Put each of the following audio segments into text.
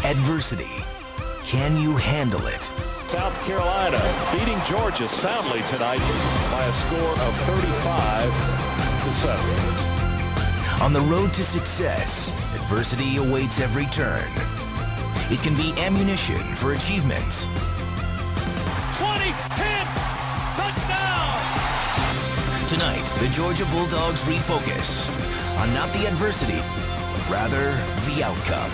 Adversity. Can you handle it? South Carolina beating Georgia soundly tonight by a score of 35-7. On the road to success, adversity awaits every turn. It can be ammunition for achievement. 20-10, touchdown! Tonight, the Georgia Bulldogs refocus on not the adversity, but rather the outcome.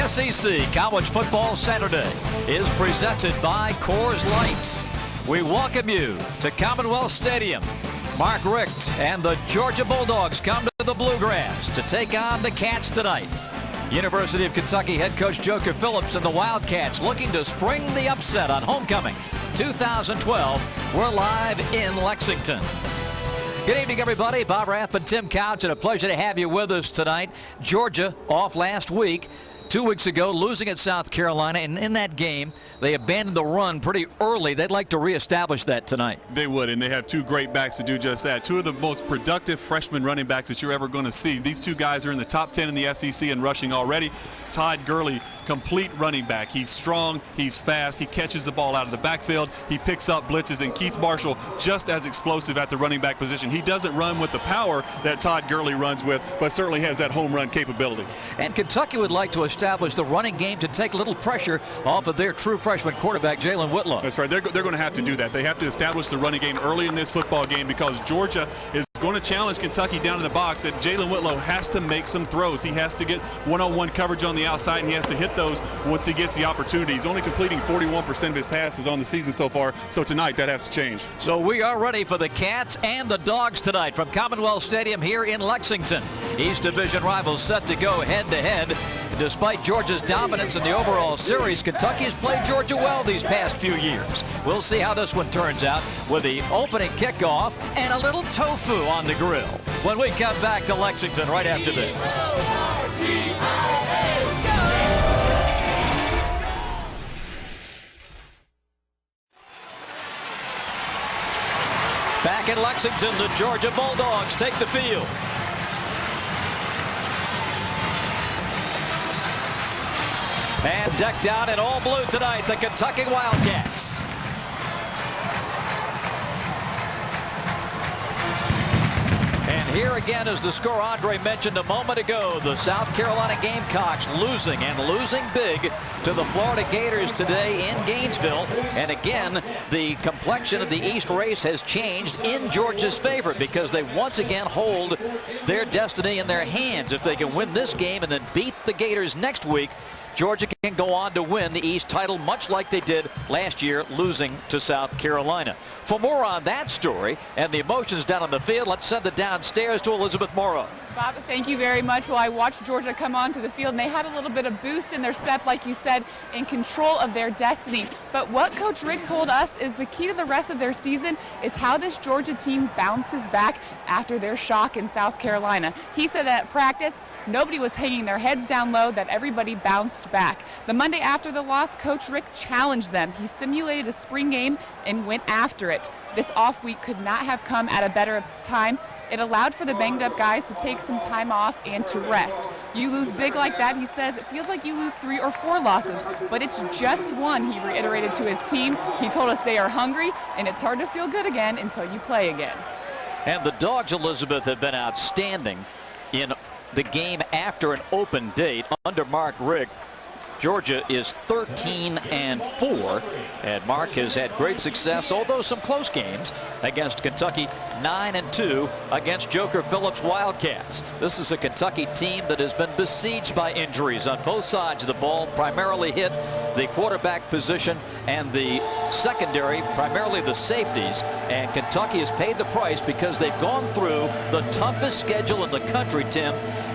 SEC College Football Saturday is presented by Coors Light. We welcome you to Commonwealth Stadium. Mark Richt and the Georgia Bulldogs come to the Bluegrass to take on the Cats tonight. University of Kentucky head coach Joker Phillips and the Wildcats looking to spring the upset on homecoming 2012. We're live in Lexington. Good evening, everybody. Bob Rathman, Tim Couch, and a pleasure to have you with us tonight. Georgia off last week. 2 weeks ago, losing at South Carolina, and in that game, they abandoned the run pretty early. They'd like to reestablish that tonight. They would, and they have two great backs to do just that. Two of the most productive freshman running backs that you're ever going to see. These two guys are in the top 10 in the SEC in rushing already. Todd Gurley, complete running back. He's strong, he's fast, he catches the ball out of the backfield, he picks up blitzes, and Keith Marshall just as explosive at the running back position. He doesn't run with the power that Todd Gurley runs with, but certainly has that home run capability. And Kentucky would like to establish the running game to take a little pressure off of their true freshman quarterback, Jalen Whitlow. That's right. They're going to have to do that. They have to establish the running game early in this football game because Georgia is going to challenge Kentucky down in the box, and Jalen Whitlow has to make some throws. He has to get one-on-one coverage on the outside, and he has to hit those once he gets the opportunity. He's only completing 41% of his passes on the season so far, so tonight that has to change. So we are ready for the Cats and the Dogs tonight from Commonwealth Stadium here in Lexington. East Division rivals set to go head-to-head. Despite Georgia's dominance in the overall series, Kentucky has played Georgia well these past few years. We'll see how this one turns out with the opening kickoff and a little tofu on the grill when we come back to Lexington right after this. Back in Lexington, the Georgia Bulldogs take the field. And decked out in all blue tonight, the Kentucky Wildcats. And here again is the score Andre mentioned a moment ago. The South Carolina Gamecocks losing big to the Florida Gators today in Gainesville. And again, the complexion of the East race has changed in Georgia's favor because they once again hold their destiny in their hands. If they can win this game and then beat the Gators next week, Georgia can go on to win the East title much like they did last year, losing to South Carolina. For more on that story and the emotions down on the field, let's send it downstairs to Elizabeth Morrow. Bob, thank you very much. Well, I watched Georgia come onto the field, and they had a little bit of boost in their step, like you said, in control of their destiny. But what Coach Richt told us is the key to the rest of their season is how this Georgia team bounces back after their shock in South Carolina. He said that at practice, nobody was hanging their heads down low, that everybody bounced back. The Monday after the loss, Coach Richt challenged them. He simulated a spring game and went after it. This off week could not have come at a better time. It allowed for the banged up guys to take some time off and to rest. You lose big like that, he says, it feels like you lose 3 or 4 losses, but it's just one, he reiterated to his team. He told us they are hungry, and it's hard to feel good again until you play again. And the Dogs, Elizabeth, have been outstanding in the game after an open date under Mark Richt. Georgia is 13-4, and Mark has had great success, although some close games, against Kentucky. 9-2 against Joker Phillips Wildcats. This is a Kentucky team that has been besieged by injuries on both sides of the ball, primarily hit the quarterback position and the secondary, primarily the safeties, and Kentucky has paid the price because they've gone through the toughest schedule in the country, Tim,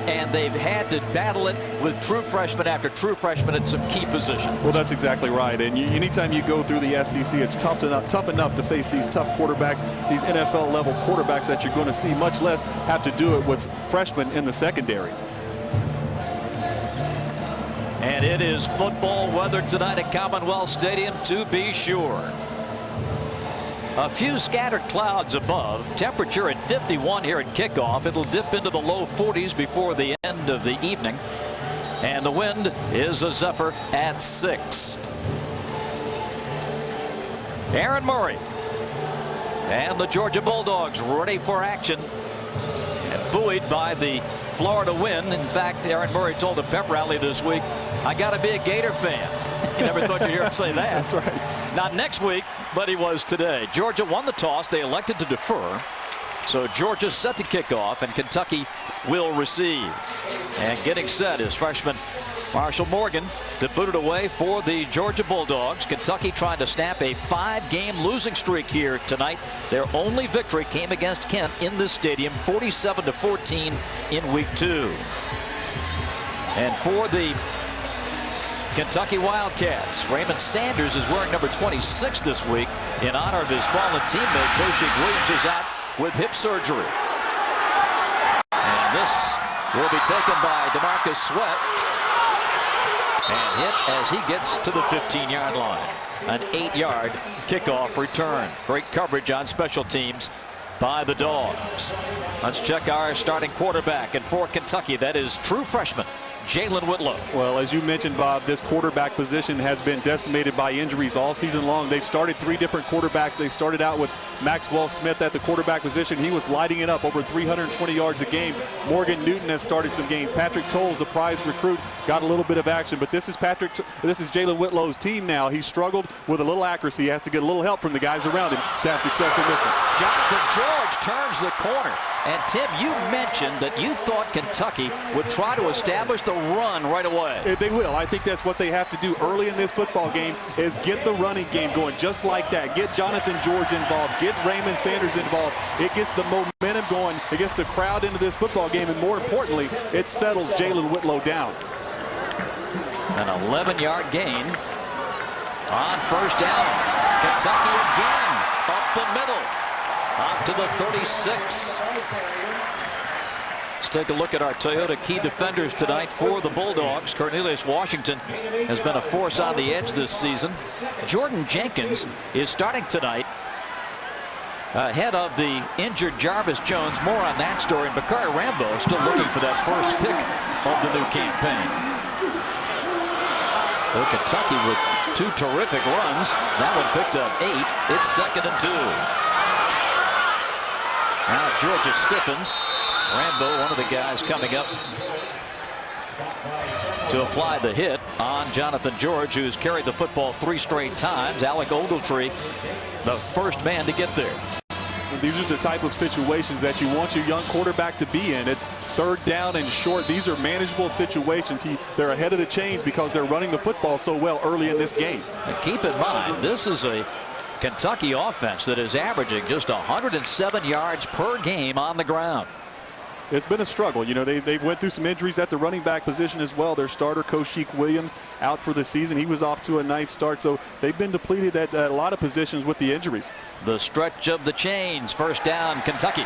and they've had to battle it with true freshmen after true freshmen at some key positions. Well, that's exactly right. And anytime you go through the SEC, it's tough enough to face these tough quarterbacks, these NFL-level quarterbacks that you're going to see, much less have to do it with freshmen in the secondary. And it is football weather tonight at Commonwealth Stadium, to be sure. A few scattered clouds above. Temperature at 51 here at kickoff. It'll dip into the low 40s before the end of the evening. And the wind is a zephyr at 6. Aaron Murray and the Georgia Bulldogs ready for action. And buoyed by the Florida wind. In fact, Aaron Murray told the pep rally this week, "I got to be a Gator fan." You never thought you'd hear him say that. That's right. Not next week, but he was today. Georgia won the toss. They elected to defer. So Georgia's set to kick off, and Kentucky will receive. And getting set is freshman Marshall Morgan to boot it away for the Georgia Bulldogs. Kentucky trying to snap a 5-game losing streak here tonight. Their only victory came against Kent in this stadium, 47-14 in week 2. And for the Kentucky Wildcats, Raymond Sanders is wearing number 26 this week in honor of his fallen teammate. Koshik Williams is out with hip surgery. And this will be taken by DeMarcus Sweat and hit as he gets to the 15-yard line. An 8-yard kickoff return. Great coverage on special teams by the Dogs. Let's check our starting quarterback. And for Kentucky, that is true freshman Jalen Whitlow. Well, as you mentioned, Bob, this quarterback position has been decimated by injuries all season long. They've started 3 different quarterbacks. They started out with Maxwell Smith at the quarterback position. He was lighting it up, over 320 yards a game. Morgan Newton has started some games. Patrick Tolles, the prize recruit, got a little bit of action. But this is Jalen Whitlow's team now. He struggled with a little accuracy. He has to get a little help from the guys around him to have success in this one. Jonathan George turns the corner. And Tim, you mentioned that you thought Kentucky would try to establish the run right away. They will. I think that's what they have to do early in this football game, is get the running game going just like that. Get Jonathan George involved. Get Raymond Sanders involved. It gets the momentum going. It gets the crowd into this football game. And more importantly, it settles Jalen Whitlow down. An 11-yard gain on first down. Kentucky again up the middle. Out to the 36. Let's take a look at our Toyota key defenders tonight for the Bulldogs. Cornelius Washington has been a force on the edge this season. Jordan Jenkins is starting tonight ahead of the injured Jarvis Jones. More on that story. And Bakari Rambo still looking for that first pick of the new campaign. Well, Kentucky with 2 terrific runs. That one picked up 8. It's 2nd and 2. Now Georgia stiffens. Rambo, one of the guys coming up to apply the hit on Jonathan George, who's carried the football 3 straight times. Alec Ogletree, the first man to get there. These are the type of situations that you want your young quarterback to be in. It's 3rd down and short. These are manageable situations. They're ahead of the chains because they're running the football so well early in this game. And keep in mind, this is a Kentucky offense that is averaging just 107 yards per game on the ground. It's been a struggle. You know, they've went through some injuries at the running back position as well. Their starter, Koshik Williams, out for the season. He was off to a nice start. So they've been depleted at a lot of positions with the injuries. The stretch of the chains. First down, Kentucky.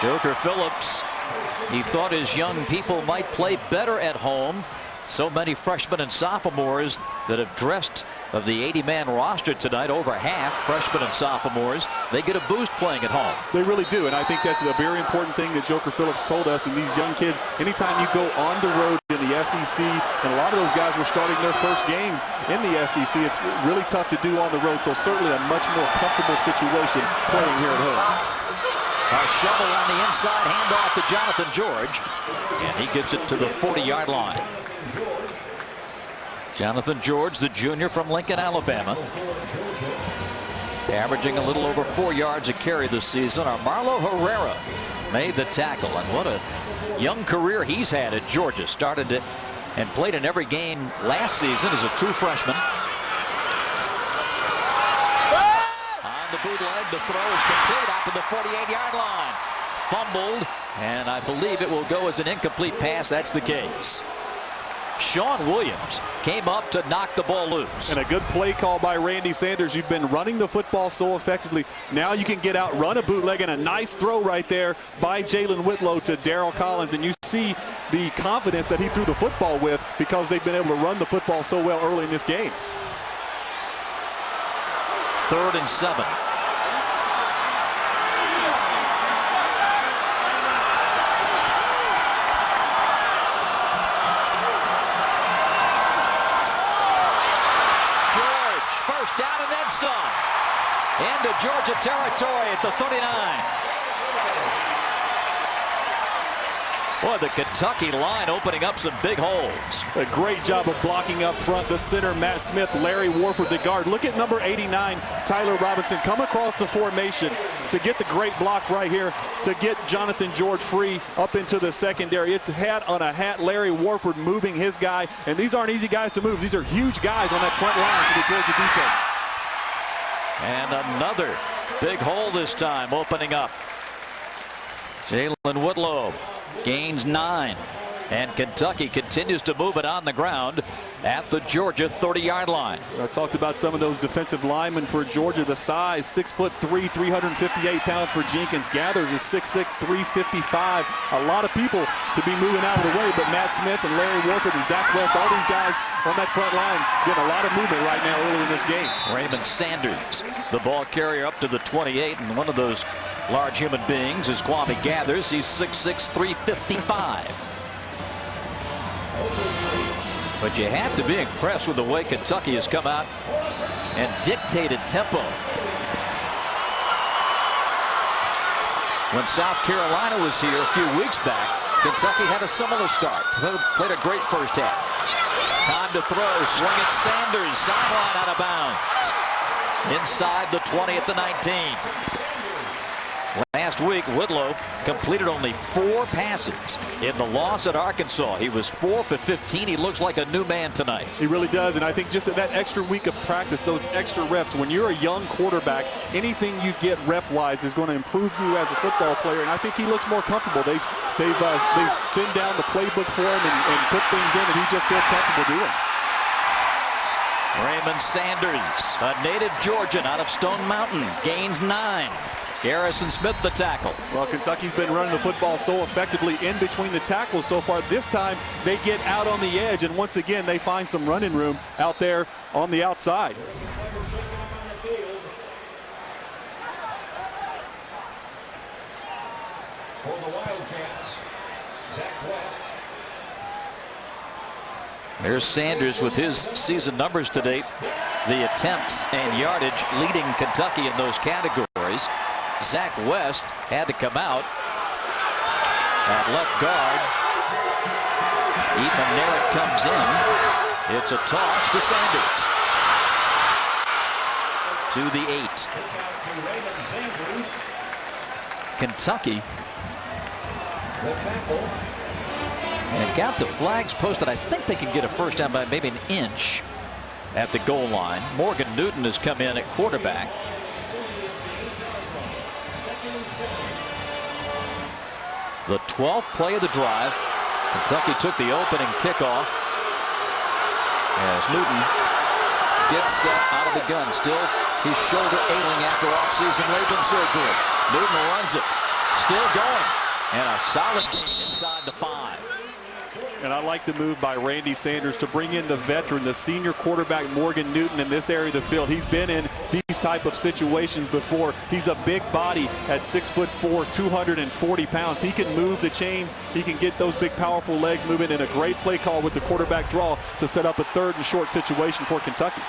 Joker Phillips, he thought his young people might play better at home. So many freshmen and sophomores that have dressed of the 80-man roster tonight, over half freshmen and sophomores. They get a boost playing at home. They really do, and I think that's a very important thing that Joker Phillips told us. And these young kids, anytime you go on the road in the SEC, and a lot of those guys were starting their first games in the SEC, it's really tough to do on the road. So certainly a much more comfortable situation playing here at home. A shovel on the inside, handoff to Jonathan George, and he gets it to the 40-yard line. Jonathan George, the junior from Lincoln, Alabama, averaging a little over 4 yards a carry this season. Marlo Herrera made the tackle, and what a young career he's had at Georgia. Started it and played in every game last season as a true freshman. On the bootleg, the throw is complete out to the 48-yard line. Fumbled, and I believe it will go as an incomplete pass. That's the case. Sean Williams came up to knock the ball loose. And a good play call by Randy Sanders. You've been running the football so effectively. Now you can get out, run a bootleg, and a nice throw right there by Jalen Whitlow to Darryl Collins. And you see the confidence that he threw the football with because they've been able to run the football so well early in this game. 3rd and 7. First down and then some. Into Georgia territory at the 39. Boy, the Kentucky line opening up some big holes. A great job of blocking up front. The center, Matt Smith, Larry Warford, the guard. Look at number 89, Tyler Robinson, come across the formation to get the great block right here to get Jonathan George free up into the secondary. It's hat on a hat. Larry Warford moving his guy. And these aren't easy guys to move. These are huge guys on that front line for the Georgia defense. And another big hole this time opening up. Jalen Whitlow gains 9. And Kentucky continues to move it on the ground at the Georgia 30-yard line. I talked about some of those defensive linemen for Georgia. The size, 6'3", 358 pounds for Jenkins. Gathers is 6'6", 355. A lot of people to be moving out of the way, but Matt Smith and Larry Warford and Zach West, all these guys on that front line getting a lot of movement right now early in this game. Raymond Sanders, the ball carrier up to the 28, and one of those large human beings is Kwame Gathers. He's 6'6", 355. But you have to be impressed with the way Kentucky has come out and dictated tempo. When South Carolina was here a few weeks back, Kentucky had a similar start. Played a great first half. Time to throw. Swing it. Sanders. Sideline out of bounds. Inside the 20 at the 19. Last week, Whitlow completed only 4 passes in the loss at Arkansas. He was 4 for 15. He looks like a new man tonight. He really does, and I think just that extra week of practice, those extra reps, when you're a young quarterback, anything you get rep-wise is going to improve you as a football player, and I think he looks more comfortable. They've thinned down the playbook for him and put things in that he just feels comfortable doing. Raymond Sanders, a native Georgian out of Stone Mountain, gains 9. Garrison Smith, the tackle. Well, Kentucky's been running the football so effectively in between the tackles so far. This time, they get out on the edge, and once again, they find some running room out there on the outside. For the Wildcats, Zach West. There's Sanders with his season numbers to date. The attempts and yardage leading Kentucky in those categories. Zach West had to come out at left guard. Ethan Merritt comes in. It's a toss to Sanders. To the 8. Kentucky. And got the flags posted. I think they can get a first down by maybe an inch at the goal line. Morgan Newton has come in at quarterback. The 12th play of the drive. Kentucky took the opening kickoff as Newton gets set out of the gun. Still, he's shoulder ailing after off-season labrum surgery. Newton runs it. Still going. And a solid gain inside the 5. And I like the move by Randy Sanders to bring in the veteran, the senior quarterback Morgan Newton in this area of the field. He's been in these type of situations before. He's a big body at 6'4", 240 pounds. He can move the chains. He can get those big, powerful legs moving, in a great play call with the quarterback draw to set up a 3rd and short situation for Kentucky.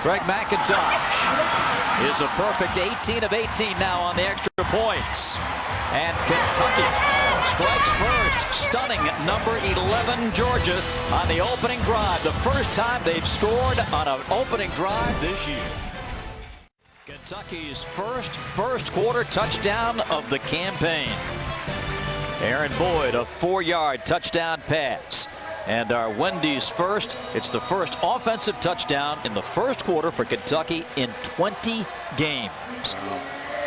Greg McIntosh is a perfect 18 of 18 now on the extra points. And Kentucky strikes first, stunning number 11 Georgia on the opening drive. The first time they've scored on an opening drive this year. Kentucky's first quarter touchdown of the campaign. Aaron Boyd, a 4-yard touchdown pass. And our Wendy's first. It's the first offensive touchdown in the first quarter for Kentucky in 20 games.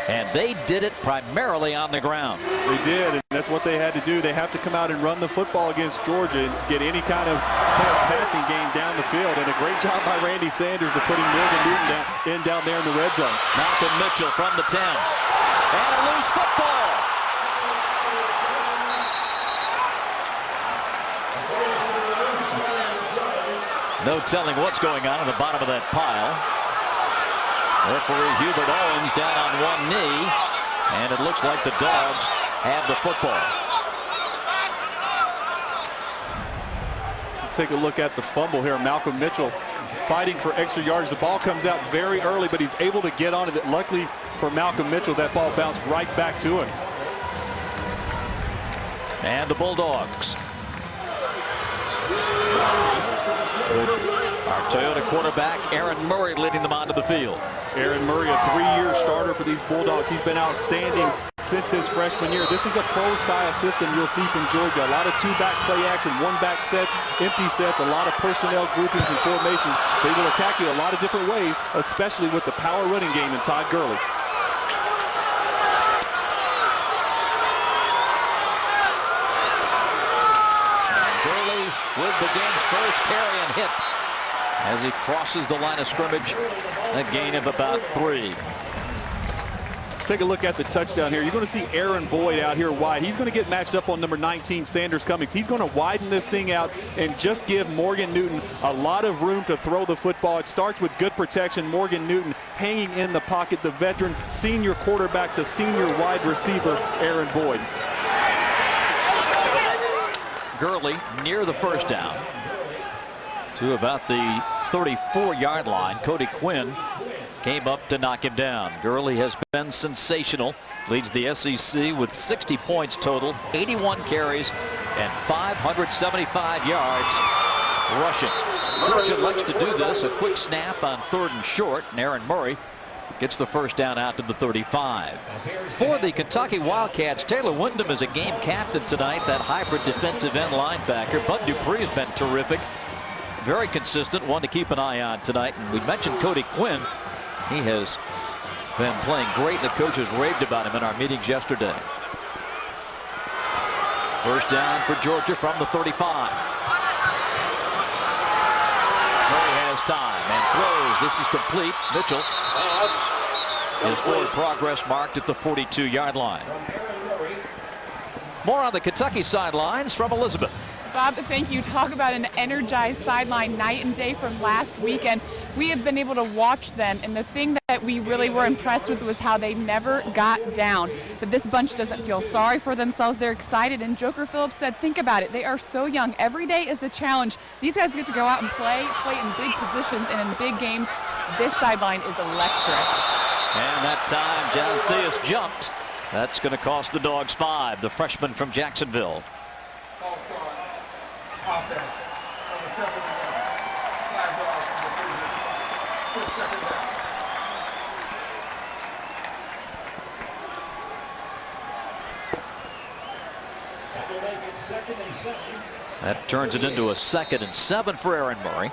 And they did it primarily on the ground. They did, and that's what they had to do. They have to come out and run the football against Georgia and get any kind of passing game down the field. And a great job by Randy Sanders of putting Morgan Newton down there in the red zone. Malcolm Mitchell from the 10. And a loose football. No telling what's going on at the bottom of that pile. Referee Hubert Owens down on one knee, and it looks like the Dogs have the football. Take a look at the fumble here. Malcolm Mitchell fighting for extra yards. The ball comes out very early, but he's able to get on it. Luckily for Malcolm Mitchell, that ball bounced right back to him. And the Bulldogs. Our Toyota quarterback, Aaron Murray, leading them onto the field. Aaron Murray, a 3-year starter for these Bulldogs. He's been outstanding since his freshman year. This is a pro-style system you'll see from Georgia. A lot of 2-back play action, 1-back sets, empty sets, a lot of personnel groupings and formations. They will attack you a lot of different ways, especially with the power running game in Todd Gurley. Gurley with the game's first carry and hit as he crosses the line of scrimmage, a gain of about 3. Take a look at the touchdown here. You're going to see Aaron Boyd out here wide. He's going to get matched up on number 19, Sanders Cummings. He's going to widen this thing out and just give Morgan Newton a lot of room to throw the football. It starts with good protection. Morgan Newton hanging in the pocket. The veteran senior quarterback to senior wide receiver, Aaron Boyd. Gurley near the first down to about the 34-yard line. Cody Quinn came up to knock him down. Gurley has been sensational. Leads the SEC with 60 points total, 81 carries, and 575 yards rushing. Georgia likes to do this. A quick snap on 3rd and short, and Aaron Murray gets the first down out to the 35. For the Kentucky Wildcats, Taylor Wyndham is a game captain tonight, that hybrid defensive end linebacker. Bud Dupree's been terrific. Very consistent, one to keep an eye on tonight. And we mentioned Cody Quinn. He has been playing great. The coaches raved about him in our meetings yesterday. First down for Georgia from the 35. Murray has time and throws. This is complete. Mitchell. His forward progress marked at the 42-yard line. More on the Kentucky sidelines from Elizabeth. Bob, thank you. Talk about an energized sideline night and day from last weekend. We have been able to watch them, and the thing that we really were impressed with was how they never got down. But this bunch doesn't feel sorry for themselves. They're excited, and Joker Phillips said, think about it. They are so young. Every day is a challenge. These guys get to go out and play in big positions and in big games. This sideline is electric. And that time, John Theus jumped. That's going to cost the Dogs 5, the freshman from Jacksonville. Offense. Number 7 $5 from the previous. 2nd down. That will make it 2nd and 7. That turns it into a 2nd and 7 for Aaron Murray.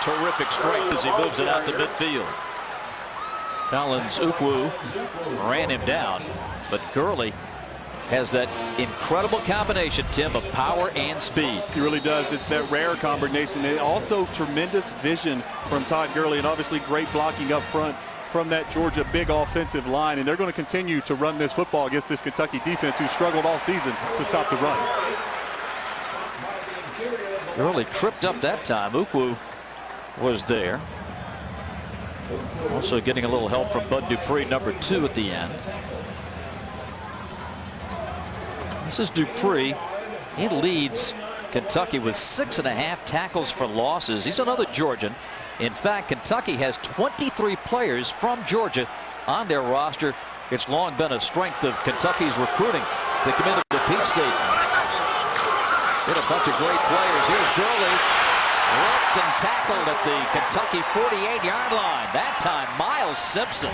Terrific strength as he moves it out to midfield. Collins Ukwu ran him down, but Gurley has that incredible combination, Tim, of power and speed. He really does. It's that rare combination. And also tremendous vision from Todd Gurley, and obviously great blocking up front from that Georgia big offensive line. And they're going to continue to run this football against this Kentucky defense who struggled all season to stop the run. Gurley tripped up that time. Ukwu was there. Also getting a little help from Bud Dupree, number 2 at the end. This is Dupree. He leads Kentucky with 6.5 tackles for losses. He's another Georgian. In fact, Kentucky has 23 players from Georgia on their roster. It's long been a strength of Kentucky's recruiting. They committed to Peach State. Hit a bunch of great players. Here's Gurley. Roped and tackled at the Kentucky 48-yard line. That time, Miles Simpson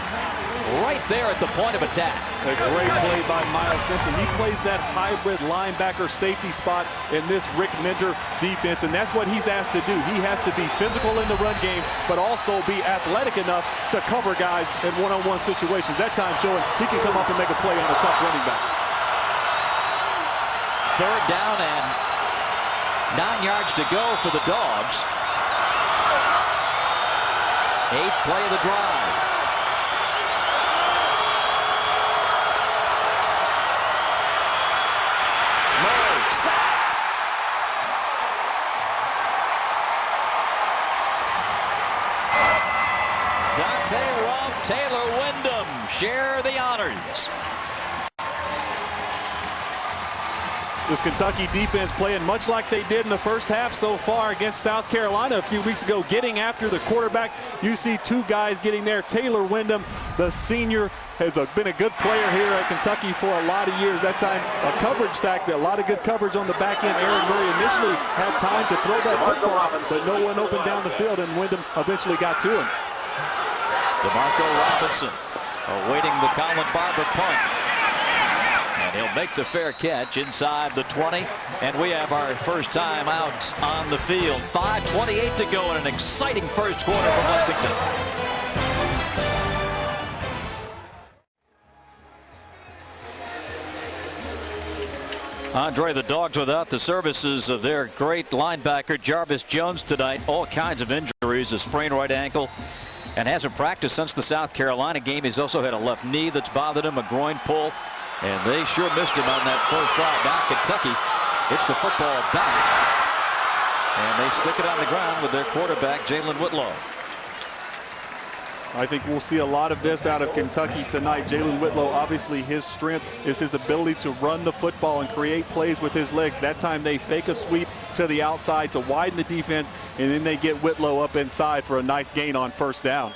right there at the point of attack. A great play by Miles Simpson. He plays that hybrid linebacker safety spot in this Rick Minter defense, and that's what he's asked to do. He has to be physical in the run game, but also be athletic enough to cover guys in one-on-one situations. That time showing he can come up and make a play on a tough running back. 3rd down and 9 yards to go for the Dogs. 8th play of the drive. Murray sacked. Dante Rump, Taylor Wyndham share the honors. This Kentucky defense playing much like they did in the first half so far against South Carolina a few weeks ago, getting after the quarterback. You see 2 guys getting there. Taylor Wyndham, the senior, has been a good player here at Kentucky for a lot of years. That time, a coverage sack, a lot of good coverage on the back end. Aaron Murray initially had time to throw that football, but no one opened down the field, and Wyndham eventually got to him. DeMarco Robinson awaiting the Colin Barber punt. And he'll make the fair catch inside the 20. And we have our first time out on the field. 5:28 to go in an exciting first quarter for Lexington. Andre, the Dogs without the services of their great linebacker Jarvis Jones tonight. All kinds of injuries, a sprained right ankle, and hasn't practiced since the South Carolina game. He's also had a left knee that's bothered him, a groin pull, and they sure missed him on that first drive. Now Kentucky gets the football back, and they stick it on the ground with their quarterback, Jalen Whitlow. I think we'll see a lot of this out of Kentucky tonight. Jalen Whitlow, obviously his strength is his ability to run the football and create plays with his legs. That time they fake a sweep to the outside to widen the defense, and then they get Whitlow up inside for a nice gain on first down.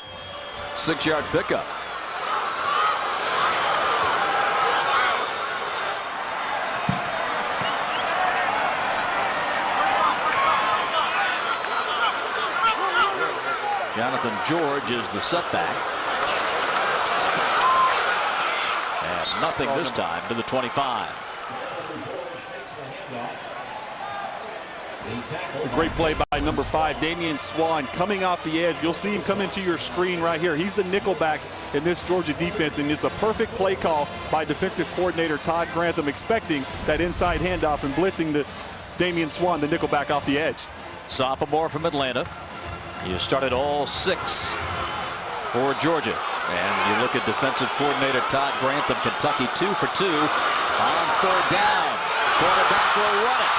6-yard pickup. Jonathan George is the setback. And nothing this time to the 25. A great play by number 5, Damian Swan, coming off the edge. You'll see him come into your screen right here. He's the nickelback in this Georgia defense, and it's a perfect play call by defensive coordinator Todd Grantham, expecting that inside handoff and blitzing the Damian Swan, the nickelback, off the edge. Sophomore from Atlanta. You started all 6 for Georgia. And you look at defensive coordinator Todd Grantham, Kentucky 2 for 2 on 3rd down. Quarterback will run it.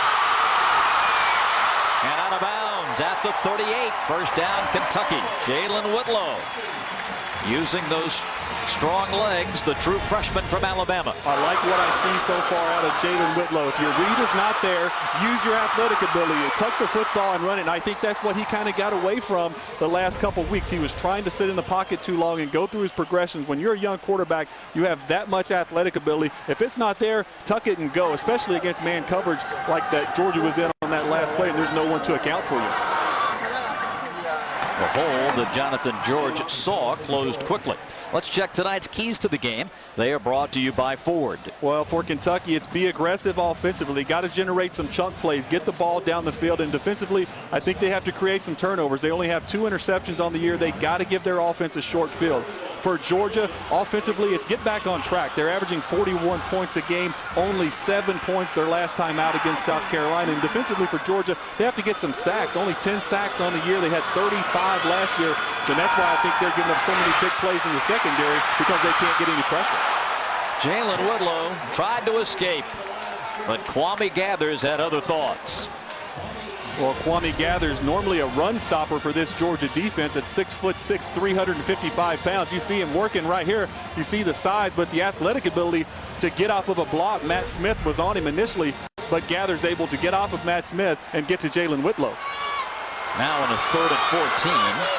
And out of bounds at the 38. First down, Kentucky. Jalen Whitlow using those strong legs, the true freshman from Alabama. I like what I see so far out of Jalen Whitlow. If your read is not there, use your athletic ability. Tuck the football and run it. And I think that's what he kind of got away from the last couple weeks. He was trying to sit in the pocket too long and go through his progressions. When you're a young quarterback, you have that much athletic ability. If it's not there, tuck it and go, especially against man coverage like that Georgia was in on that last play, and there's no one to account for you. The hole that Jonathan George saw closed quickly. Let's check tonight's keys to the game. They are brought to you by Ford. Well, for Kentucky, it's be aggressive offensively. Got to generate some chunk plays, get the ball down the field, and defensively, I think they have to create some turnovers. They only have 2 interceptions on the year. They got to give their offense a short field. For Georgia, offensively, it's get back on track. They're averaging 41 points a game, only 7 points their last time out against South Carolina. And defensively for Georgia, they have to get some sacks. Only 10 sacks on the year. They had 35 last year. So that's why I think they're giving up so many big plays in the secondary, because they can't get any pressure. Jalen Whitlow tried to escape, but Kwame Gathers had other thoughts. Well, Kwame Gathers, normally a run stopper for this Georgia defense at 6'6", 355 pounds. You see him working right here. You see the size, but the athletic ability to get off of a block. Matt Smith was on him initially, but Gathers able to get off of Matt Smith and get to Jalen Whitlow. Now on a 3rd and 14.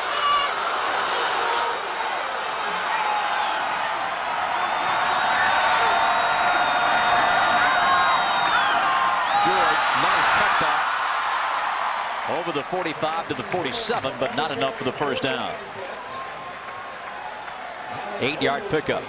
Nice cutback over the 45 to the 47, but not enough for the first down. 8-yard pickup.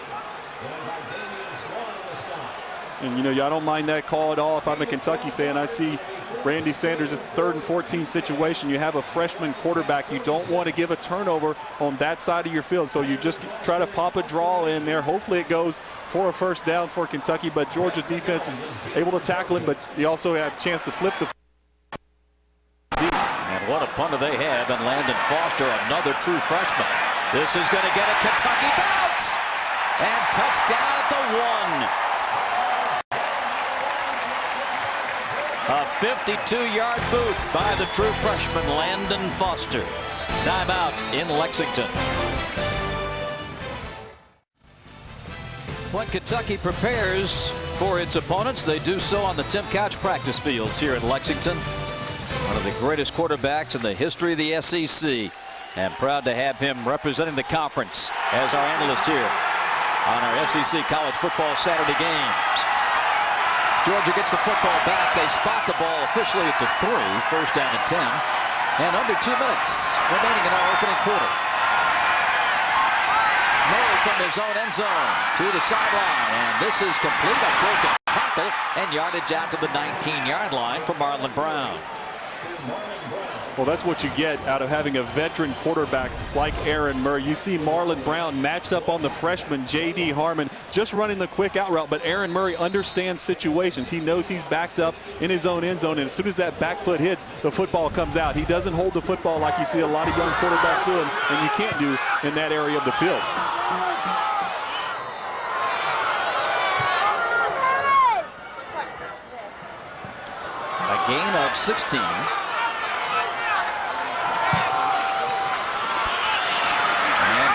And you know, I don't mind that call at all. If I'm a Kentucky fan, I see Randy Sanders' 3rd and 14 situation. You have a freshman quarterback. You don't want to give a turnover on that side of your field. So you just try to pop a draw in there. Hopefully it goes for a first down for Kentucky. But Georgia defense is able to tackle him, but you also have a chance to flip the deep. And what a punter they have. And Landon Foster, another true freshman. This is going to get a Kentucky bounce. And touchdown at the 1. A 52-yard boot by the true freshman Landon Foster. Timeout in Lexington. When Kentucky prepares for its opponents, they do so on the Tim Couch practice fields here in Lexington. One of the greatest quarterbacks in the history of the SEC. And proud to have him representing the conference as our analyst here on our SEC College Football Saturday games. Georgia gets the football back. They spot the ball officially at the 3, first down and 10. And under 2 minutes remaining in our opening quarter. Murray from his own end zone to the sideline. And this is complete. A broken tackle and yardage out to the 19-yard line for Marlon Brown. Well, that's what you get out of having a veteran quarterback like Aaron Murray. You see Marlon Brown matched up on the freshman J.D. Harmon, just running the quick out route. But Aaron Murray understands situations. He knows he's backed up in his own end zone, and as soon as that back foot hits, the football comes out. He doesn't hold the football like you see a lot of young quarterbacks doing, and you can't do in that area of the field. A gain of 16.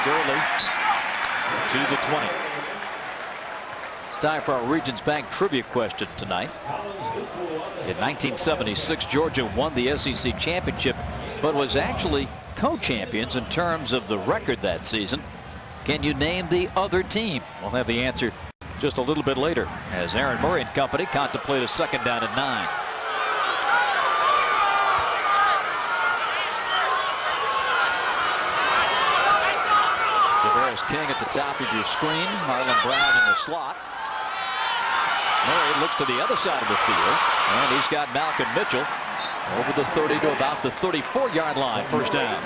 Gurley to the 20. It's time for our Regions Bank trivia question tonight. In 1976, Georgia won the SEC championship, but was actually co-champions in terms of the record that season. Can you name the other team? We'll have the answer just a little bit later as Aaron Murray and company contemplate a second down and 9. King at the top of your screen. Marlon Brown in the slot. Murray looks to the other side of the field, and he's got Malcolm Mitchell over the 30 to about the 34-yard line, first down.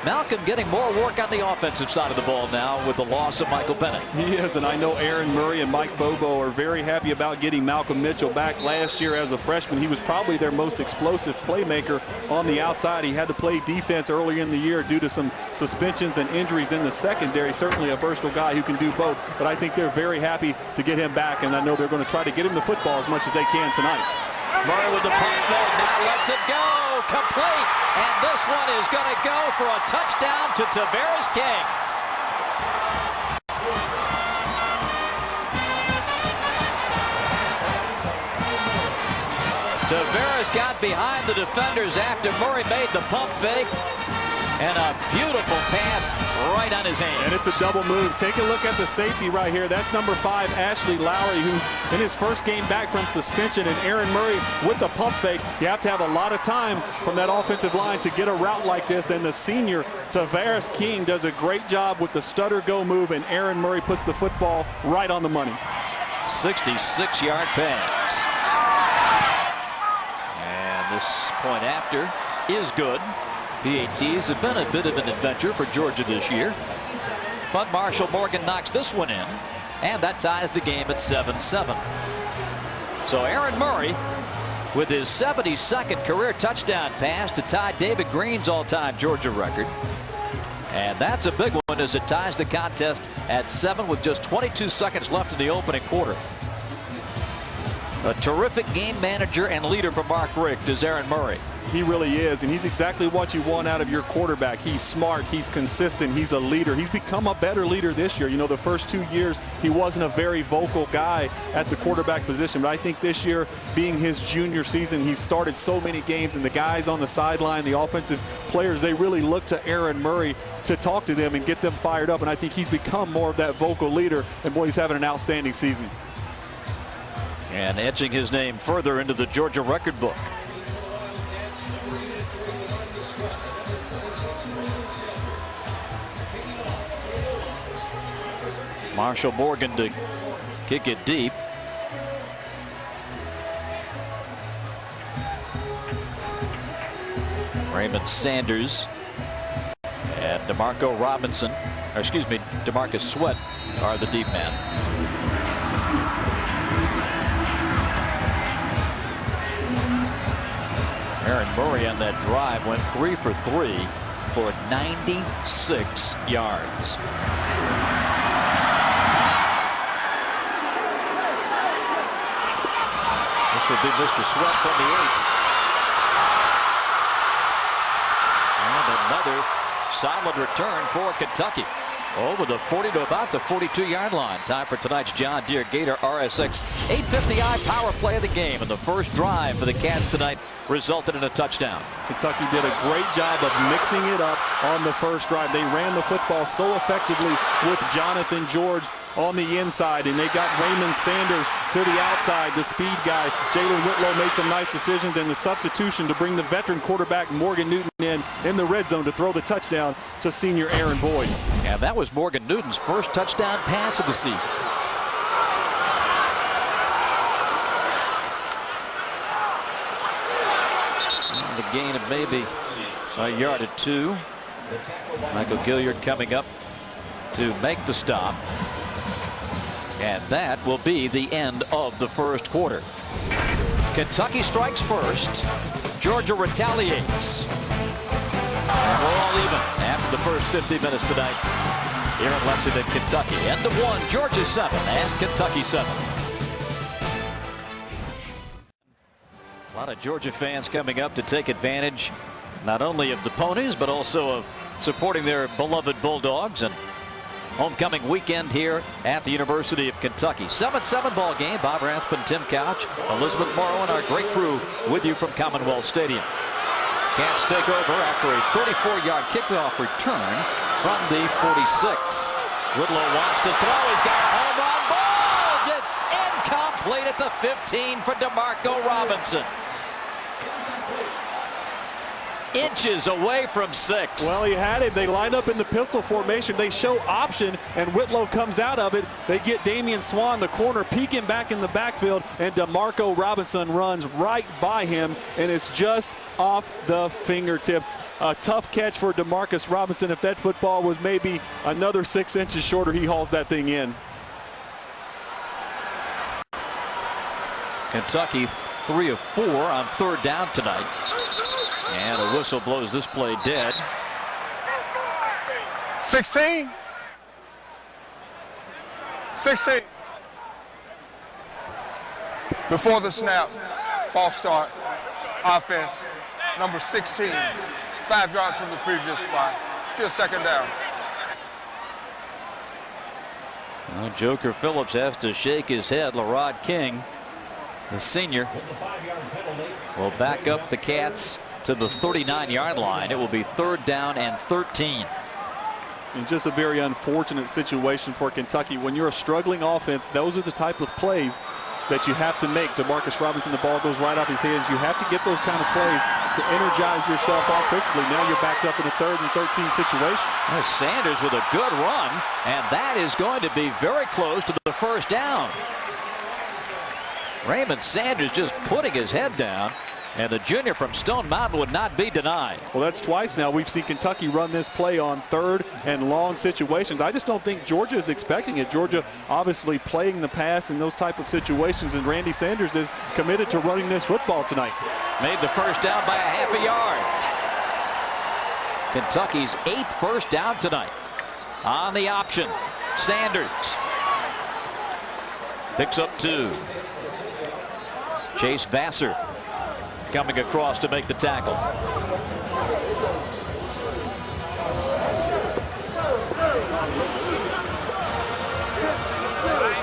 Malcolm getting more work on the offensive side of the ball now with the loss of Michael Bennett. He is, and I know Aaron Murray and Mike Bobo are very happy about getting Malcolm Mitchell back. Last year as a freshman, he was probably their most explosive playmaker on the outside. He had to play defense early in the year due to some suspensions and injuries in the secondary. Certainly a versatile guy who can do both, but I think they're very happy to get him back, and I know they're going to try to get him the football as much as they can tonight. Murray with the pump fake, now lets it go, complete, and this one is going to go for a touchdown to Tavares King. Tavares got behind the defenders after Murray made the pump fake. And a beautiful pass right on his hand. And it's a double move. Take a look at the safety right here. That's number 5, Ashley Lowry, who's in his first game back from suspension. And Aaron Murray with the pump fake. You have to have a lot of time from that offensive line to get a route like this. And the senior, Tavares King, does a great job with the stutter go move. And Aaron Murray puts the football right on the money. 66-yard pass. And this point after is good. PATs have been a bit of an adventure for Georgia this year. But Marshall Morgan knocks this one in, and that ties the game at 7-7. So Aaron Murray with his 72nd career touchdown pass to tie David Green's all-time Georgia record. And that's a big one as it ties the contest at 7 with just 22 seconds left in the opening quarter. A terrific game manager and leader for Mark Richt is Aaron Murray. He really is, and he's exactly what you want out of your quarterback. He's smart, he's consistent, he's a leader. He's become a better leader this year. You know, the first 2 years, he wasn't a very vocal guy at the quarterback position, but I think this year, being his junior season, he's started so many games, and the guys on the sideline, the offensive players, they really look to Aaron Murray to talk to them and get them fired up, and I think he's become more of that vocal leader, and boy, he's having an outstanding season. And etching his name further into the Georgia record book. Marshall Morgan to kick it deep. Raymond Sanders and DeMarco Robinson, or excuse me, DeMarcus Sweat are the deep men. Aaron Murray on that drive went 3 for 3 for 96 yards. This will be Mr. Sweat from the 8. And another solid return for Kentucky. Over the 40 to about the 42-yard line. Time for tonight's John Deere Gator RSX 850i power play of the game. And the first drive for the Cats tonight resulted in a touchdown. Kentucky did a great job of mixing it up on the first drive. They ran the football so effectively with Jonathan George on the inside, and they got Raymond Sanders to the outside, the speed guy. Jalen Whitlow made some nice decisions, and the substitution to bring the veteran quarterback Morgan Newton in the red zone to throw the touchdown to senior Aaron Boyd. And that was Morgan Newton's first touchdown pass of the season. And a gain of maybe a yard or two. Michael Gilliard coming up to make the stop. And that will be the end of the first quarter. Kentucky strikes first. Georgia retaliates. And we're all even after the first 15 minutes tonight here in Lexington, Kentucky. End of one, Georgia 7 and Kentucky 7. A lot of Georgia fans coming up to take advantage not only of the ponies, but also of supporting their beloved Bulldogs. And homecoming weekend here at the University of Kentucky. 7-7 ball game. Bob Rathbun, Tim Couch, Elizabeth Morrow, and our great crew with you from Commonwealth Stadium. Cats take over after a 34-yard kickoff return from the 46. Whitlow wants to throw. He's got a home run ball. It's incomplete at the 15 for DeMarco Robinson. Inches away from 6. Well, he had him. They line up in the pistol formation. They show option, and Whitlow comes out of it. They get Damian Swan, the corner, peeking back in the backfield, and DeMarco Robinson runs right by him, and it's just off the fingertips. A tough catch for DeMarcus Robinson. If that football was maybe another 6 inches shorter, he hauls that thing in. Kentucky 3 of 4 on third down tonight. And a whistle blows this play dead. 16. Before the snap, false start, offense, number 16, 5 yards from the previous spot, still second down. Well, Joker Phillips has to shake his head. LaRod King, the senior, will back up the Cats to the 39-yard line. It will be third down and 13. And just a very unfortunate situation for Kentucky. When you're a struggling offense, those are the type of plays that you have to make. DeMarcus Robinson, the ball goes right off his hands. You have to get those kind of plays to energize yourself offensively. Now you're backed up in a 3rd and 13 situation. There's Sanders with a good run, and that is going to be very close to the first down. Raymond Sanders just putting his head down, and the junior from Stone Mountain would not be denied. Well, that's twice now we've seen Kentucky run this play on 3rd and long situations. I just don't think Georgia is expecting it. Georgia obviously playing the pass in those type of situations, and Randy Sanders is committed to running this football tonight. Made the first down by a half a yard. Kentucky's 8th first down tonight. On the option, Sanders picks up 2. Chase Vassar coming across to make the tackle.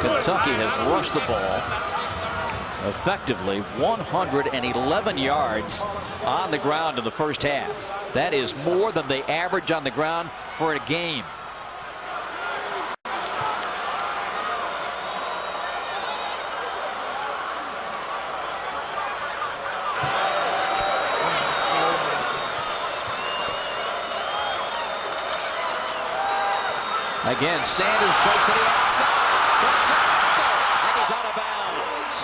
Kentucky has rushed the ball effectively 111 yards on the ground in the first half. That is more than they average on the ground for a game. Again, Sanders breaks to the outside. Breaks a tackle, and he's out of bounds.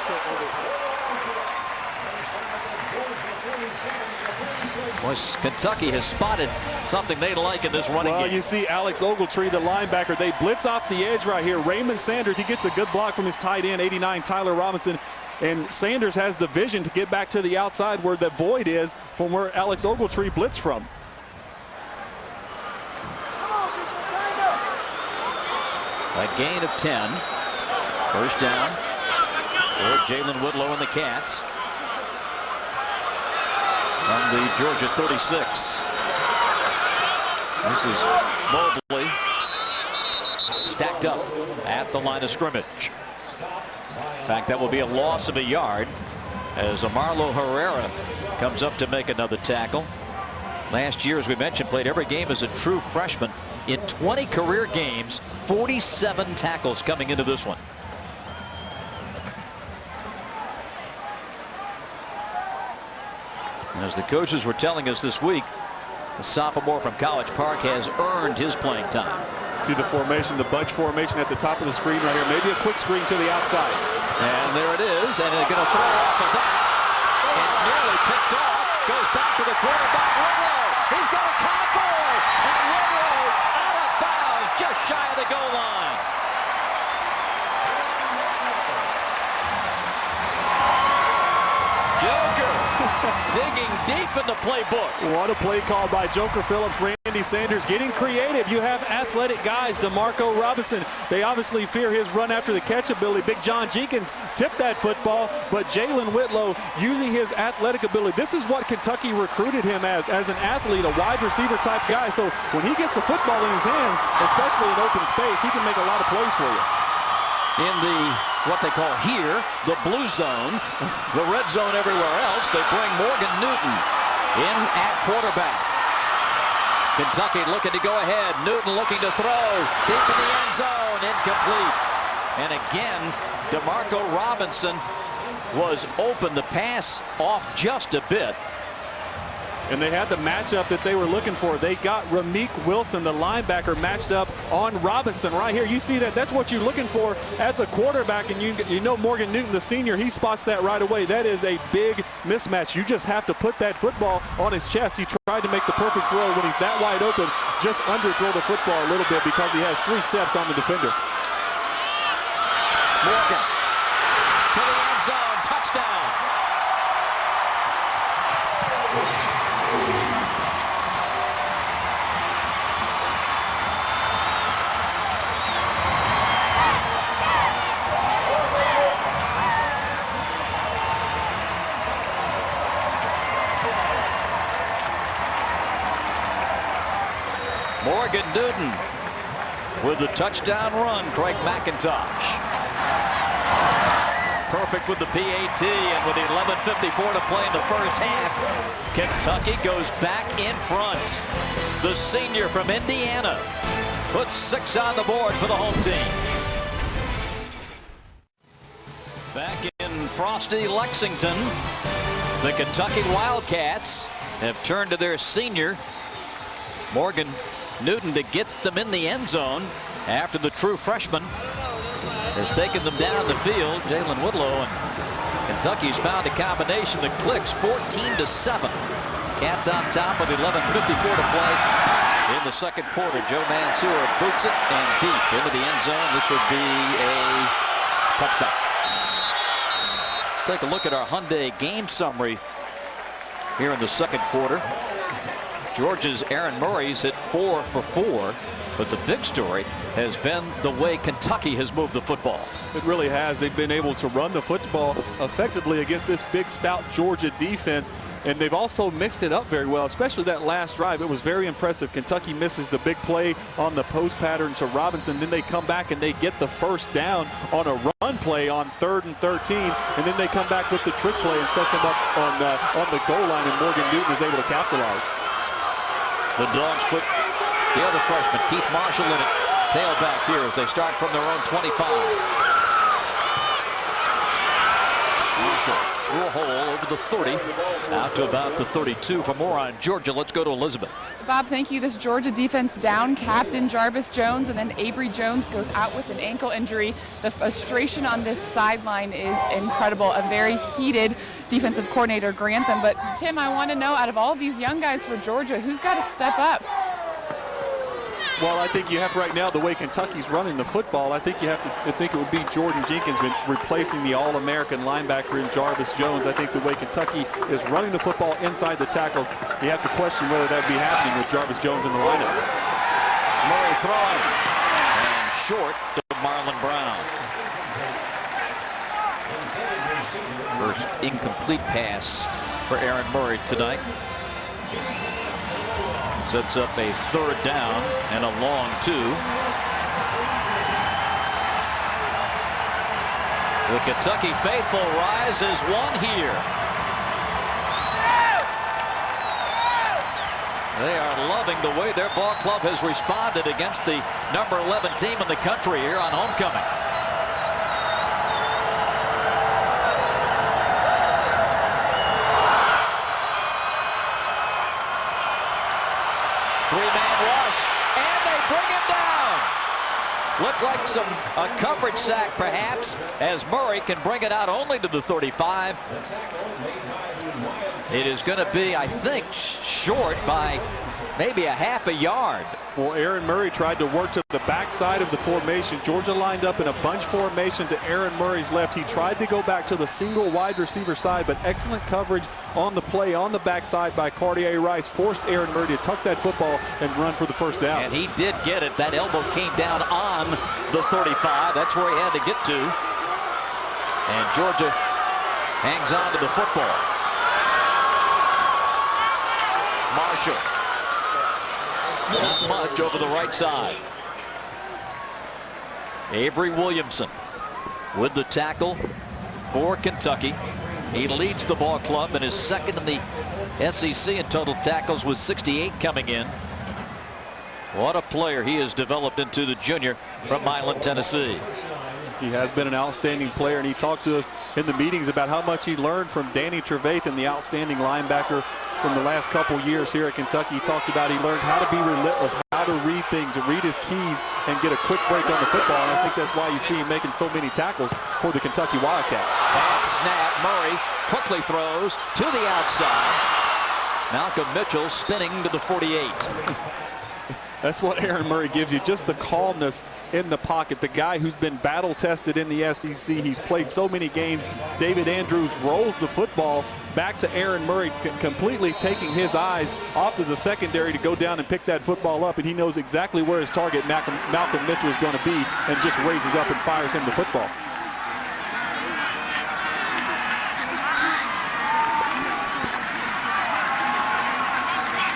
Well, Kentucky has spotted something they like in this running game. You see Alex Ogletree, the linebacker. They blitz off the edge right here. Raymond Sanders, he gets a good block from his tight end, 89, Tyler Robinson. And Sanders has the vision to get back to the outside where the void is from where Alex Ogletree blitzed from. A gain of 10. First down for Jalen Whitlow and the Cats. On the Georgia 36. This is Mobley stacked up at the line of scrimmage. In fact, that will be a loss of a yard as Marlo Herrera comes up to make another tackle. Last year, as we mentioned, played every game as a true freshman. In 20 career games, 47 tackles coming into this one. As the coaches were telling us this week, the sophomore from College Park has earned his playing time. See the formation, the bunch formation at the top of the screen right here. Maybe a quick screen to the outside. And there it is, and they're going to throw off of that. It's nearly picked off. Goes back to the quarterback, Whitlow. He's got a cowboy, and Whitlow out of bounds, just shy of the goal line. Joker digging deep in the playbook. What a play call by Joker Phillips. Randy Sanders getting creative. You have athletic guys. DeMarco Robinson, they obviously fear his run after the catch ability. Big John Jenkins tipped that football, but Jalen Whitlow using his athletic ability. This is what Kentucky recruited him as an athlete, a wide receiver type guy. So when he gets the football in his hands, especially in open space, he can make a lot of plays for you. In the, what they call here, the blue zone, the red zone everywhere else, they bring Morgan Newton in at quarterback. Kentucky looking to go ahead. Newton looking to throw deep in the end zone, incomplete. And again, DeMarco Robinson was open. The pass off just a bit. And they had the matchup that they were looking for. They got Rameek Wilson, the linebacker, matched up on Robinson right here. You see that? That's what you're looking for as a quarterback. And you know Morgan Newton, the senior, he spots that right away. That is a big mismatch. You just have to put that football on his chest. He tried to make the perfect throw. When he's that wide open, just underthrow the football a little bit because he has 3 steps on the defender. Morgan to the end zone. Touchdown. Morgan Newton with the touchdown run. Craig McIntosh. Perfect with the PAT, and with 11:54 to play in the first half, Kentucky goes back in front. The senior from Indiana puts 6 on the board for the home team. Back in frosty Lexington, the Kentucky Wildcats have turned to their senior, Morgan Newton, to get them in the end zone after the true freshman has taken them down the field. Jalen Whitlow, and Kentucky's found a combination that clicks. 14-7. Cats on top with 11:54 to play in the second quarter. Joe Mansour boots it and deep into the end zone. This would be a touchback. Let's take a look at our Hyundai game summary here in the second quarter. Georgia's Aaron Murray's hit 4 for 4. But the big story has been the way Kentucky has moved the football. It really has. They've been able to run the football effectively against this big, stout Georgia defense. And they've also mixed it up very well, especially that last drive. It was very impressive. Kentucky misses the big play on the post pattern to Robinson. Then they come back and they get the first down on a run play on 3rd and 13. And then they come back with the trick play and sets them up on the goal line. And Morgan Newton is able to capitalize. The Dogs put the other freshman, Keith Marshall, in it. Tailback here as they start from their own 25. Marshall through a hole over the 30, out to about the 32. For more on Georgia, let's go to Elizabeth. Bob, thank you. This Georgia defense down captain Jarvis Jones, and then Avery Jones goes out with an ankle injury. The frustration on this sideline is incredible. A very heated defensive coordinator, Grantham. But Tim, I want to know, out of all these young guys for Georgia, who's got to step up? Well, I think you have right now, the way Kentucky's running the football, I think you have to think it would be Jordan Jenkins replacing the All-American linebacker in Jarvis Jones. I think the way Kentucky is running the football inside the tackles, you have to question whether that'd be happening with Jarvis Jones in the lineup. Murray throwing, and short to Marlon Brown. First incomplete pass for Aaron Murray tonight. Sets up a 3rd down and a long 2. The Kentucky faithful rise as one here. They are loving the way their ball club has responded against the number 11 team in the country here on homecoming. Three-man rush, and they bring him down. Looked like a coverage sack, perhaps, as Murray can bring it out only to the 35. It is going to be, I think, short by maybe a half a yard. Well, Aaron Murray tried to work to the backside of the formation. Georgia lined up in a bunch formation to Aaron Murray's left. He tried to go back to the single wide receiver side, but excellent coverage on the play on the backside by Cartier Rice forced Aaron Murray to tuck that football and run for the first down. And he did get it. That elbow came down on the 35. That's where he had to get to. And Georgia hangs on to the football. Marshall. Not much over the right side. Avery Williamson with the tackle for Kentucky. He leads the ball club and is second in the SEC in total tackles with 68 coming in. What a player he has developed into, the junior from Milan, Tennessee. He has been an outstanding player, and he talked to us in the meetings about how much he learned from Danny Trevathan, the outstanding linebacker from the last couple years here at Kentucky. He talked about he learned how to be relentless, how to read things, and read his keys, and get a quick break on the football. And I think that's why you see him making so many tackles for the Kentucky Wildcats. Bad snap. Murray quickly throws to the outside. Malcolm Mitchell spinning to the 48. That's what Aaron Murray gives you, just the calmness in the pocket. The guy who's been battle-tested in the SEC. He's played so many games. David Andrews rolls the football back to Aaron Murray, completely taking his eyes off of the secondary to go down and pick that football up, and he knows exactly where his target, Malcolm Mitchell, is going to be, and just raises up and fires him the football.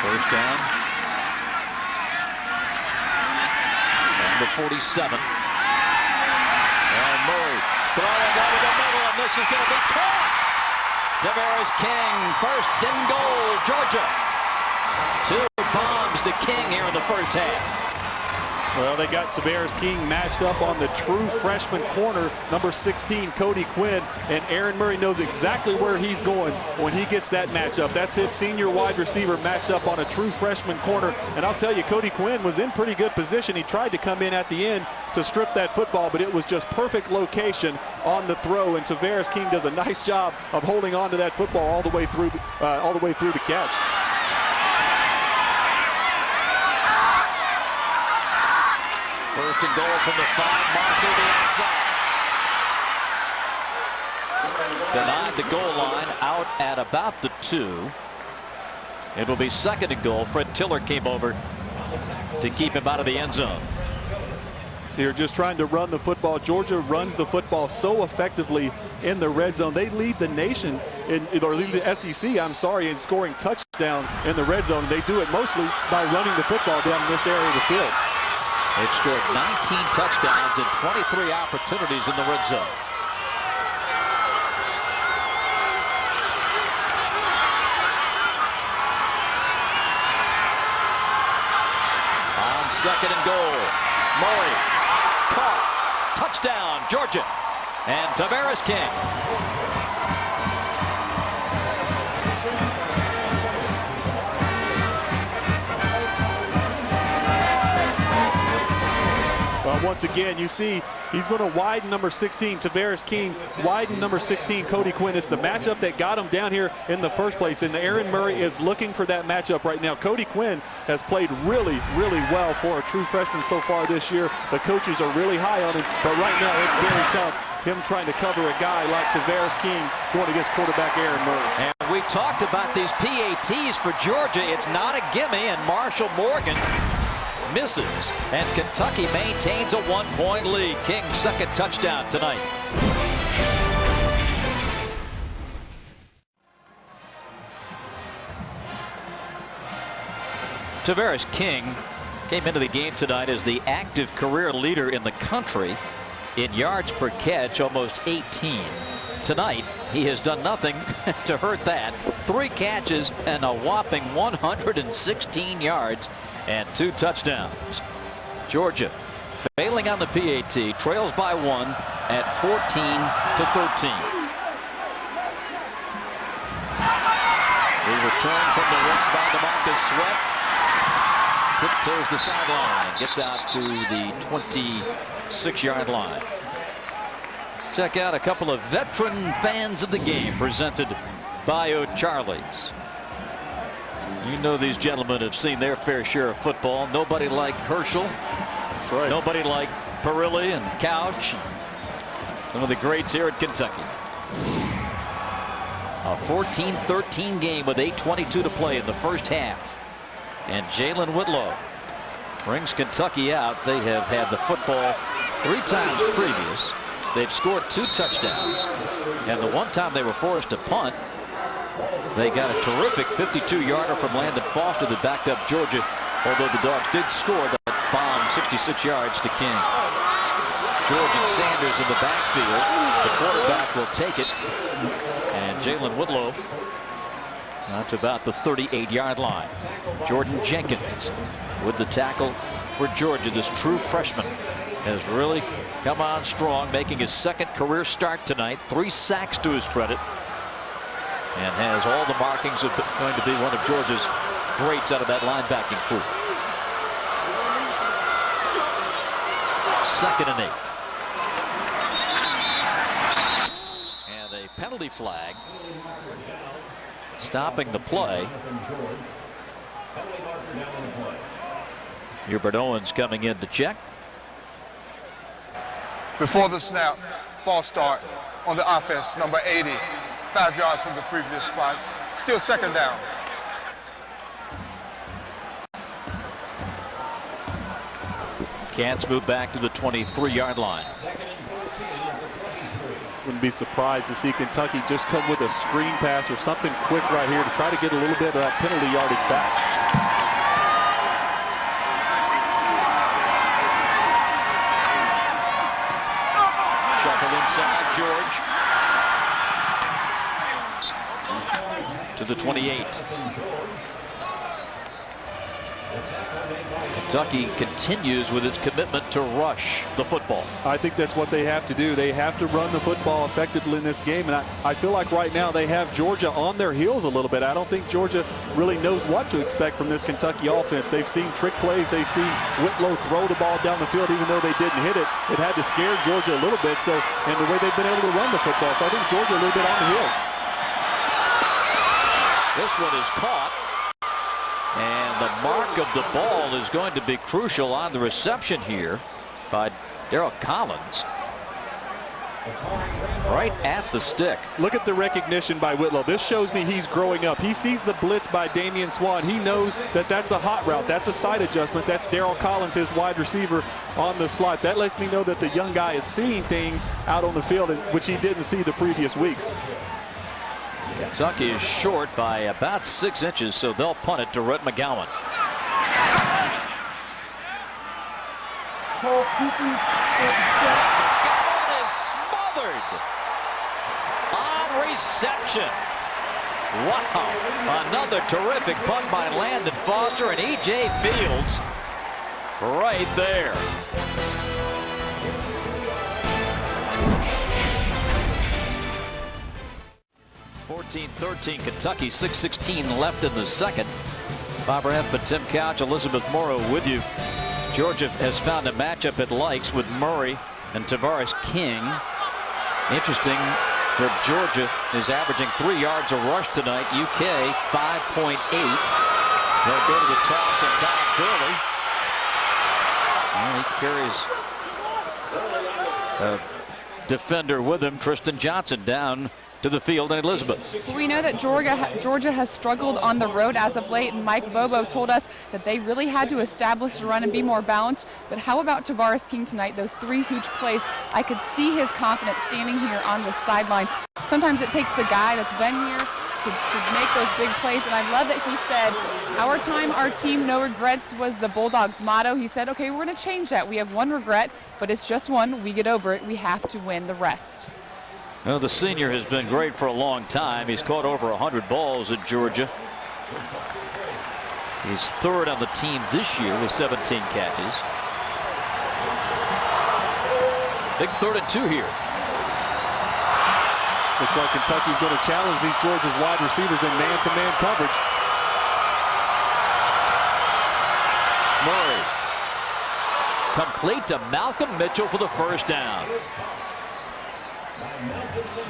First down. The 47. And Murray throwing over the middle, and this is going to be caught. Tavares King, first and goal, Georgia. 2 bombs to King here in the first half. Well, they got Tavares King matched up on the true freshman corner, number 16, Cody Quinn, and Aaron Murray knows exactly where he's going when he gets that matchup. That's his senior wide receiver matched up on a true freshman corner, and I'll tell you, Cody Quinn was in pretty good position. He tried to come in at the end to strip that football, but it was just perfect location on the throw, and Tavares King does a nice job of holding on to that football all the way through the catch. First and goal from the 5, Marshall the outside. Denied the goal line, out at about the 2. It will be second and goal. Fred Tiller came over to keep him out of the end zone. So you're just trying to run the football. Georgia runs the football so effectively in the red zone. They lead the nation, or lead the SEC, I'm sorry, in scoring touchdowns in the red zone. They do it mostly by running the football down in this area of the field. They've scored 19 touchdowns and 23 opportunities in the red zone. On second and goal, Murray caught, touchdown, Georgia, and Tavares King. Well, once again, you see he's going to widen number 16, Tavares King, widen number 16, Cody Quinn. It's the matchup that got him down here in the first place, and Aaron Murray is looking for that matchup right now. Cody Quinn has played really, really well for a true freshman so far this year. The coaches are really high on him, but right now it's very tough, him trying to cover a guy like Tavares King going against quarterback Aaron Murray. And we talked about these PATs for Georgia. It's not a gimme, and Marshall Morgan misses, and Kentucky maintains a 1-point lead. King's second touchdown tonight. Tavares King came into the game tonight as the active career leader in the country in yards per catch, almost 18. Tonight, he has done nothing to hurt that. 3 catches and a whopping 116 yards and 2 touchdowns. Georgia failing on the PAT, trails by 1 at 14-13. The return from the run by DeMarcus Sweat. Tiptoes the sideline, gets out to the 26-yard line. Let's check out a couple of veteran fans of the game presented by O'Charlie's. You know these gentlemen have seen their fair share of football. Nobody like Herschel. That's right. Nobody like Perilli and Couch. Some of the greats here at Kentucky. A 14-13 game with 8:22 to play in the first half. And Jalen Whitlow brings Kentucky out. They have had the football 3 times previous. They've scored 2 touchdowns. And the one time they were forced to punt, they got a terrific 52-yarder from Landon Foster that backed up Georgia, although the Dogs did score that bomb 66 yards to King. George and Sanders in the backfield. The quarterback will take it. And Jalen Whitlow out to about the 38-yard line. Jordan Jenkins with the tackle for Georgia. This true freshman has really come on strong, making his second career start tonight. 3 sacks to his credit. And has all the markings of going to be one of Georgia's greats out of that linebacking crew. 2nd and 8. And a penalty flag stopping the play. Hubert Owens coming in to check. Before the snap, false start on the offense, number 80. 5 yards from the previous spots. Still 2nd down. Cats move back to the 23-yard line. Wouldn't be surprised to see Kentucky just come with a screen pass or something quick right here to try to get a little bit of that penalty yardage back. Shuffle inside, George. To the 28. Kentucky continues with its commitment to rush the football. I think that's what they have to do. They have to run the football effectively in this game. And I feel like right now they have Georgia on their heels a little bit. I don't think Georgia really knows what to expect from this Kentucky offense. They've seen trick plays. They've seen Whitlow throw the ball down the field even though they didn't hit it. It had to scare Georgia a little bit. So, and the way they've been able to run the football. So I think Georgia a little bit on the heels. This one is caught. And the mark of the ball is going to be crucial on the reception here by Darryl Collins. Right at the stick. Look at the recognition by Whitlow. This shows me he's growing up. He sees the blitz by Damian Swan. He knows that that's a hot route. That's a side adjustment. That's Darryl Collins, his wide receiver, on the slot. That lets me know that the young guy is seeing things out on the field, which he didn't see the previous weeks. Kentucky is short by about 6 inches, so they'll punt it to Rhett McGowan. McGowan is smothered on reception. Wow, another terrific punt by Landon Foster, and E.J. Fields right there. (14-13) Kentucky, 6:16 left in the second. Barbara Heffman, Tim Couch, Elizabeth Morrow with you. Georgia has found a matchup it likes with Murray and Tavares King. Interesting that Georgia is averaging 3 yards a rush tonight. UK 5.8. They'll go to the toss, and Todd Gurley. Well, he carries a defender with him. Tristan Johnson down to the field, and Elizabeth. We know that Georgia has struggled on the road as of late, and Mike Bobo told us that they really had to establish the run and be more balanced. But how about Tavares King tonight? Those 3 huge plays. I could see his confidence standing here on the sideline. Sometimes it takes the guy that's been here to make those big plays, and I love that he said, our time, our team, no regrets was the Bulldogs motto. He said, okay, we're going to change that. We have one regret, but it's just one. We get over it. We have to win the rest. Well, the senior has been great for a long time. He's caught over 100 balls at Georgia. He's 3rd on the team this year with 17 catches. Big 3rd and 2 here. Looks like Kentucky's going to challenge these Georgia's wide receivers in man-to-man coverage. Murray. Complete to Malcolm Mitchell for the first down.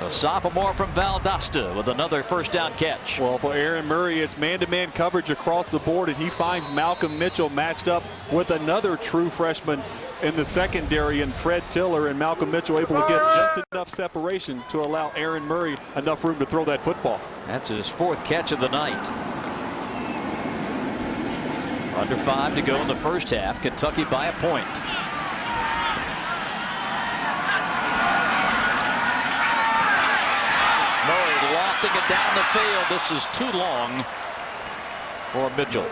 The sophomore from Valdosta with another first down catch. Well, for Aaron Murray, it's man-to-man coverage across the board, and he finds Malcolm Mitchell matched up with another true freshman in the secondary, and Fred Tiller, and Malcolm Mitchell able to get just enough separation to allow Aaron Murray enough room to throw that football. That's his 4th catch of the night. Under 5 to go in the first half. Kentucky by a point. Murray lofting it down the field. This is too long for Mitchell.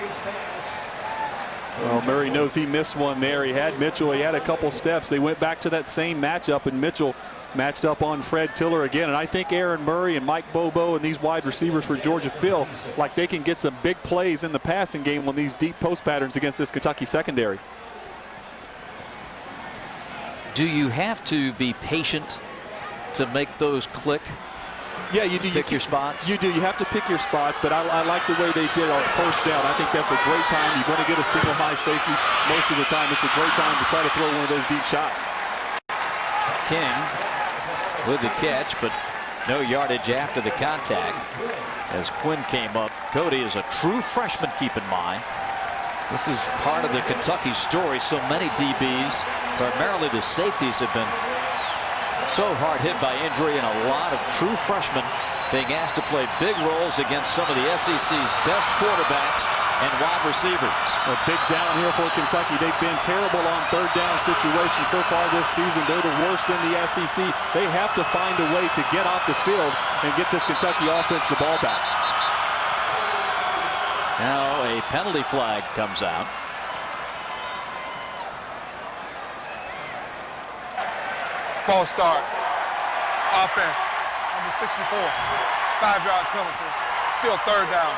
Well, Murray knows he missed one there. He had Mitchell. He had a couple steps. They went back to that same matchup, and Mitchell matched up on Fred Tiller again. And I think Aaron Murray and Mike Bobo and these wide receivers for Georgia feel like they can get some big plays in the passing game on these deep post patterns against this Kentucky secondary. Do you have to be patient to make those click? Yeah, you do. Pick your spots? You do. You have to pick your spots, but I like the way they did on first down. I think that's a great time. You're going to get a single high safety most of the time. It's a great time to try to throw one of those deep shots. King with the catch, but no yardage after the contact as Quinn came up. Cody is a true freshman, keep in mind. This is part of the Kentucky story. So many DBs, primarily the safeties, have been so hard hit by injury, and a lot of true freshmen being asked to play big roles against some of the SEC's best quarterbacks and wide receivers. A big down here for Kentucky. They've been terrible on third down situations so far this season. They're the worst in the SEC. They have to find a way to get off the field and get this Kentucky offense the ball back. Now a penalty flag comes out. False start. Offense. Number 64. 5-yard penalty. Still 3rd down.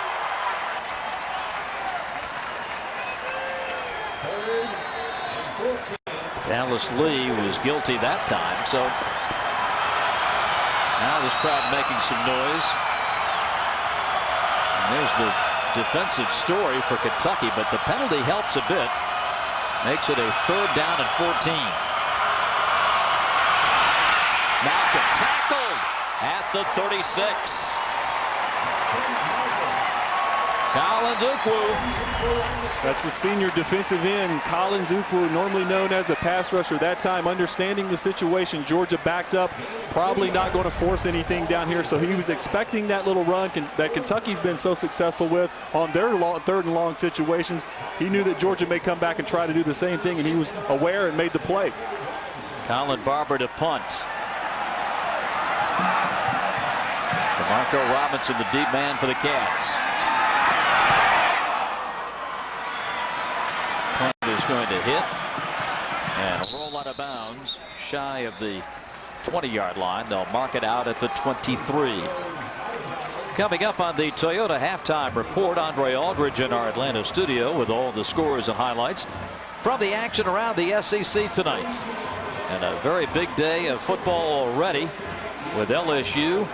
Dallas Lee was guilty that time, so now this crowd making some noise. And there's the defensive story for Kentucky, but the penalty helps a bit. Makes it a 3rd down and 14. Malcolm tackled at the 36. Collins Ukwu. That's the senior defensive end, Collins Ukwu, normally known as a pass rusher. That time, understanding the situation, Georgia backed up, probably not going to force anything down here. So he was expecting that little run that Kentucky's been so successful with on their third and long situations. He knew that Georgia may come back and try to do the same thing, and he was aware and made the play. Colin Barber to punt. DeMarco Robinson, the deep man for the Cats. Punt is going to hit and roll out of bounds shy of the 20-yard line. They'll mark it out at the 23. Coming up on the Toyota halftime report, Andre Aldridge in our Atlanta studio with all the scores and highlights from the action around the SEC tonight. And a very big day of football already with LSU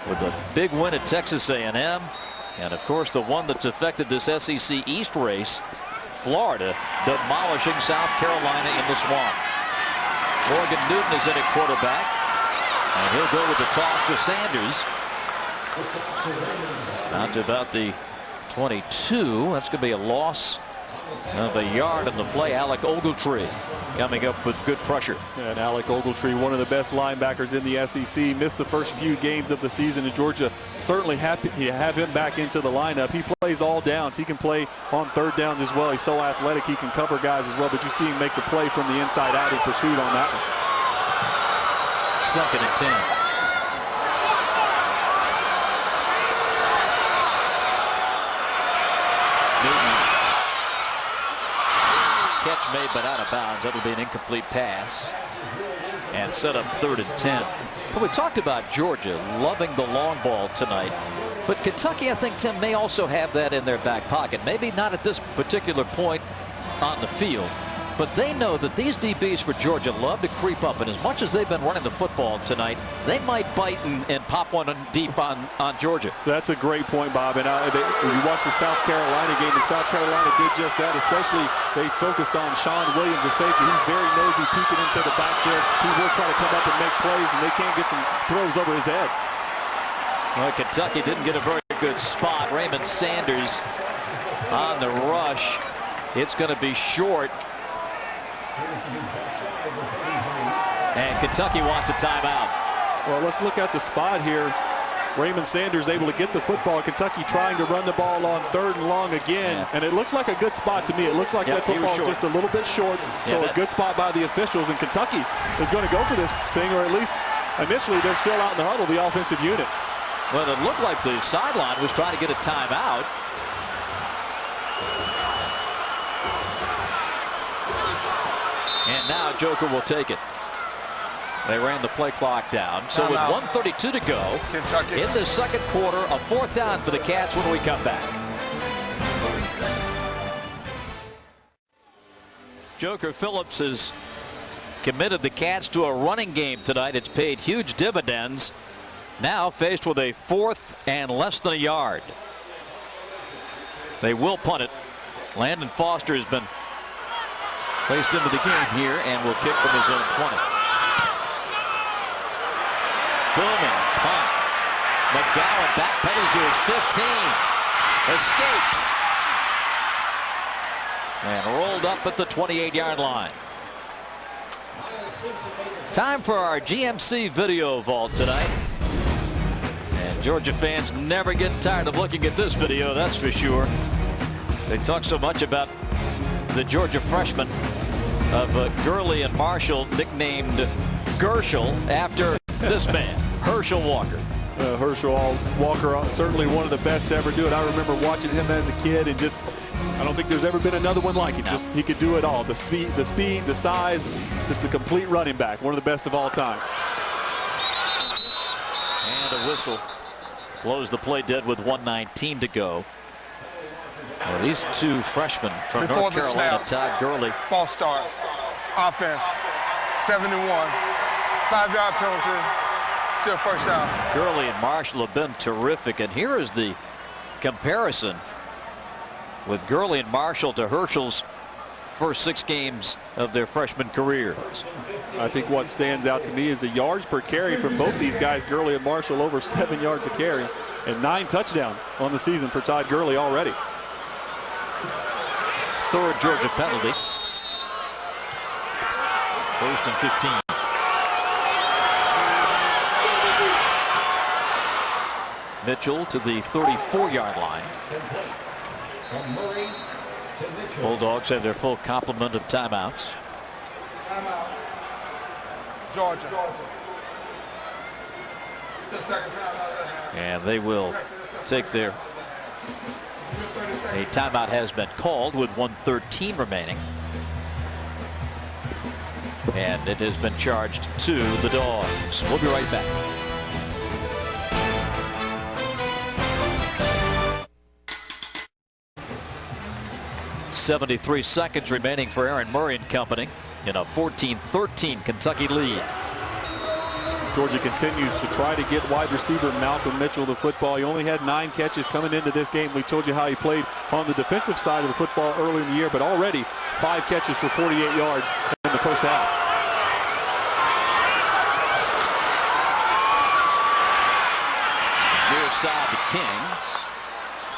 with a big win at Texas A&M. And of course, the one that's affected this SEC East race, Florida demolishing South Carolina in the Swamp. Morgan Newton is in at quarterback, and he'll go with the toss to Sanders. Out to about the 22. That's going to be a loss of a yard on the play. Alec Ogletree coming up with good pressure. And Alec Ogletree, one of the best linebackers in the SEC, missed the first few games of the season, and Georgia certainly happy to have him back into the lineup. He plays all downs. He can play on third downs as well. He's so athletic, he can cover guys as well, but you see him make the play from the inside out in pursuit on that one. 2nd and 10. Catch made but out of bounds. That'll be an incomplete pass and set up 3rd and 10. But we talked about Georgia loving the long ball tonight, but Kentucky, I think, Tim, may also have that in their back pocket. Maybe not at this particular point on the field, but they know that these DBs for Georgia love to creep up, and as much as they've been running the football tonight, they might bite and pop one deep on Georgia. That's a great point, Bob. And you watch the South Carolina game, and South Carolina did just that. Especially they focused on Sean Williams, the safety. He's very nosy, peeking into the backfield. He will try to come up and make plays, and they can't get some throws over his head. Well, Kentucky didn't get a very good spot. Raymond Sanders on the rush. It's going to be short. And Kentucky wants a timeout. Well, let's look at the spot here. Raymond Sanders able to get the football. Kentucky trying to run the ball on 3rd and long again. And it looks like a good spot to me. It looks like that football is just a little bit short. So a good spot by the officials. And Kentucky is going to go for this thing, or at least initially they're still out in the huddle, the offensive unit. Well, it looked like the sideline was trying to get a timeout. And now Joker will take it. They ran the play clock down. So with 1:32 to go Kentucky in the 2nd quarter, a 4th down for the Cats when we come back. Joker Phillips has committed the Cats to a running game tonight. It's paid huge dividends. Now faced with a 4th and less than a yard. They will punt it. Landon Foster has been placed into the game here and will kick from his own 20. Booming punt. McGowan backpedals to his 15. Escapes. And rolled up at the 28-yard line. Time for our GMC video vault tonight. And Georgia fans never get tired of looking at this video, that's for sure. They talk so much about the Georgia freshman of Gurley and Marshall, nicknamed Gershel after this man, Herschel Walker. Herschel Walker, certainly one of the best to ever do it. I remember watching him as a kid, and just, I don't think there's ever been another one like him. No. Just, he could do it all. The speed, the size, just a complete running back. One of the best of all time. And a whistle blows the play dead with 1:19 to go. Well, these two freshmen from North Carolina, Todd Gurley. False start. Offense. 71. 5-yard penalty. Still 1st down. Gurley and Marshall have been terrific, and here is the comparison with Gurley and Marshall to Herschel's first 6 games of their freshman careers. I think what stands out to me is the yards per carry from both these guys, Gurley and Marshall, over 7 yards a carry. and 9 touchdowns on the season for Todd Gurley already. Third Georgia penalty. First and 15. Mitchell to the 34-yard line. From Murray to Mitchell. Bulldogs have their full complement of timeouts. Georgia. And they will take their... A timeout has been called with 1:13 remaining. And it has been charged to the Dogs. We'll be right back. .73 seconds remaining for Aaron Murray and company in a 14-13 Kentucky lead. Georgia continues to try to get wide receiver Malcolm Mitchell the football. He only had 9 catches coming into this game. We told you how he played on the defensive side of the football early in the year, but already 5 catches for 48 yards in the first half. Near side to King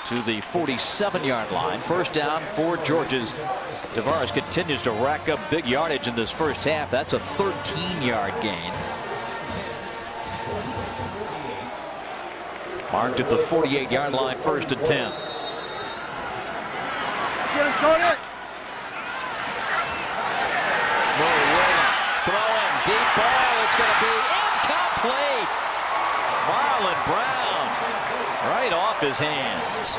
to the 47-yard line. First down for Georgia's. Tavares continues to rack up big yardage in this first half. That's a 13-yard gain. Marked at the 48-yard line, first and 10. Murray rolling, throwing, deep ball. It's going to be incomplete. Marlon Brown right off his hands.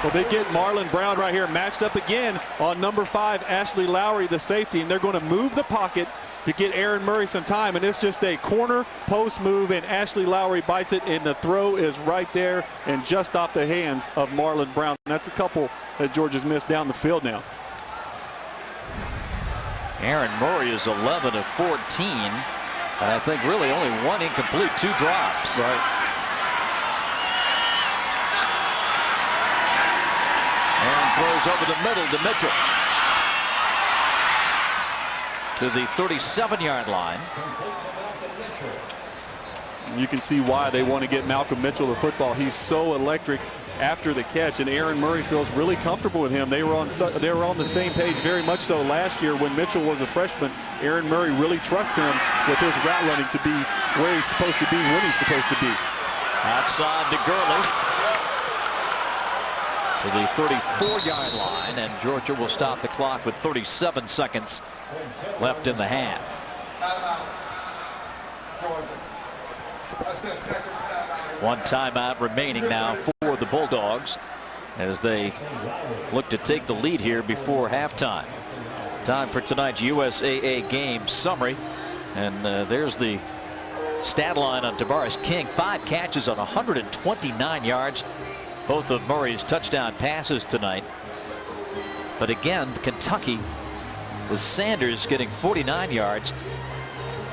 Well, they get Marlon Brown right here matched up again on number 5, Ashley Lowry, the safety, and they're going to move the pocket to get Aaron Murray some time, and it's just a corner post move, and Ashley Lowry bites it, and the throw is right there and just off the hands of Marlon Brown. That's a couple that Georgia's missed down the field now. Aaron Murray is 11 of 14, and I think really only 1 incomplete, 2 drops. Right. And throws over the middle to Mitchell. To the 37-yard line. You can see why they want to get Malcolm Mitchell the football. He's so electric after the catch, and Aaron Murray feels really comfortable with him. They were on the same page very much so last year when Mitchell was a freshman. Aaron Murray really trusts him with his route running to be where he's supposed to be when he's supposed to be. Outside to Gurley. To the 34-yard line, and Georgia will stop the clock with 37 seconds left in the half. One timeout remaining now for the Bulldogs as they look to take the lead here before halftime. Time for tonight's USAA game summary, and there's the stat line on Tavares King. 5 catches on 129 yards. Both of Murray's touchdown passes tonight. But again, Kentucky with Sanders getting 49 yards.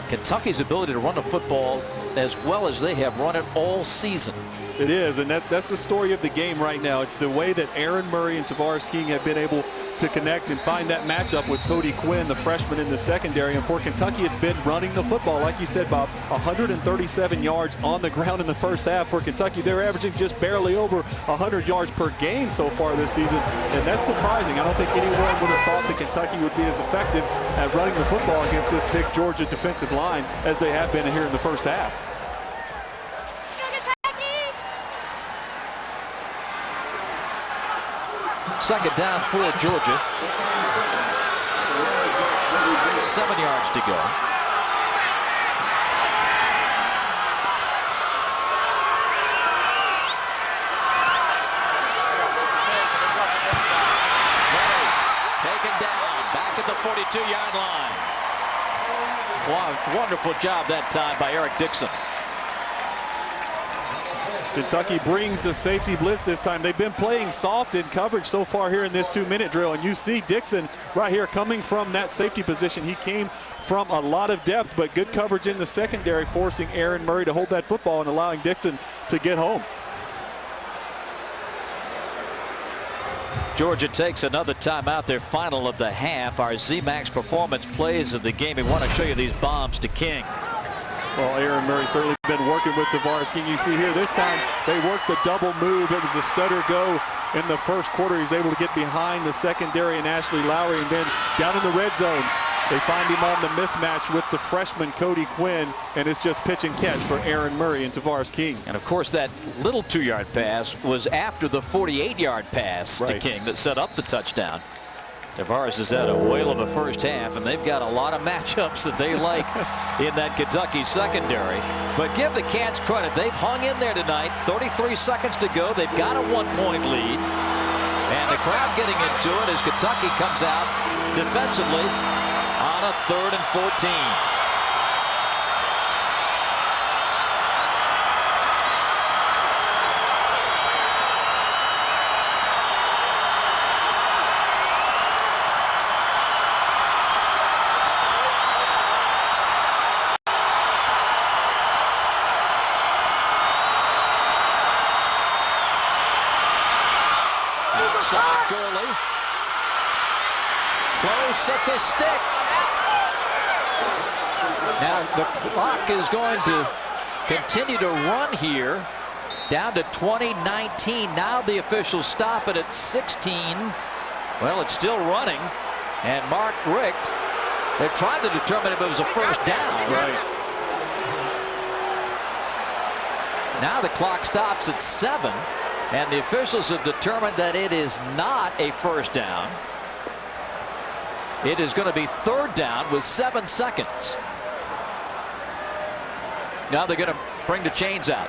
Kentucky's ability to run the football as well as they have run it all season. It is, and that's the story of the game right now. It's the way that Aaron Murray and Tavares King have been able to connect and find that matchup with Cody Quinn, the freshman in the secondary. And for Kentucky, it's been running the football. Like you said, Bob, 137 yards on the ground in the first half. For Kentucky, they're averaging just barely over 100 yards per game so far this season, and that's surprising. I don't think anyone would have thought that Kentucky would be as effective at running the football against this big Georgia defensive line as they have been here in the first half. Second down for Georgia. 7 yards to go. Taken down, back at the 42-yard line. Wow, wonderful job that time by Eric Dixon. Kentucky brings the safety blitz this time. They've been playing soft in coverage so far here in this 2-minute drill, and you see Dixon right here coming from that safety position. He came from a lot of depth, but good coverage in the secondary, forcing Aaron Murray to hold that football and allowing Dixon to get home. Georgia takes another timeout, their final of the half. Our Z-Max performance plays of the game. We want to show you these bombs to King. Well, Aaron Murray certainly been working with Tavares King. You see here this time they worked the double move. It was a stutter go in the first quarter. He's able to get behind the secondary and Ashley Lowry, and then down in the red zone they find him on the mismatch with the freshman Cody Quinn, and it's just pitch and catch for Aaron Murray and Tavares King. And of course that little 2-yard pass was after the 48-yard pass to King that set up the touchdown. Tavares has had a whale of a first half, and they've got a lot of matchups that they like in that Kentucky secondary. But give the Cats credit. They've hung in there tonight. 33 seconds to go. They've got a 1-point lead. And the crowd getting into it as Kentucky comes out defensively on a 3rd and 14. Outside Gurley. Close at the stick. Now the clock is going to continue to run here down to 20:19. Now the officials stop it at 16. Well, it's still running. And Mark Richt, they're trying to determine if it was a first down. Right. Now the clock stops at 7. And the officials have determined that it is not a first down. It is going to be 3rd down with 7 seconds. Now they're going to bring the chains out.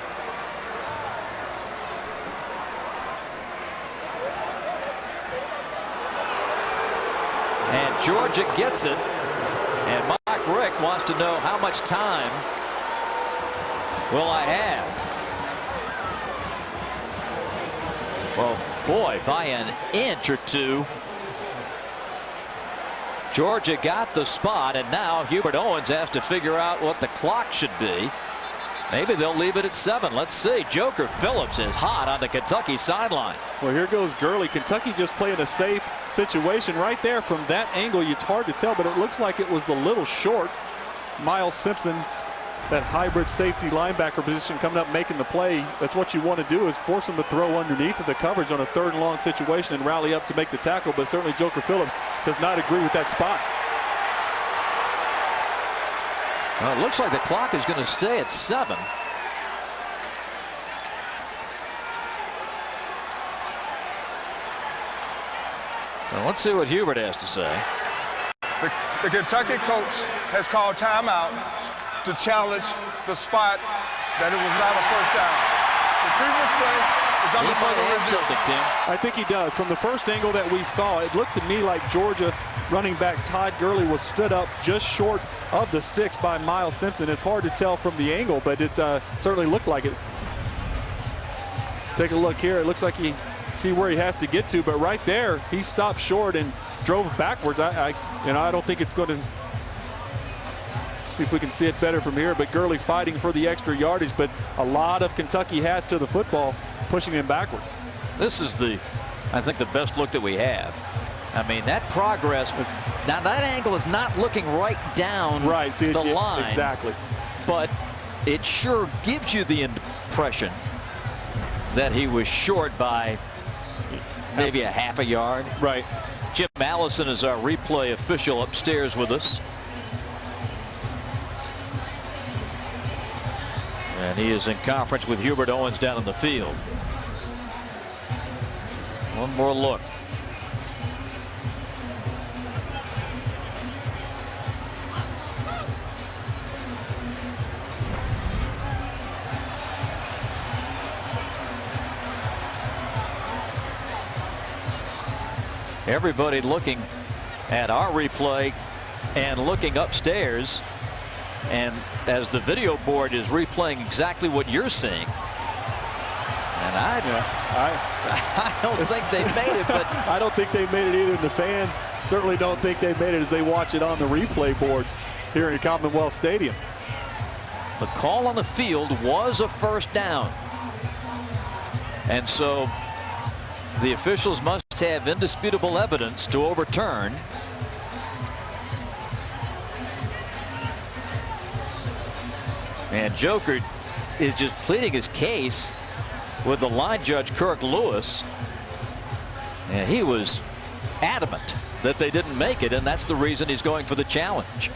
And Georgia gets it. And Mark Richt wants to know, how much time will I have? Well, boy, by an inch or two. Georgia got the spot, and now Hubert Owens has to figure out what the clock should be. Maybe they'll leave it at 7. Let's see. Joker Phillips is hot on the Kentucky sideline. Well, here goes Gurley. Kentucky just playing a safe situation right there. From that angle, it's hard to tell, but it looks like it was a little short. Miles Simpson, that hybrid safety linebacker position, coming up making the play. That's what you want to do, is force them to throw underneath of the coverage on a 3rd and long situation and rally up to make the tackle. But certainly Joker Phillips does not agree with that spot. Well, it looks like the clock is going to stay at 7. Well, let's see what Hubert has to say. The Kentucky coach has called timeout to challenge the spot that it was not a first down. The previous play is under further review. I think he does. From the first angle that we saw, it looked to me like Georgia running back Todd Gurley was stood up just short of the sticks by Miles Simpson. It's hard to tell from the angle, but it certainly looked like it. Take a look here. It looks like he see where he has to get to, but right there he stopped short and drove backwards. I don't think it's going to. See if we can see it better from here, but Gurley fighting for the extra yardage, but a lot of Kentucky has to the football, pushing him backwards. This is I think the best look that we have. I mean, that progress, now that angle is not looking right down the line. Exactly. But it sure gives you the impression that he was short by maybe a half a yard. Right. Jim Allison is our replay official upstairs with us. And he is in conference with Hubert Owens down in the field. One more look. Everybody looking at our replay and looking upstairs. And as the video board is replaying exactly what you're seeing. And I don't think they made it, but I don't think they made it either. The fans certainly don't think they made it as they watch it on the replay boards here in Commonwealth Stadium. The call on the field was a first down. And so the officials must have indisputable evidence to overturn. And Joker is just pleading his case with the line judge, Kirk Lewis. And he was adamant that they didn't make it, and that's the reason he's going for the challenge.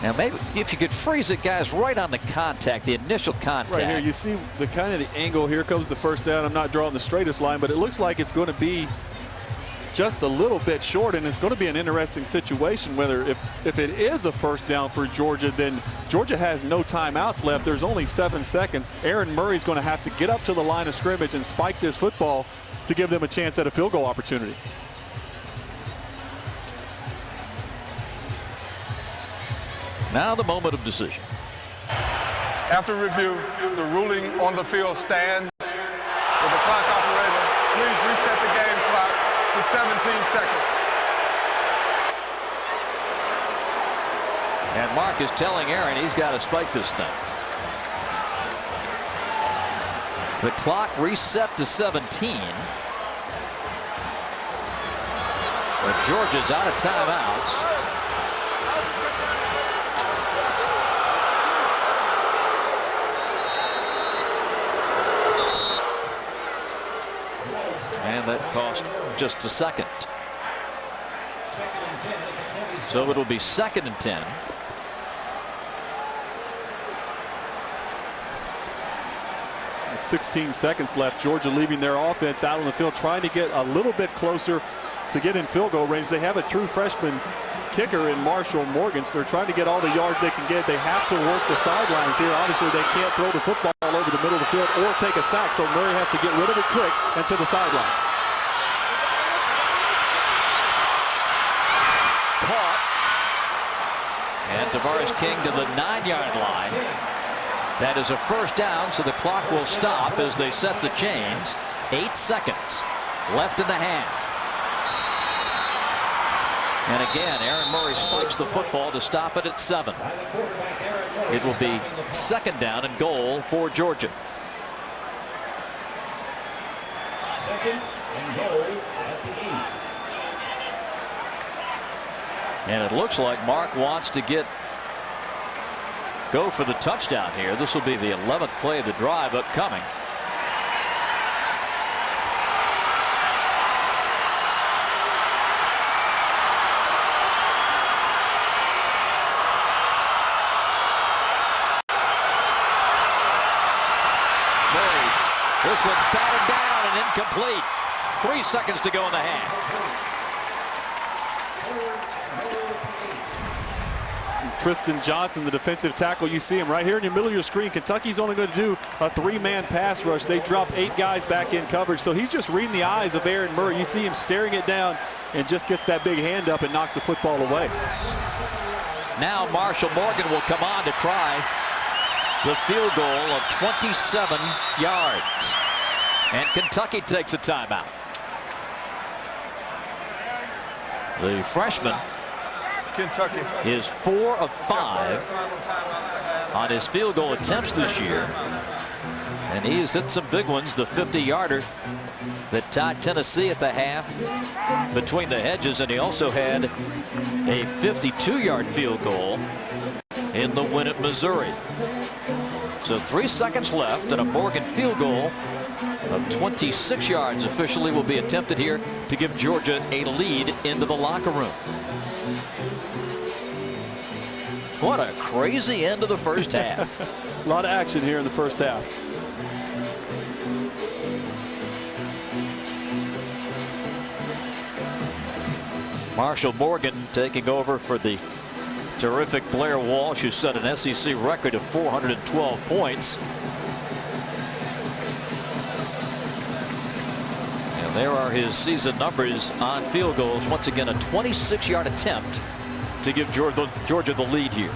Now, maybe if you could freeze it, guys, right on the contact, the initial contact. Right here, you see the kind of the angle. Here comes the first down. I'm not drawing the straightest line, but it looks like it's going to be just a little bit short, and it's going to be an interesting situation whether if it is a first down for Georgia, then Georgia has no timeouts left. There's only 7 seconds. Aaron Murray's going to have to get up to the line of scrimmage and spike this football to give them a chance at a field goal opportunity. Now the moment of decision. After review, the ruling on the field stands. Will the clock operator please reset the game clock to 17 seconds? And Mark is telling Aaron he's got to spike this thing. The clock reset to 17. But Georgia's out of timeouts. And that cost just a second. So it'll be 2nd and 10. With 16 seconds left. Georgia leaving their offense out on the field, trying to get a little bit closer to get in field goal range. They have a true freshman kicker in Marshall Morgan, so they're trying to get all the yards they can get. They have to work the sidelines here. Obviously, they can't throw the football over the middle of the field or take a sack, so Murray has to get rid of it quick and to the sideline. Caught. And Tavares King to the 9-yard line. That is a first down, so the clock will stop as they set the chains. 8 seconds left in the half. And again, Aaron Murray spikes the football to stop it at 7. It will be 2nd down and goal for Georgia. 2nd and goal at the 8. And it looks like Mark wants to go for the touchdown here. This will be the 11th play of the drive upcoming. This one's batted down and incomplete. 3 seconds to go in the half. Tristan Johnson, the defensive tackle, you see him right here in the middle of your screen. Kentucky's only going to do a 3-man pass rush. They drop 8 guys back in coverage, so he's just reading the eyes of Aaron Murray. You see him staring it down and just gets that big hand up and knocks the football away. Now Marshall Morgan will come on to try the field goal of 27 yards. And Kentucky takes a timeout. The freshman Kentucky is 4 of 5 on his field goal attempts this year. And he's hit some big ones. The 50-yarder that tied Tennessee at the half between the hedges, and he also had a 52-yard field goal in the win at Missouri. So 3 seconds left, and a Morgan field goal of 26 yards officially will be attempted here to give Georgia a lead into the locker room. What a crazy end of the first half. A lot of action here in the first half. Marshall Morgan taking over for the terrific Blair Walsh, who set an SEC record of 412 points. And there are his season numbers on field goals. Once again, a 26-yard attempt to give Georgia the lead here.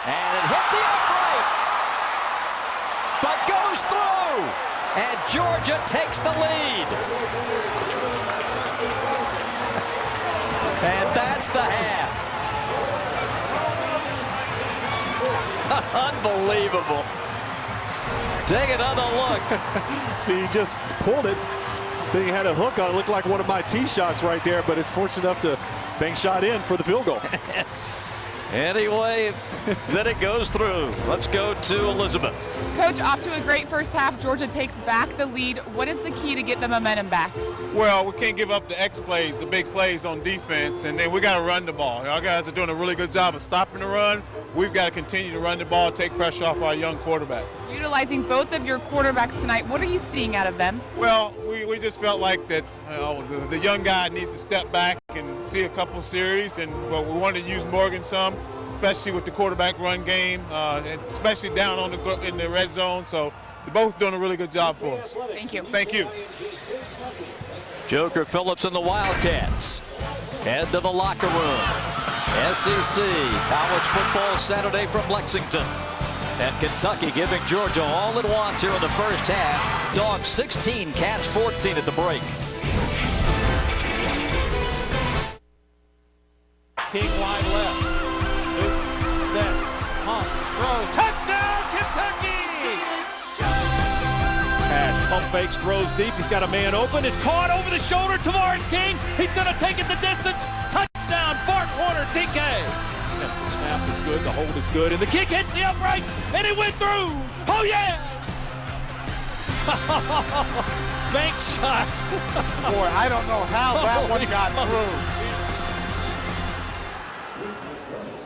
And it hit the upright, but goes through, and Georgia takes the lead. And that's the half. Unbelievable. Take another look. See, he just pulled it. Then he had a hook on it. Looked like one of my tee shots right there, but it's fortunate enough to bank shot in for the field goal. Anyway, then it goes through. Let's go to Elizabeth. Coach, off to a great first half. Georgia takes back the lead. What is the key to get the momentum back? Well, we can't give up the X plays, the big plays on defense, and then we got to run the ball. Our guys are doing a really good job of stopping the run. We've got to continue to run the ball, take pressure off our young quarterback. Utilizing both of your quarterbacks tonight, what are you seeing out of them? Well, we just felt like that the young guy needs to step back and see a couple series, and we wanted to use Morgan some, especially with the quarterback run game, especially down in the red zone. So they're both doing a really good job for us. Thank you. Thank you. Joker Phillips and the Wildcats head to the locker room. SEC College Football Saturday from Lexington. And Kentucky giving Georgia all it wants here in the first half. Dogs 16, Cats 14 at the break. King wide left. Newton sets, pumps, throws. Touchdown, Kentucky! Pass, pump fakes, throws deep. He's got a man open. It's caught over the shoulder. Tavares King. He's going to take it the distance. Touchdown, far corner, TK. The snap is good, the hold is good, and the kick hits the upright, and it went through. Oh, yeah! Bank shot. Boy, I don't know how that one got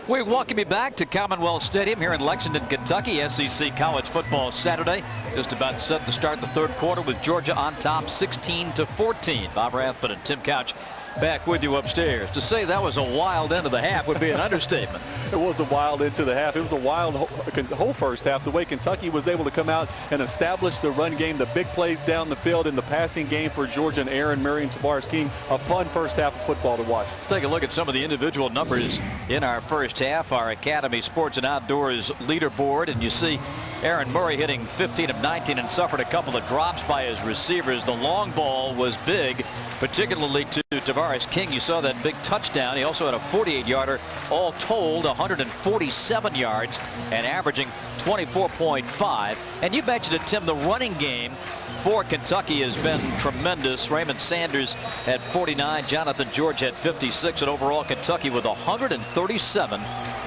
through. We welcome you back to Commonwealth Stadium here in Lexington, Kentucky. SEC College Football Saturday. Just about set to start the third quarter with Georgia on top 16-14. Bob Rathbun and Tim Couch back with you upstairs. To say that was a wild end of the half would be an understatement. It was a wild end to the half. It was a wild whole first half. The way Kentucky was able to come out and establish the run game, the big plays down the field, in the passing game for Georgia and Aaron Murray and Tavares King. A fun first half of football to watch. Let's take a look at some of the individual numbers in our first half. Our Academy Sports and Outdoors leaderboard, and you see Aaron Murray hitting 15 of 19 and suffered a couple of drops by his receivers. The long ball was big, particularly to Tavares King. You saw that big touchdown. He also had a 48-yarder, all told 147 yards and averaging 24.5. And you mentioned it, Tim, the running game for Kentucky has been tremendous. Raymond Sanders had 49, Jonathan George had 56, and overall Kentucky with 137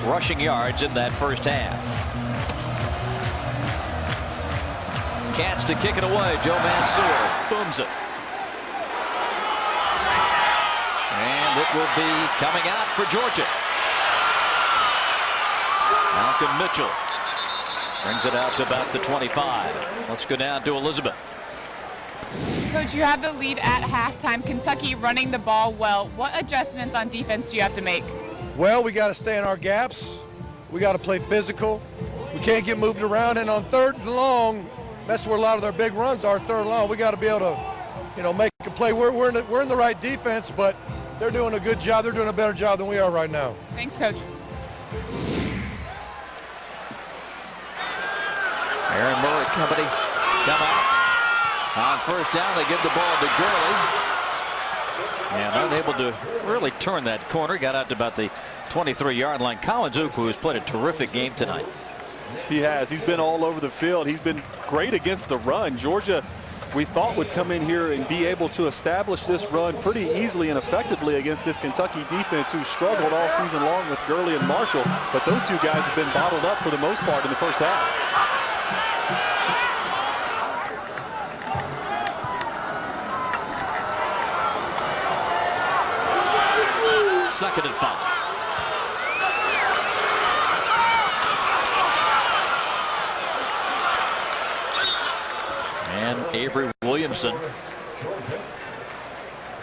rushing yards in that first half. Cats to kick it away. Joe Mansour booms it. And it will be coming out for Georgia. Malcolm Mitchell brings it out to about the 25. Let's go down to Elizabeth. Coach, you have the lead at halftime. Kentucky running the ball well. What adjustments on defense do you have to make? Well, we got to stay in our gaps. We got to play physical. We can't get moved around. And on third and long, that's where a lot of their big runs are. Third and long, we got to be able to, make a play. We're in the right defense, but they're doing a good job. They're doing a better job than we are right now. Thanks, Coach. Aaron Murray company come out. On first down, they give the ball to Gurley. And unable to really turn that corner. Got out to about the 23-yard line. Colin Zuku has played a terrific game tonight. He has. He's been all over the field. He's been great against the run. Georgia, we thought, would come in here and be able to establish this run pretty easily and effectively against this Kentucky defense, who struggled all season long with Gurley and Marshall. But those two guys have been bottled up for the most part in the first half. Second and 5. And Avery Williamson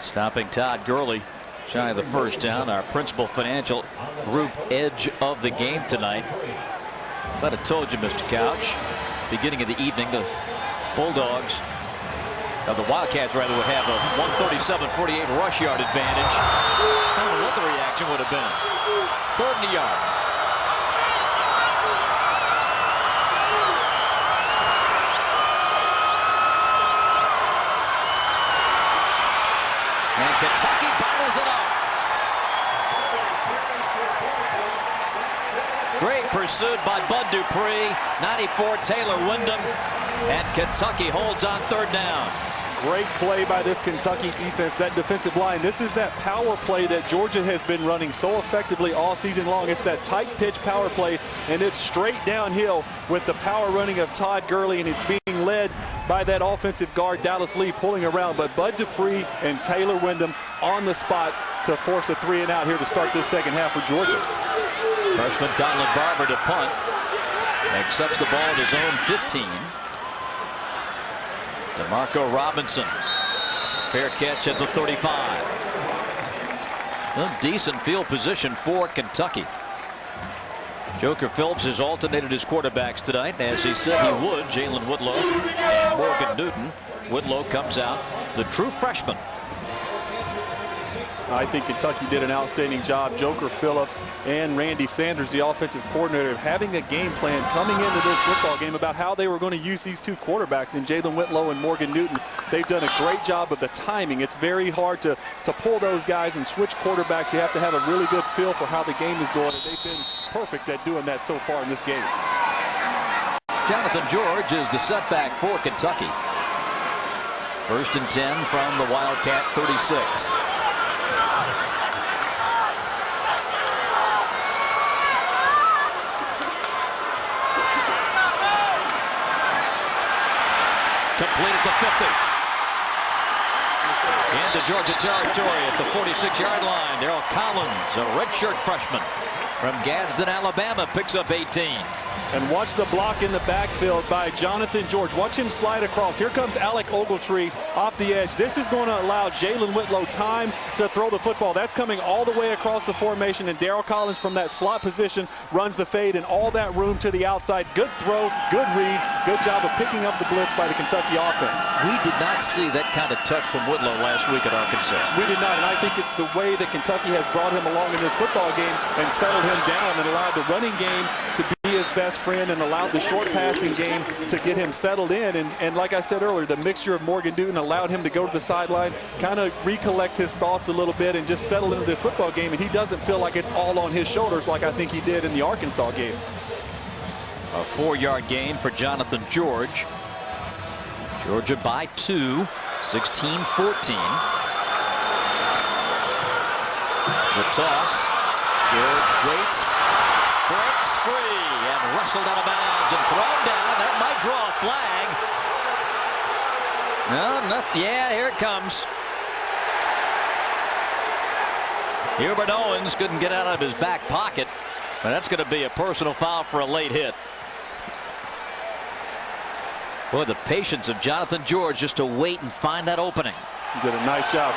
stopping Todd Gurley shy of the first down. Our principal financial group edge of the game tonight. But I told you, Mr. Couch, beginning of the evening, the Bulldogs, the Wildcats rather, would have a 137-48 rush yard advantage. I don't know what the reaction would have been. Third and a yard. And Kentucky bobbles it up. Great pursuit by Bud Dupree. 94 Taylor Wyndham. And Kentucky holds on 3rd down. Great play by this Kentucky defense, that defensive line. This is that power play that Georgia has been running so effectively all season long. It's that tight pitch power play, and it's straight downhill with the power running of Todd Gurley, and it's being led by that offensive guard, Dallas Lee, pulling around. But Bud Dupree and Taylor Wyndham on the spot to force a 3-and-out here to start this second half for Georgia. Freshman Colin Barber to punt. Accepts the ball at his own 15. DeMarco Robinson. Fair catch at the 35. A decent field position for Kentucky. Joker Phillips has alternated his quarterbacks tonight, as he said he would. Jalen Whitlow and Morgan Newton. Whitlow comes out, the true freshman. I think Kentucky did an outstanding job. Joker Phillips and Randy Sanders, the offensive coordinator, having a game plan coming into this football game about how they were going to use these two quarterbacks in Jalen Whitlow and Morgan Newton. They've done a great job of the timing. It's very hard to pull those guys and switch quarterbacks. You have to have a really good feel for how the game is going, and they've been perfect at doing that so far in this game. Jonathan George is the setback for Kentucky. 1st and 10 from the Wildcat 36. Complete at the 50. Into Georgia territory at the 46-yard line. Darryl Collins, a redshirt freshman from Gadsden, Alabama, picks up 18. And watch the block in the backfield by Jonathan George. Watch him slide across. Here comes Alec Ogletree off the edge. This is going to allow Jalen Whitlow time to throw the football. That's coming all the way across the formation, and Darryl Collins from that slot position runs the fade and all that room to the outside. Good throw, good read, good job of picking up the blitz by the Kentucky offense. We did not see that kind of touch from Whitlow last week at Arkansas. We did not, and I think it's the way that Kentucky has brought him along in this football game and settled him down and allowed the running game to be his best friend and allowed the short passing game to get him settled in. And like I said earlier, the mixture of Morgan Newton allowed him to go to the sideline, kind of recollect his thoughts a little bit and just settle into this football game. And he doesn't feel like it's all on his shoulders like I think he did in the Arkansas game. A 4-yard gain for Jonathan George. Georgia by 2, 16-14. The toss. George waits. Breaks free and wrestled out of bounds and thrown down. That might draw a flag. No, not. Yeah, here it comes. Hubert Owens couldn't get out of his back pocket, but that's going to be a personal foul for a late hit. Boy, the patience of Jonathan George just to wait and find that opening. He did a nice job.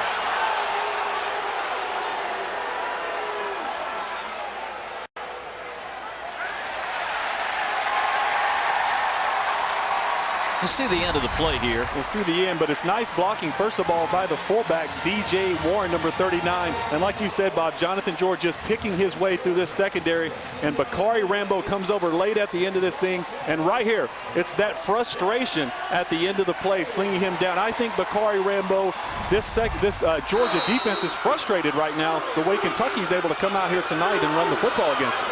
We'll see the end of the play here. We'll see the end, but it's nice blocking, first of all, by the fullback, DJ Warren, number 39. And like you said, Bob, Jonathan George just picking his way through this secondary. And Bakari Rambo comes over late at the end of this thing. And right here, it's that frustration at the end of the play, slinging him down. I think Bakari Rambo, this Georgia defense is frustrated right now, the way Kentucky is able to come out here tonight and run the football against them.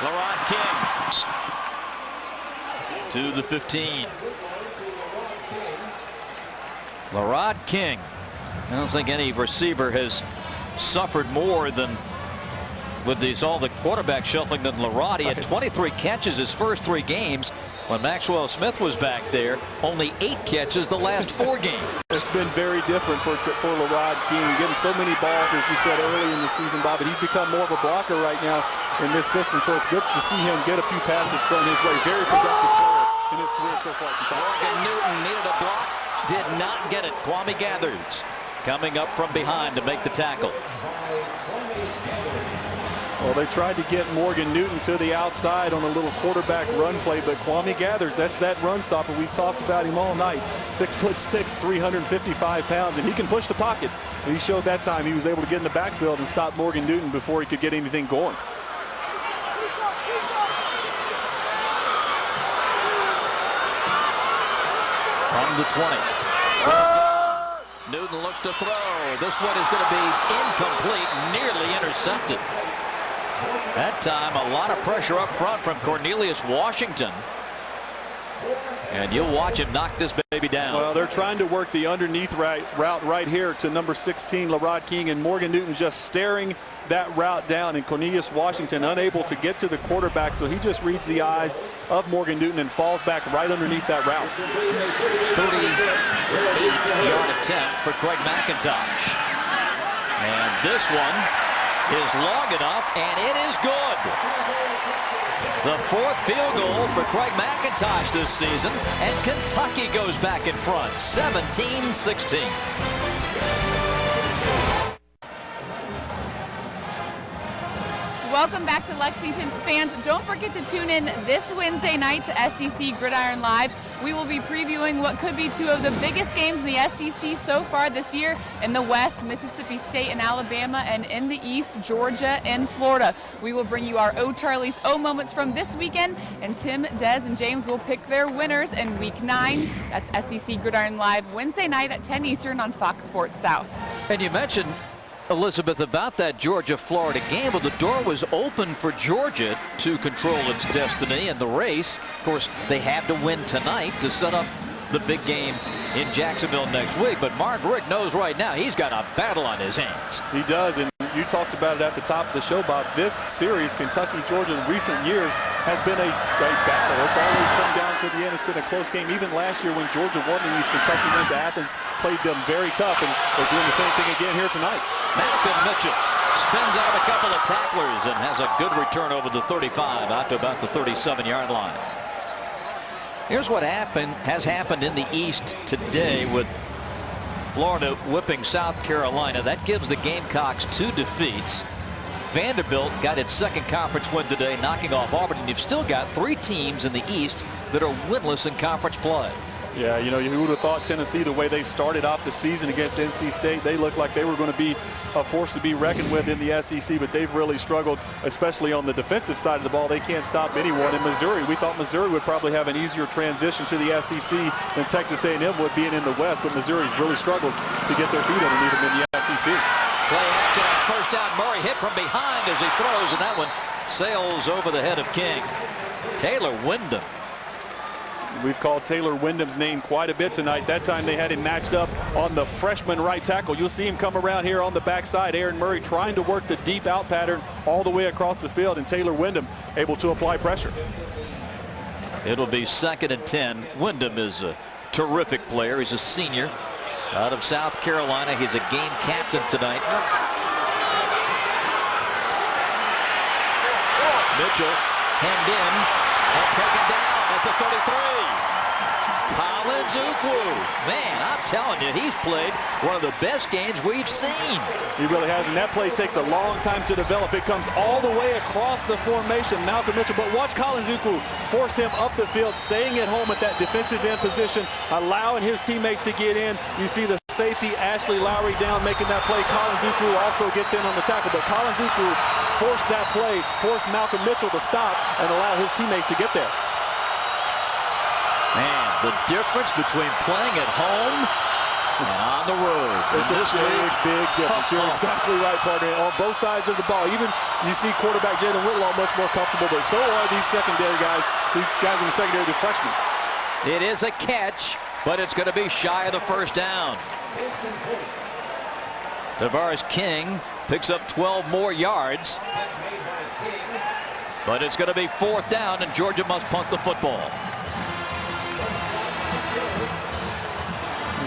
Larod King to the 15. Larod King. I don't think any receiver has suffered more than with all the quarterback shuffling than Larod. He had 23 catches his first 3 games. When Maxwell Smith was back there, only 8 catches the last 4 games. It's been very different for Larod King, getting so many balls, as you said early in the season, Bob, but he's become more of a blocker right now in this system, so it's good to see him get a few passes thrown his way. Very productive player in his career so far. Morgan Newton needed a block, did not get it. Kwame Gathers coming up from behind to make the tackle. Well, they tried to get Morgan Newton to the outside on a little quarterback run play, but Kwame Gathers, that's that run stopper. We've talked about him all night. 6'6", 355 pounds, and he can push the pocket. And he showed that time he was able to get in the backfield and stop Morgan Newton before he could get anything going. From the 20. Newton looks to throw. This one is going to be incomplete, nearly intercepted. That time, a lot of pressure up front from Cornelius Washington. And you'll watch him knock this baby down. Well, they're trying to work the underneath route right here to number 16, Lerod King, and Morgan Newton just staring that route down, and Cornelius Washington unable to get to the quarterback, so he just reads the eyes of Morgan Newton and falls back right underneath that route. 38-yard attempt for Craig McIntosh. And this one is long enough, and it is good. The fourth field goal for Craig McIntosh this season, and Kentucky goes back in front, 17-16. Welcome back to Lexington. Fans, don't forget to tune in this Wednesday night to SEC Gridiron Live. We will be previewing what could be two of the biggest games in the SEC so far this year. In the West, Mississippi State and Alabama, and in the East, Georgia and Florida. We will bring you our O Charlie's O moments from this weekend, and Tim, Des, and James will pick their winners in Week 9. That's SEC Gridiron Live Wednesday night at 10 Eastern on Fox Sports South. And you mentioned, Elizabeth, about that Georgia-Florida game. Well, the door was open for Georgia to control its destiny in the race. Of course, they had to win tonight to set up the big game in Jacksonville next week. But Mark Richt knows right now he's got a battle on his hands. He does, and you talked about it at the top of the show, Bob. This series, Kentucky-Georgia, in recent years has been a battle. It's always come down to the end. It's been a close game. Even last year when Georgia won the East, Kentucky went to Athens, played them very tough, and they're doing the same thing again here tonight. Malcolm Mitchell spins out of a couple of tacklers and has a good return over the 35 out to about the 37-yard line. Here's what has happened in the East today with Florida whipping South Carolina. That gives the Gamecocks 2 defeats. Vanderbilt got its second conference win today, knocking off Auburn, and you've still got 3 teams in the East that are winless in conference play. Yeah, you know, you would have thought Tennessee, the way they started off the season against NC State, they looked like they were going to be a force to be reckoned with in the SEC, but they've really struggled, especially on the defensive side of the ball. They can't stop anyone. In Missouri, we thought Missouri would probably have an easier transition to the SEC than Texas A&M would, being in the West, but Missouri really struggled to get their feet underneath them in the SEC. Play action on first down. Murray hit from behind as he throws, and that one sails over the head of King. Taylor Wyndham. We've called Taylor Wyndham's name quite a bit tonight. That time they had him matched up on the freshman right tackle. You'll see him come around here on the backside. Aaron Murray trying to work the deep out pattern all the way across the field, and Taylor Wyndham able to apply pressure. It'll be 2nd and 10. Wyndham is a terrific player. He's a senior out of South Carolina. He's a game captain tonight. Mitchell hemmed in and taken down at the 33. Collins Ukwu. Man, I'm telling you, he's played one of the best games we've seen. He really has, and that play takes a long time to develop. It comes all the way across the formation, Malcolm Mitchell, but watch Collins Ukwu force him up the field, staying at home at that defensive end position, allowing his teammates to get in. You see the safety, Ashley Lowry, down making that play. Collins Ukwu also gets in on the tackle, but Collins Ukwu forced that play, forced Malcolm Mitchell to stop and allow his teammates to get there. Man, the difference between playing at home and on the road. It's a big difference. You're exactly right, partner. On both sides of the ball. Even you see quarterback Jalen Whitlaw much more comfortable, but so are these secondary guys. These guys in the secondary, the freshmen. It is a catch, but it's going to be shy of the first down. Tavares King picks up 12 more yards, but it's going to be 4th down, and Georgia must punt the football.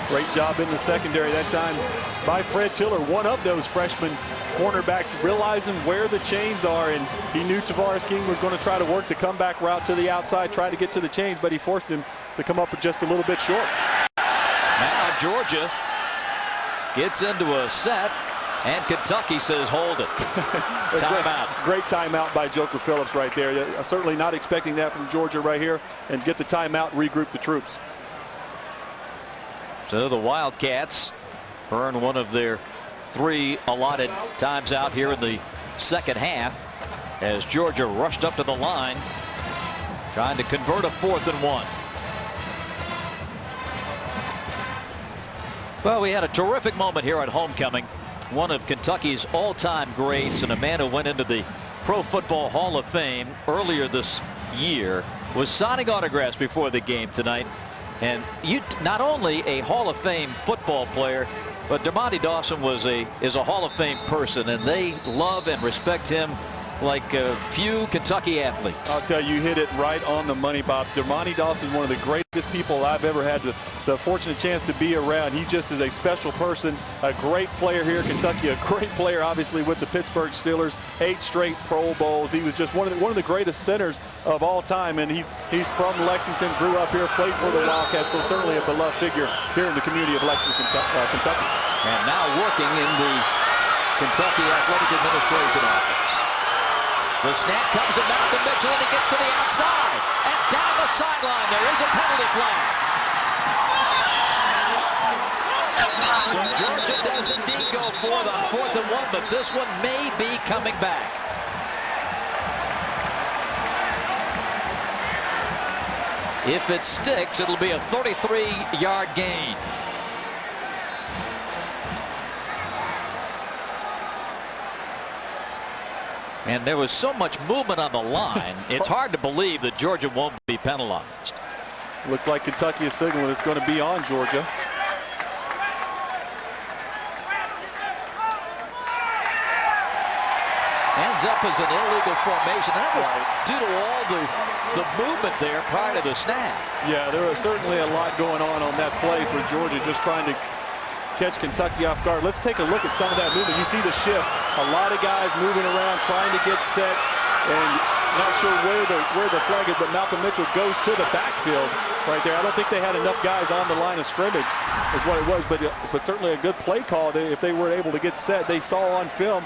Great job in the secondary that time by Fred Tiller. One of those freshman cornerbacks realizing where the chains are, and he knew Tavares King was going to try to work the comeback route to the outside, try to get to the chains, but he forced him to come up just a little bit short. Now Georgia gets into a set, and Kentucky says hold it. Timeout. Great timeout by Joker Phillips right there. Certainly not expecting that from Georgia right here, and get the timeout, regroup the troops. So the Wildcats burn one of their 3 allotted times out here in the second half as Georgia rushed up to the line trying to convert a 4th and 1. Well, we had a terrific moment here at homecoming. One of Kentucky's all-time greats and a man who went into the Pro Football Hall of Fame earlier this year was signing autographs before the game tonight. And not only a Hall of Fame football player, but Dermontti Dawson is a Hall of Fame person, and they love and respect him like a few Kentucky athletes. I'll tell you, hit it right on the money, Bob. Dermontti Dawson, one of the greatest people I've ever had the fortunate chance to be around. He just is a special person, a great player here at Kentucky, a great player obviously with the Pittsburgh Steelers, 8 straight Pro Bowls. He was just one of the greatest centers of all time, and he's from Lexington, grew up here, played for the Wildcats, so certainly a beloved figure here in the community of Lexington, Kentucky. And now working in the Kentucky Athletic Administration office. The snap comes to Malcolm Mitchell, and he gets to the outside. And down the sideline, there is a penalty flag. So Georgia does indeed go for it on 4th and 1, but this one may be coming back. If it sticks, it'll be a 33-yard gain. And there was so much movement on the line, it's hard to believe that Georgia won't be penalized. Looks like Kentucky is signaling it's going to be on Georgia. Ends up as an illegal formation. That was due to all the movement there prior to the snap. Yeah, there was certainly a lot going on that play for Georgia, just trying to catch Kentucky off guard. Let's take a look at some of that movement. You see the shift. A lot of guys moving around, trying to get set, and not sure where the flag is, but Malcolm Mitchell goes to the backfield right there. I don't think they had enough guys on the line of scrimmage is what it was, but certainly a good play call. If they were able to get set, they saw on film,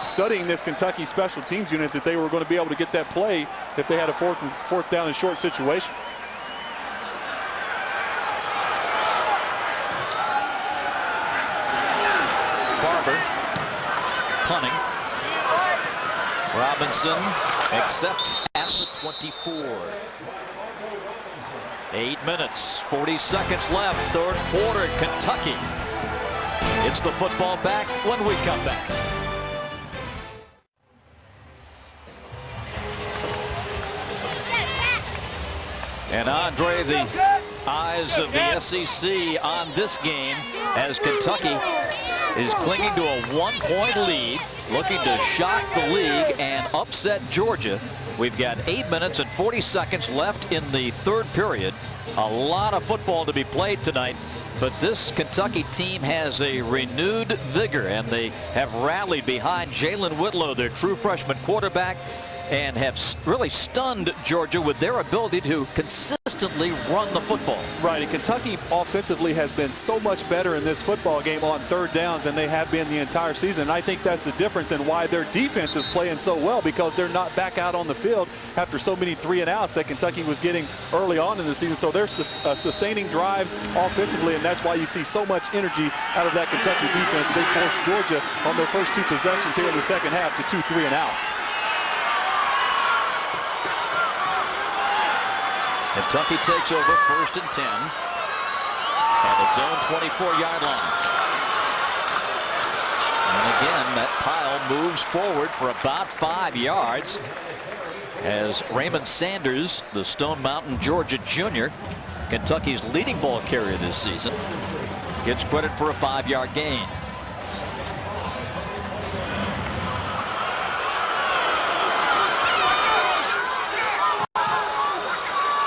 studying this Kentucky special teams unit, that they were going to be able to get that play if they had a fourth down and short situation. Barber punting. Robinson accepts at the 24. 8 minutes, 40 seconds left, third quarter, Kentucky. It's the football back when we come back. And Andre, the eyes of the SEC on this game as Kentucky is clinging to a 1-point lead, looking to shock the league and upset Georgia. We've got 8 minutes and 40 seconds left in the third period. A lot of football to be played tonight, but this Kentucky team has a renewed vigor, and they have rallied behind Jalen Whitlow, their true freshman quarterback, and have really stunned Georgia with their ability to consistently run the football. Right, and Kentucky offensively has been so much better in this football game on third downs than they have been the entire season. And I think that's the difference in why their defense is playing so well, because they're not back out on the field after so many 3-and-outs that Kentucky was getting early on in the season. So they're sustaining drives offensively, and that's why you see so much energy out of that Kentucky defense. They forced Georgia on their first 2 possessions here in the second half to 2 3-and-outs. Kentucky takes over 1st and 10 at its own 24-yard line. And again, that pile moves forward for about 5 yards as Raymond Sanders, the Stone Mountain, Georgia junior, Kentucky's leading ball carrier this season, gets credit for a 5-yard gain.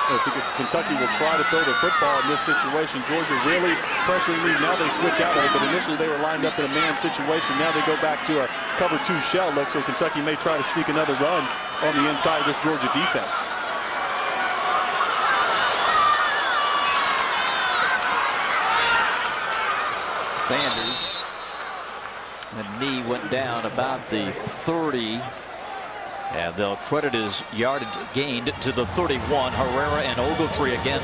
I think Kentucky will try to throw the football in this situation. Georgia really pressuring these. Now they switch out of it, but initially they were lined up in a man situation. Now they go back to a cover 2 shell look, so Kentucky may try to sneak another run on the inside of this Georgia defense. Sanders, the knee went down about the 30. And they'll credit his yardage gained to the 31. Herrera and Ogletree again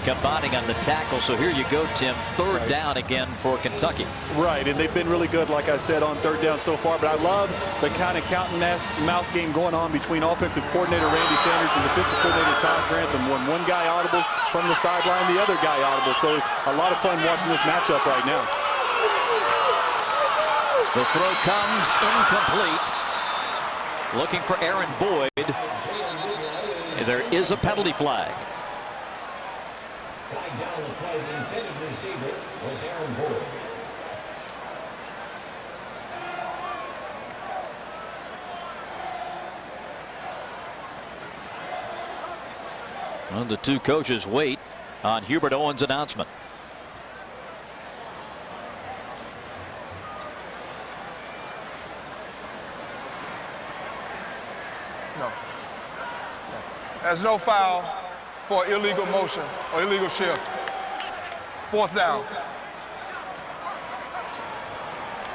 combining on the tackle. So here you go, Tim. Third down again for Kentucky. Right, and they've been really good, like I said, on third down so far. But I love the kind of cat and mouse game going on between offensive coordinator Randy Sanders and defensive coordinator Todd Grantham. When one guy audibles from the sideline, the other guy audibles. So a lot of fun watching this matchup right now. The throw comes incomplete. Looking for Aaron Boyd. There is a penalty flag. Flag down the play. The intended receiver was Aaron Boyd. Well, the two coaches wait on Hubert Owens' announcement. No. There's no foul for illegal motion or illegal shift. Fourth down.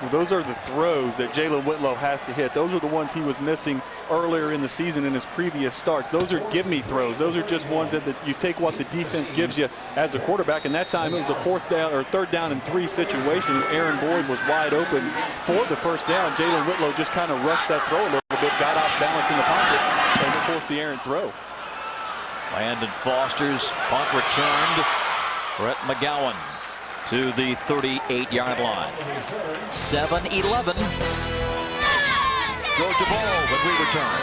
Well, those are the throws that Jalen Whitlow has to hit. Those are the ones he was missing earlier in the season in his previous starts. Those are give-me throws. Those are just ones that you take what the defense gives you as a quarterback. And that time it was a fourth down or third down and 3 situation. Aaron Boyd was wide open for the first down. Jalen Whitlow just kind of rushed that throw a little bit, got off balance in the pocket, and it forced the errant throw. Landon Foster's punt returned. Brett McGowan to the 38-yard line. 7-11. Georgia ball when we return.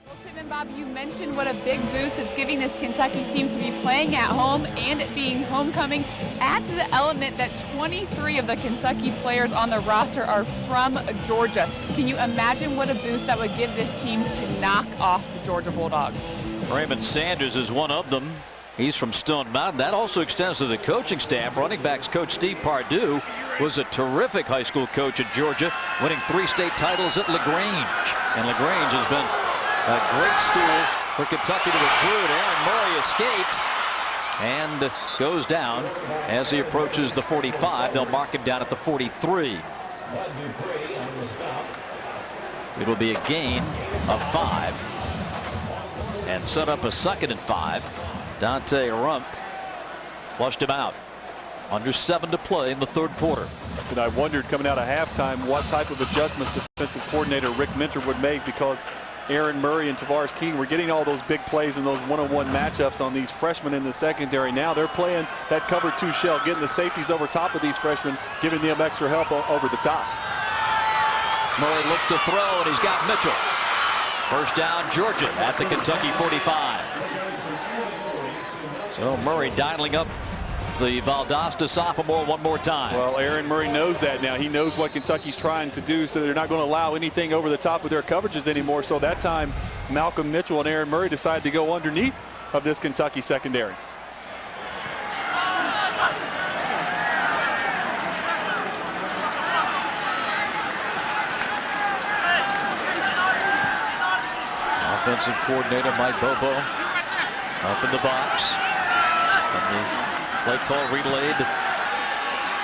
Well, Tim and Bob, you mentioned what a big boost it's giving this Kentucky team to be playing at home and it being homecoming. Add to the element that 23 of the Kentucky players on the roster are from Georgia. Can you imagine what a boost that would give this team to knock off the Georgia Bulldogs? Raymond Sanders is one of them. He's from Stone Mountain. That also extends to the coaching staff. Running backs coach Steve Pardue was a terrific high school coach at Georgia, winning 3 state titles at LaGrange. And LaGrange has been a great school for Kentucky to recruit. Aaron Murray escapes and goes down as he approaches the 45. They'll mark him down at the 43. It'll be a gain of 5 and set up a 2nd and 5. Dante Rump flushed him out. Under 7 to play in the third quarter. And I wondered coming out of halftime what type of adjustments defensive coordinator Rick Minter would make, because Aaron Murray and Tavares King were getting all those big plays and those one-on-one matchups on these freshmen in the secondary. Now they're playing that cover 2 shell, getting the safeties over top of these freshmen, giving them extra help over the top. Murray looks to throw, and he's got Mitchell. First down, Georgia at the Kentucky 45. So Murray dialing up the Valdosta sophomore one more time. Well, Aaron Murray knows that now. He knows what Kentucky's trying to do, so they're not going to allow anything over the top of their coverages anymore. So that time, Malcolm Mitchell and Aaron Murray decided to go underneath of this Kentucky secondary. Offensive coordinator Mike Bobo up in the box. And the play call relayed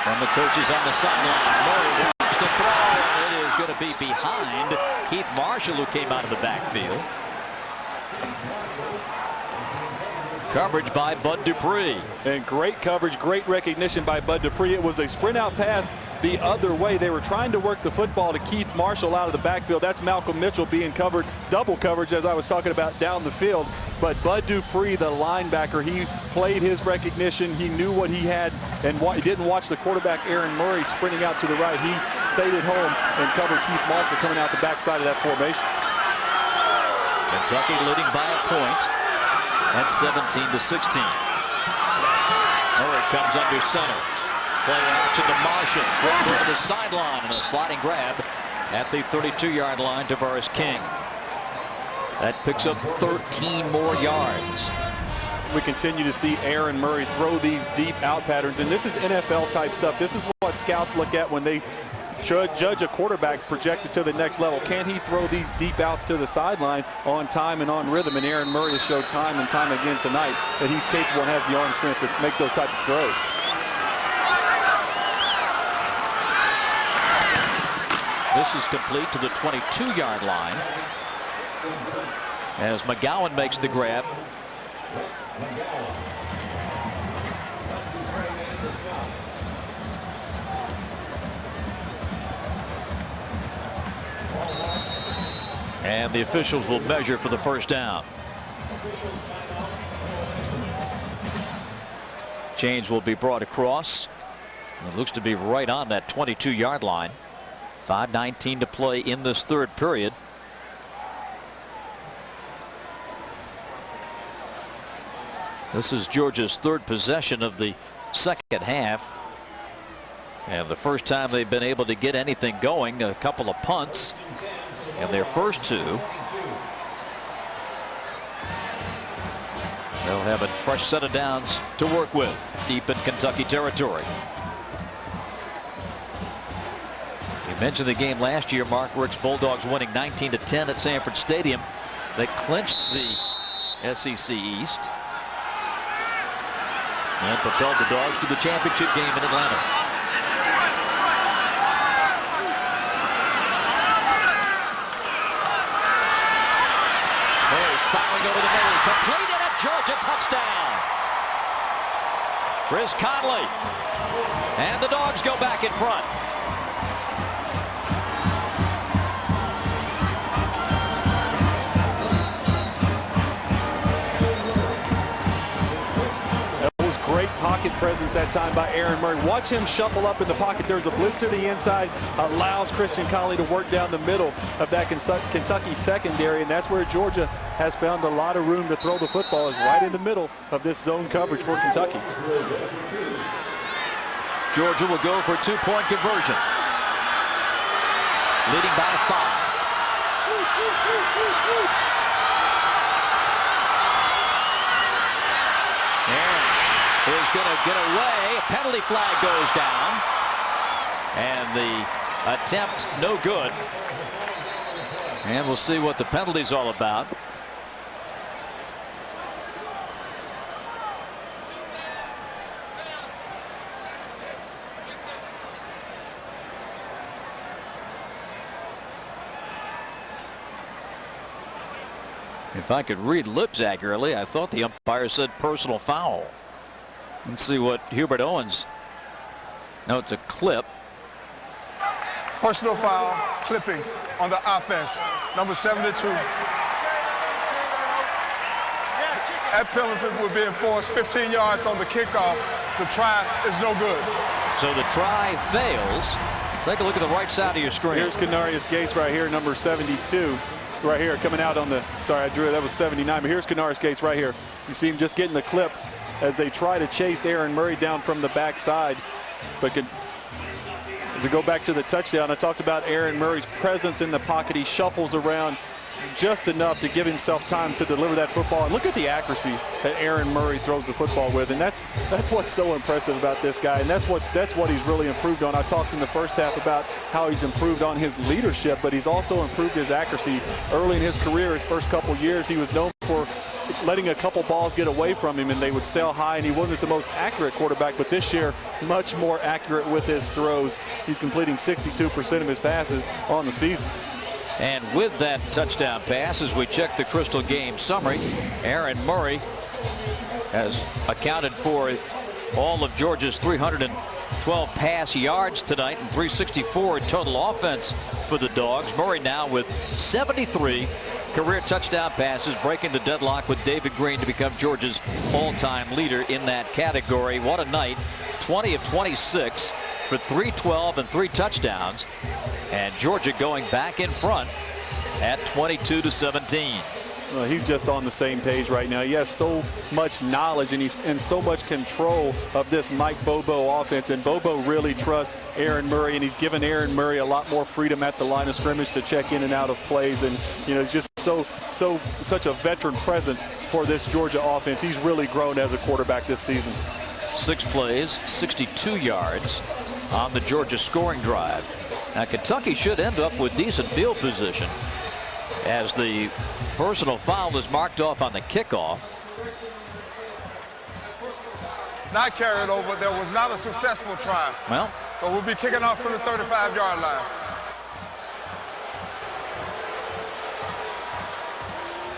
from the coaches on the sideline. Murray wants to throw, and it is going to be behind Keith Marshall, who came out of the backfield. Coverage by Bud Dupree. And great coverage, great recognition by Bud Dupree. It was a sprint out pass the other way. They were trying to work the football to Keith Marshall out of the backfield. That's Malcolm Mitchell being covered, double coverage as I was talking about down the field. But Bud Dupree, the linebacker, he played his recognition. He knew what he had and didn't watch the quarterback Aaron Murray sprinting out to the right. He stayed at home and covered Keith Marshall coming out the backside of that formation. Kentucky leading by a point at 17-16. Murray comes under center. Play action to Marshall. Throw to the sideline and a sliding grab at the 32-yard line. Tavares King. That picks up 13 more yards. We continue to see Aaron Murray throw these deep out patterns, and this is NFL type stuff. This is what scouts look at when they judge a quarterback projected to the next level. Can he throw these deep outs to the sideline on time and on rhythm? And Aaron Murray has showed time and time again tonight that he's capable and has the arm strength to make those type of throws. This is complete to the 22-yard line. as McGowan makes the grab. And the officials will measure for the first down. Chains will be brought across. It looks to be right on that 22-yard line. 5:19 to play in this third period. This is Georgia's third possession of the second half. And the first time they've been able to get anything going, a couple of punts in their first two. They'll have a fresh set of downs to work with deep in Kentucky territory. You mentioned the game last year. Mark Richt's Bulldogs winning 19-10 at Sanford Stadium. They clinched the SEC East and propelled the Dogs to the championship game in Atlanta. Murray fouling over the middle, completed a Georgia touchdown. Chris Conley, and the Dogs go back in front. Great pocket presence that time by Aaron Murray. Watch him shuffle up in the pocket. There's a blitz to the inside, allows Christian Conley to work down the middle of that Kentucky secondary, and that's where Georgia has found a lot of room to throw the football, is right in the middle of this zone coverage for Kentucky. Georgia will go for a two-point conversion, leading by 5. Is going to get away. A penalty flag goes down, and the attempt no good. And we'll see what the penalty's all about. If I could read lips accurately, I thought the umpire said personal foul. Let's see what Hubert Owens. No, it's a clip. Personal foul, clipping on the offense, number 72. That penalty will be enforced 15 yards on the kickoff. The try is no good. So the try fails. Take a look at the right side of your screen. Here's Canarius Gates right here, number 72. Right here, coming out on the, sorry, I drew it, that was 79, but here's Canarius Gates right here. You see him just getting the clip as they try to chase Aaron Murray down from the backside. But to go back to the touchdown, I talked about Aaron Murray's presence in the pocket. He shuffles around just enough to give himself time to deliver that football. And look at the accuracy that Aaron Murray throws the football with. And that's what's so impressive about this guy. And that's what he's really improved on. I talked in the first half about how he's improved on his leadership, but he's also improved his accuracy. Early in his career, his first couple years, he was known for letting a couple balls get away from him and they would sail high, and he wasn't the most accurate quarterback, but this year much more accurate with his throws. He's completing 62% of his passes on the season. And with that touchdown pass, as we check the Crystal game summary, Aaron Murray has accounted for all of Georgia's 312 pass yards tonight and 364 total offense for the Dogs. Murray now with 73 career touchdown passes, breaking the deadlock with David Green to become Georgia's all-time leader in that category. What a night. 20 of 26 for 312 and 3 touchdowns. And Georgia going back in front at 22-17. Well, he's just on the same page right now. He has so much knowledge and he's in so much control of this Mike Bobo offense. And Bobo really trusts Aaron Murray, and he's given Aaron Murray a lot more freedom at the line of scrimmage to check in and out of plays. And, you know, it's just such a veteran presence for this Georgia offense. He's really grown as a quarterback this season. 6 plays, 62 yards on the Georgia scoring drive. Now Kentucky should end up with decent field position as the personal foul is marked off on the kickoff. Not carried over. There was not a successful try. Well, so we'll be kicking off from the 35-yard line.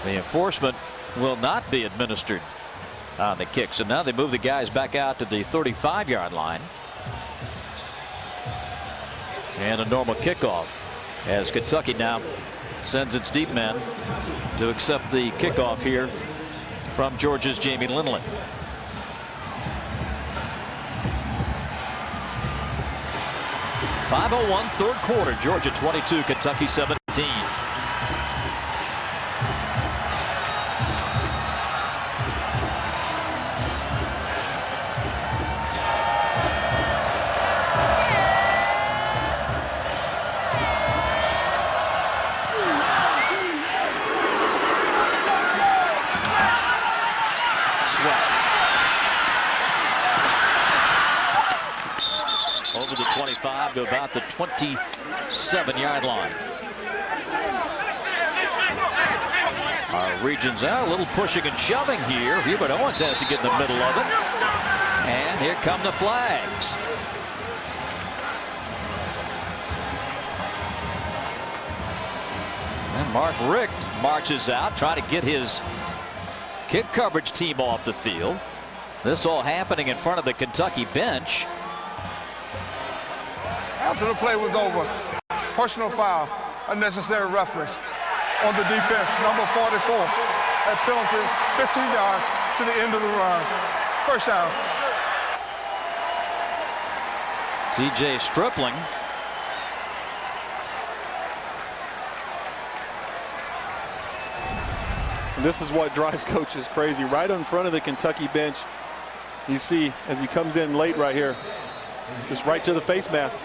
The enforcement will not be administered on the kick. So now they move the guys back out to the 35-yard line. And a normal kickoff as Kentucky now sends its deep men to accept the kickoff here from Georgia's Jamie Lindland. .501 third quarter. Georgia 22, Kentucky 17. Over the 25 to about the 27-yard line. Our regions are a little pushing and shoving here. Hubert Owens has to get in the middle of it. And here come the flags. And Mark Richt marches out, trying to get his kick coverage team off the field. This all happening in front of the Kentucky bench. After the play was over, personal foul, unnecessary roughness on the defense, number 44, at penalty, 15 yards to the end of the run. First down. TJ Stripling. This is what drives coaches crazy. Right in front of the Kentucky bench, you see as he comes in late right here, just right to the face mask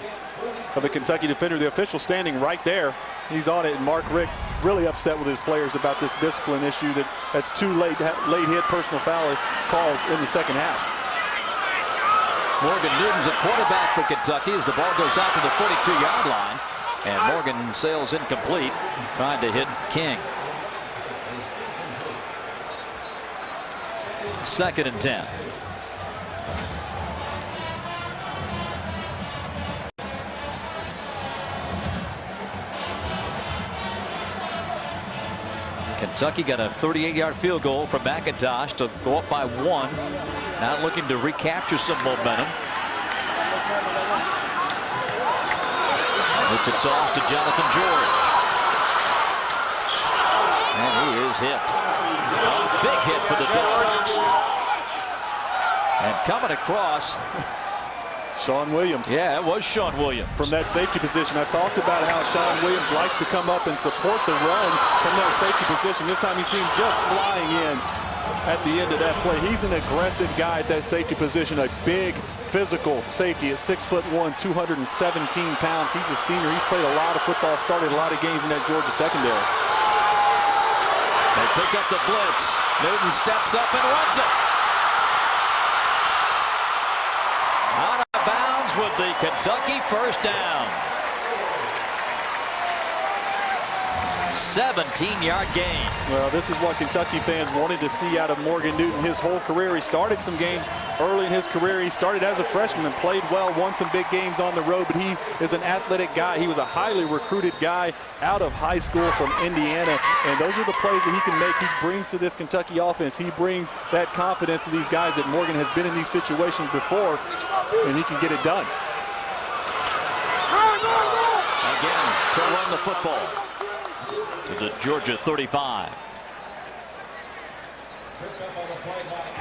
of the Kentucky defender. The official standing right there. He's on it, and Mark Richt really upset with his players about this discipline issue that's too late hit personal foul calls in the second half. Morgan Newton's a quarterback for Kentucky as the ball goes out to the 42-yard line, and Morgan sails incomplete, trying to hit King. 2nd and 10. Kentucky got a 38-yard field goal from McIntosh to go up by 1. Now looking to recapture some momentum. It's off to Jonathan George. And he is hit. A big hit for the Dogs. And coming across, Sean Williams. Yeah, it was Sean Williams. From that safety position. I talked about how Sean Williams likes to come up and support the run from that safety position. This time he seems just flying in at the end of that play. He's an aggressive guy at that safety position, a big physical safety at 6'1", 217 pounds. He's a senior. He's played a lot of football, started a lot of games in that Georgia secondary. They pick up the blitz. Newton steps up and runs it. Out of bounds with the Kentucky first down. 17-yard gain. Well, this is what Kentucky fans wanted to see out of Morgan Newton his whole career. He started some games early in his career. He started as a freshman and played well, won some big games on the road, but he is an athletic guy. He was a highly recruited guy out of high school from Indiana, and those are the plays that he can make. He brings to this Kentucky offense. He brings that confidence to these guys that Morgan has been in these situations before, and he can get it done. Again, to run the football to the Georgia 35.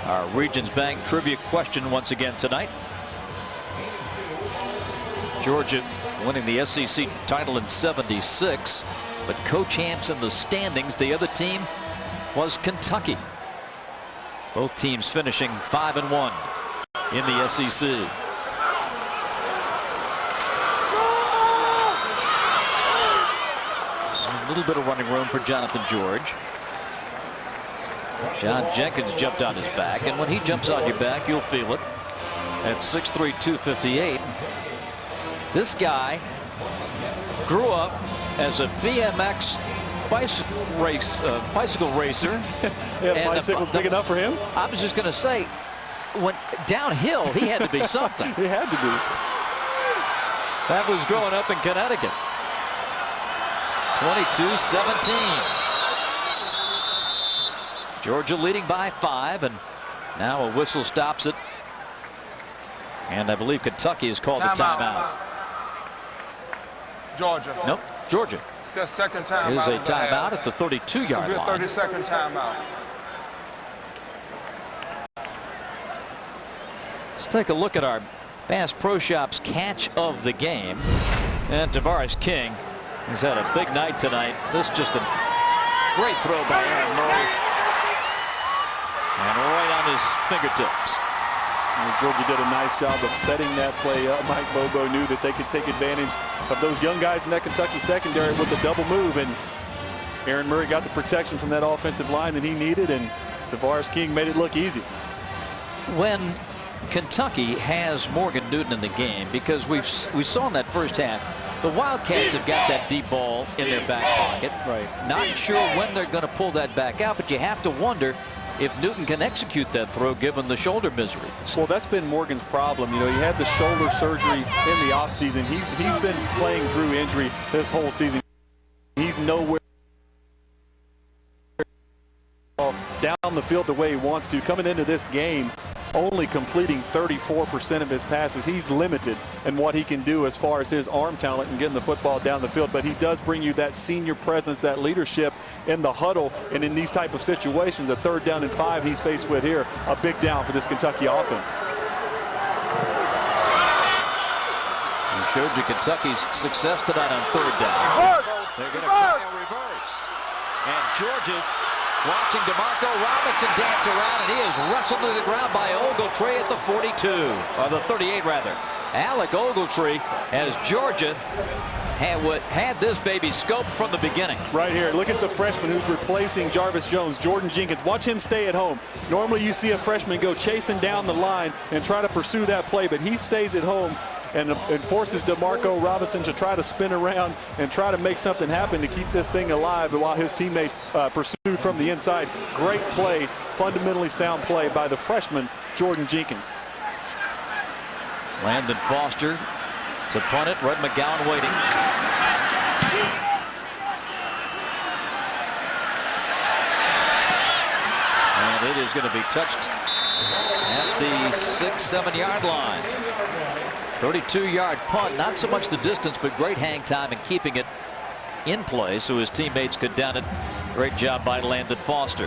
Our Regions Bank trivia question once again tonight. Georgia winning the SEC title in '76, but co-champs in the standings, the other team was Kentucky. Both teams finishing 5-1 in the SEC. A little bit of running room for Jonathan George. John Jenkins jumped on his back, and when he jumps on your back, you'll feel it. At 6'3", 258. This guy grew up as a BMX bicycle racer. Yeah, bicycle's big enough for him. I was just going to say, when downhill, he had to be something. He had to be. That was growing up in Connecticut. 22-17. Georgia leading by 5, and now a whistle stops it. And I believe Kentucky has called the timeout. Georgia. Nope, Georgia. It's their second timeout. It is a of the half. timeout at the 32-yard It's a line. 30-second timeout. Let's take a look at our Bass Pro Shops catch of the game. And Tavares King has had a big night tonight. This is just a great throw by Aaron Murray. And right on his fingertips. And Georgia did a nice job of setting that play up. Mike Bobo knew that they could take advantage of those young guys in that Kentucky secondary with a double move. And Aaron Murray got the protection from that offensive line that he needed. And Tavares King made it look easy. When Kentucky has Morgan Newton in the game, because we saw in that first half, the Wildcats have got that deep ball in their back pocket. Right. Not sure when they're going to pull that back out, but you have to wonder if Newton can execute that throw given the shoulder misery. Well, that's been Morgan's problem. You know, he had the shoulder surgery in the offseason. He's been playing through injury this whole season. He's nowhere down the field the way he wants to. Coming into this game, only completing 34% of his passes. He's limited in what he can do as far as his arm talent and getting the football down the field, but he does bring you that senior presence, that leadership in the huddle, and in these type of situations, a 3rd down and 5 he's faced with here, a big down for this Kentucky offense. He showed you Kentucky's success tonight on 3rd down. They're going to try a reverse. And Georgia watching DeMarco Robinson dance around, and he is wrestled to the ground by Ogletree at the 42, or the 38 rather. Alec Ogletree, as Georgia had this baby scoped from the beginning. Right here, look at the freshman who's replacing Jarvis Jones, Jordan Jenkins. Watch him stay at home. Normally you see a freshman go chasing down the line and try to pursue that play, but he stays at home and forces DeMarco Robinson to try to spin around and try to make something happen to keep this thing alive while his teammates pursued from the inside. Great play, fundamentally sound play by the freshman, Jordan Jenkins. Landon Foster to punt it. Red McGowan waiting. And it is going to be touched at the 6-7 yard line. 32-yard punt, not so much the distance, but great hang time and keeping it in play so his teammates could down it. Great job by Landon Foster.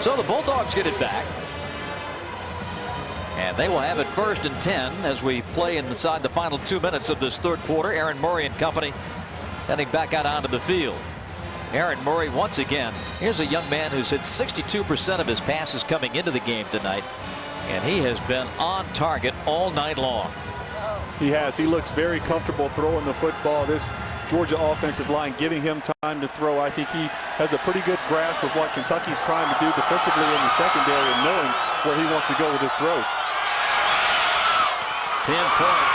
So the Bulldogs get it back. And they will have it 1st and 10 as we play inside the final 2 minutes of this 3rd quarter. Aaron Murray and company heading back out onto the field. Aaron Murray once again. Here's a young man who's hit 62% of his passes coming into the game tonight. And he has been on target all night long. He has. He looks very comfortable throwing the football. This Georgia offensive line giving him time to throw. I think he has a pretty good grasp of what Kentucky's trying to do defensively in the secondary and knowing where he wants to go with his throws. Pinpoint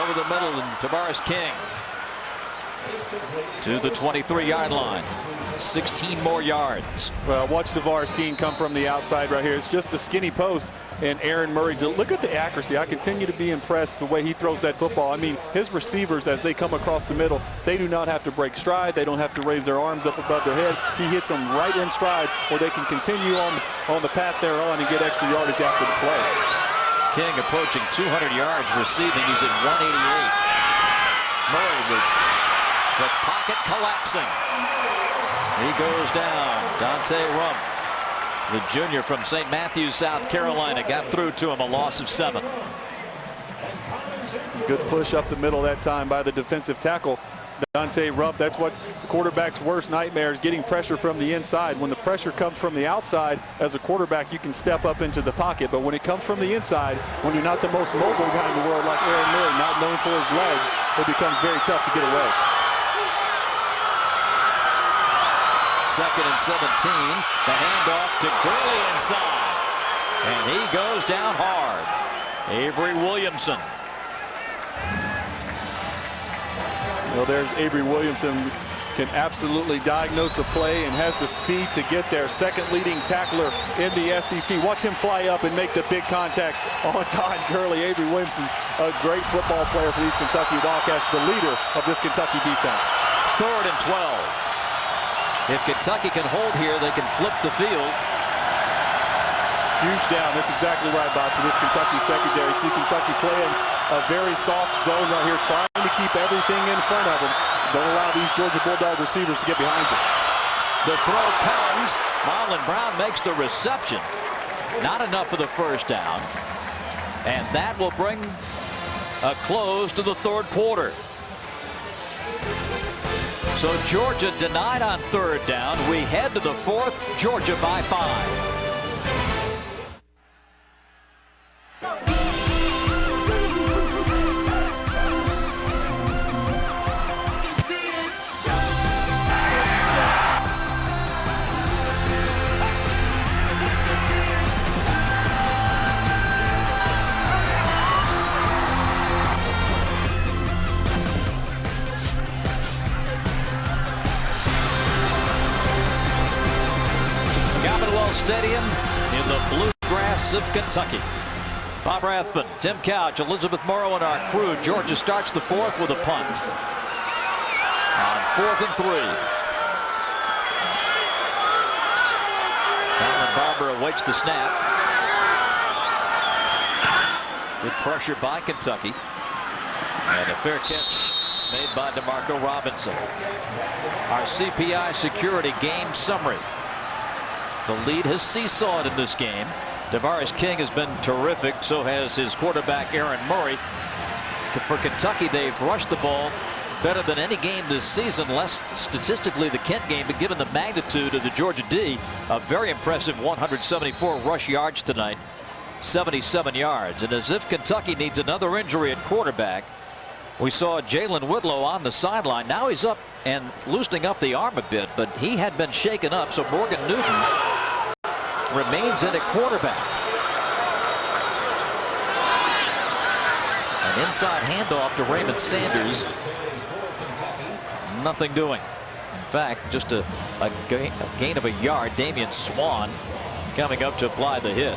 over the middle, and Tavares King to the 23-yard line. 16 more yards. Well, watch Tavares King come from the outside right here. It's just a skinny post, and Aaron Murray, look at the accuracy. I continue to be impressed the way he throws that football. I mean, his receivers, as they come across the middle, they do not have to break stride. They don't have to raise their arms up above their head. He hits them right in stride where they can continue on the path they're on and get extra yardage after the play. King approaching 200 yards receiving. He's at 188. Murray with the pocket collapsing. He goes down. Dante Rump, the junior from St. Matthews, South Carolina, got through to him, a loss of 7. Good push up the middle that time by the defensive tackle, Dante Rump. That's what the quarterback's worst nightmare is, getting pressure from the inside. When the pressure comes from the outside, as a quarterback, you can step up into the pocket. But when it comes from the inside, when you're not the most mobile guy in the world like Aaron Murray, not known for his legs, it becomes very tough to get away. 2nd and 17. The handoff to Gurley inside. And he goes down hard. Avery Williamson. Well, there's Avery Williamson, can absolutely diagnose the play and has the speed to get there. 2nd leading tackler in the SEC. Watch him fly up and make the big contact on Todd Gurley. Avery Williamson, a great football player for these Kentucky Wildcats, the leader of this Kentucky defense. 3rd and 12. If Kentucky can hold here, they can flip the field. Huge down. That's exactly right, Bob, for this Kentucky secondary. See Kentucky playing a very soft zone right here, trying to keep everything in front of them. Don't allow these Georgia Bulldog receivers to get behind you. The throw comes. Marlon Brown makes the reception. Not enough for the first down. And that will bring a close to the third quarter. So Georgia denied on third down. We head to the fourth. Georgia by 5. Stadium in the bluegrass of Kentucky. Bob Rathman, Tim Couch, Elizabeth Morrow, and our crew. Georgia starts the fourth with a punt. On 4th and 3. Alan Barber awaits the snap. Good pressure by Kentucky. And a fair catch made by DeMarco Robinson. Our CPI Security game summary. The lead has seesawed in this game. Tavares King has been terrific. So has his quarterback, Aaron Murray. For Kentucky, they've rushed the ball better than any game this season. Less statistically the Kent game, but given the magnitude of the Georgia D, a very impressive 174 rush yards tonight. 77 yards. And as if Kentucky needs another injury at quarterback, we saw Jalen Whitlow on the sideline. Now he's up and loosening up the arm a bit, but he had been shaken up. So Morgan Newton remains in at quarterback. An inside handoff to Raymond Sanders. Nothing doing. In fact, just a gain of a yard. Damian Swan coming up to apply the hit.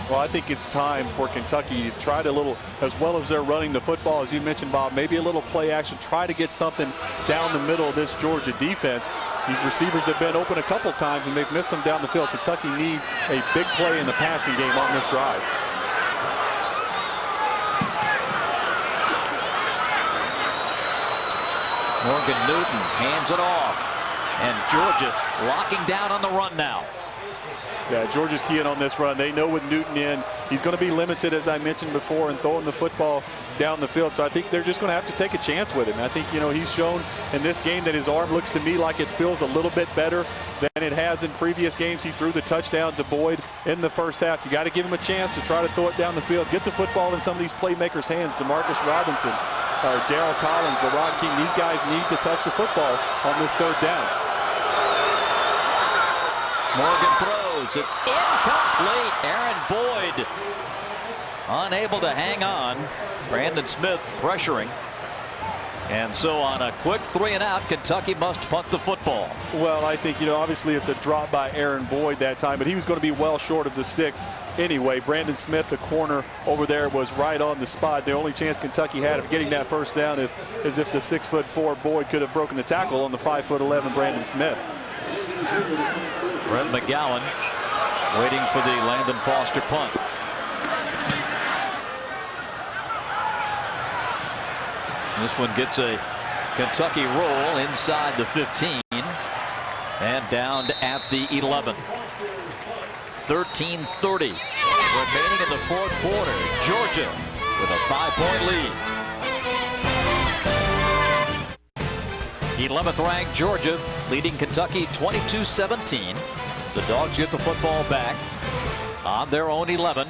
Well, I think it's time for Kentucky to try to as well as they're running the football, as you mentioned, Bob, maybe a little play action, try to get something down the middle of this Georgia defense. These receivers have been open a couple times and they've missed them down the field. Kentucky needs a big play in the passing game on this drive. Morgan Newton hands it off, and Georgia locking down on the run now. Yeah, Georgia's keying on this run. They know with Newton in, he's going to be limited, as I mentioned before, in throwing the football down the field. So I think they're just going to have to take a chance with him. I think, he's shown in this game that his arm looks to me like it feels a little bit better than it has in previous games. He threw the touchdown to Boyd in the first half. You got to give him a chance to try to throw it down the field. Get the football in some of these playmakers' hands. DeMarcus Robinson, or Darryl Collins, LeRon King. These guys need to touch the football on this third down. Morgan throws. It's incomplete. Aaron Boyd unable to hang on. Brandon Smith pressuring. And so on a quick 3 and out, Kentucky must punt the football. Well, I think, obviously it's a drop by Aaron Boyd that time, but he was going to be well short of the sticks anyway. Brandon Smith, the corner over there, was right on the spot. The only chance Kentucky had of getting that first down is if the 6'4" Boyd could have broken the tackle on the 5'11" Brandon Smith. Brett McGowan waiting for the Landon Foster punt. This one gets a Kentucky roll inside the 15 and down at the 11. 13:30 remaining in the fourth quarter. Georgia with a 5-point lead. 11th ranked Georgia leading Kentucky 22-17. The Dogs get the football back on their own 11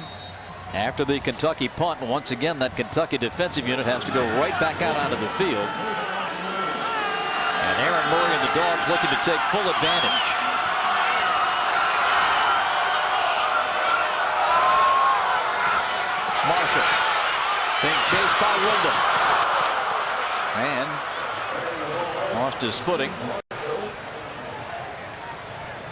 after the Kentucky punt. And once again, that Kentucky defensive unit has to go right back out onto the field. And Aaron Murray and the Dogs looking to take full advantage. Marshall being chased by Wyndham. And lost his footing.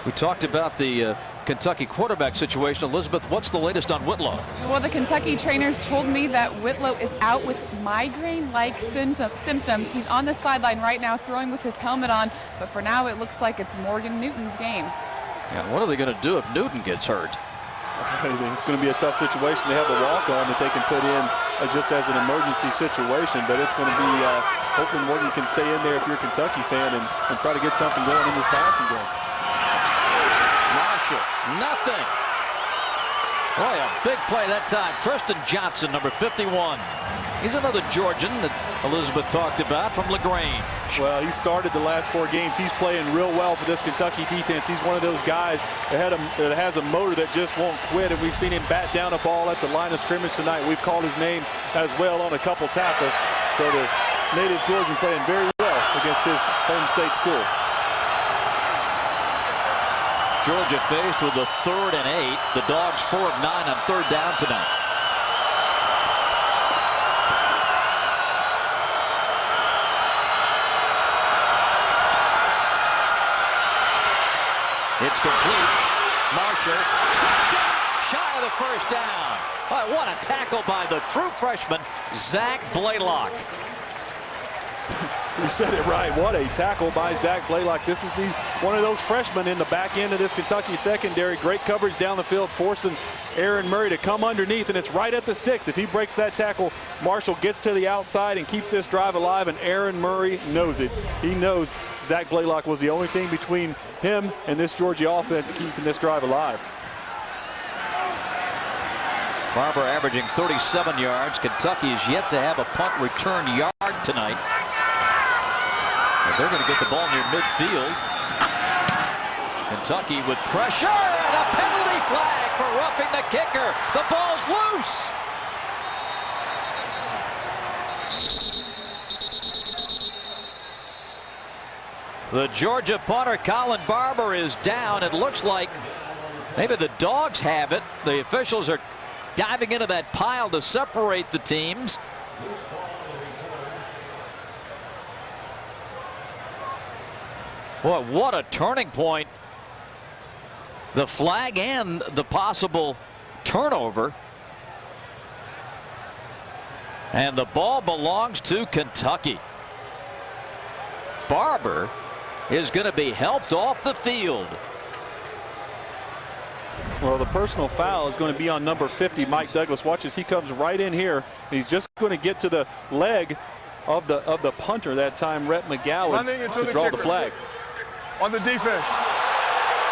We talked about the Kentucky quarterback situation. Elizabeth, what's the latest on Whitlow? Well, the Kentucky trainers told me that Whitlow is out with migraine-like symptoms. He's on the sideline right now throwing with his helmet on, but for now it looks like it's Morgan Newton's game. Yeah, what are they going to do if Newton gets hurt? It's going to be a tough situation. They have the walk-on that they can put in just as an emergency situation, but it's going to be hopefully Morgan can stay in there if you're a Kentucky fan and try to get something going in this passing game. Marshall, nothing. Boy, a big play that time. Tristan Johnson, number 51. He's another Georgian that Elizabeth talked about from LaGrange. Well, he started the last 4 games. He's playing real well for this Kentucky defense. He's one of those guys that has a motor that just won't quit, and we've seen him bat down a ball at the line of scrimmage tonight. We've called his name as well on a couple tackles. So the native Georgian playing very well against his home state school. Georgia faced with a 3rd and 8. The Dogs 4 of 9 on 3rd down tonight. It's complete. Marshall shy of the first down. Oh, what a tackle by the true freshman, Zach Blaylock. You said it right. What a tackle by Zach Blaylock. This is one of those freshmen in the back end of this Kentucky secondary. Great coverage down the field, forcing Aaron Murray to come underneath, and it's right at the sticks. If he breaks that tackle, Marshall gets to the outside and keeps this drive alive, and Aaron Murray knows it. He knows Zach Blaylock was the only thing between him and this Georgia offense keeping this drive alive. Barber averaging 37 yards. Kentucky is yet to have a punt return yard tonight. They're going to get the ball near midfield. Kentucky with pressure and a penalty flag for roughing the kicker. The ball's loose. The Georgia punter Colin Barber is down. It looks like maybe the Dogs have it. The officials are diving into that pile to separate the teams. Boy, what a turning point. The flag and the possible turnover. And the ball belongs to Kentucky. Barber is going to be helped off the field. Well, the personal foul is going to be on number 50, Mike Douglas. Watch as he comes right in here. He's just going to get to the leg of the punter that time, Rhett McGowan, to draw the flag. On the defense,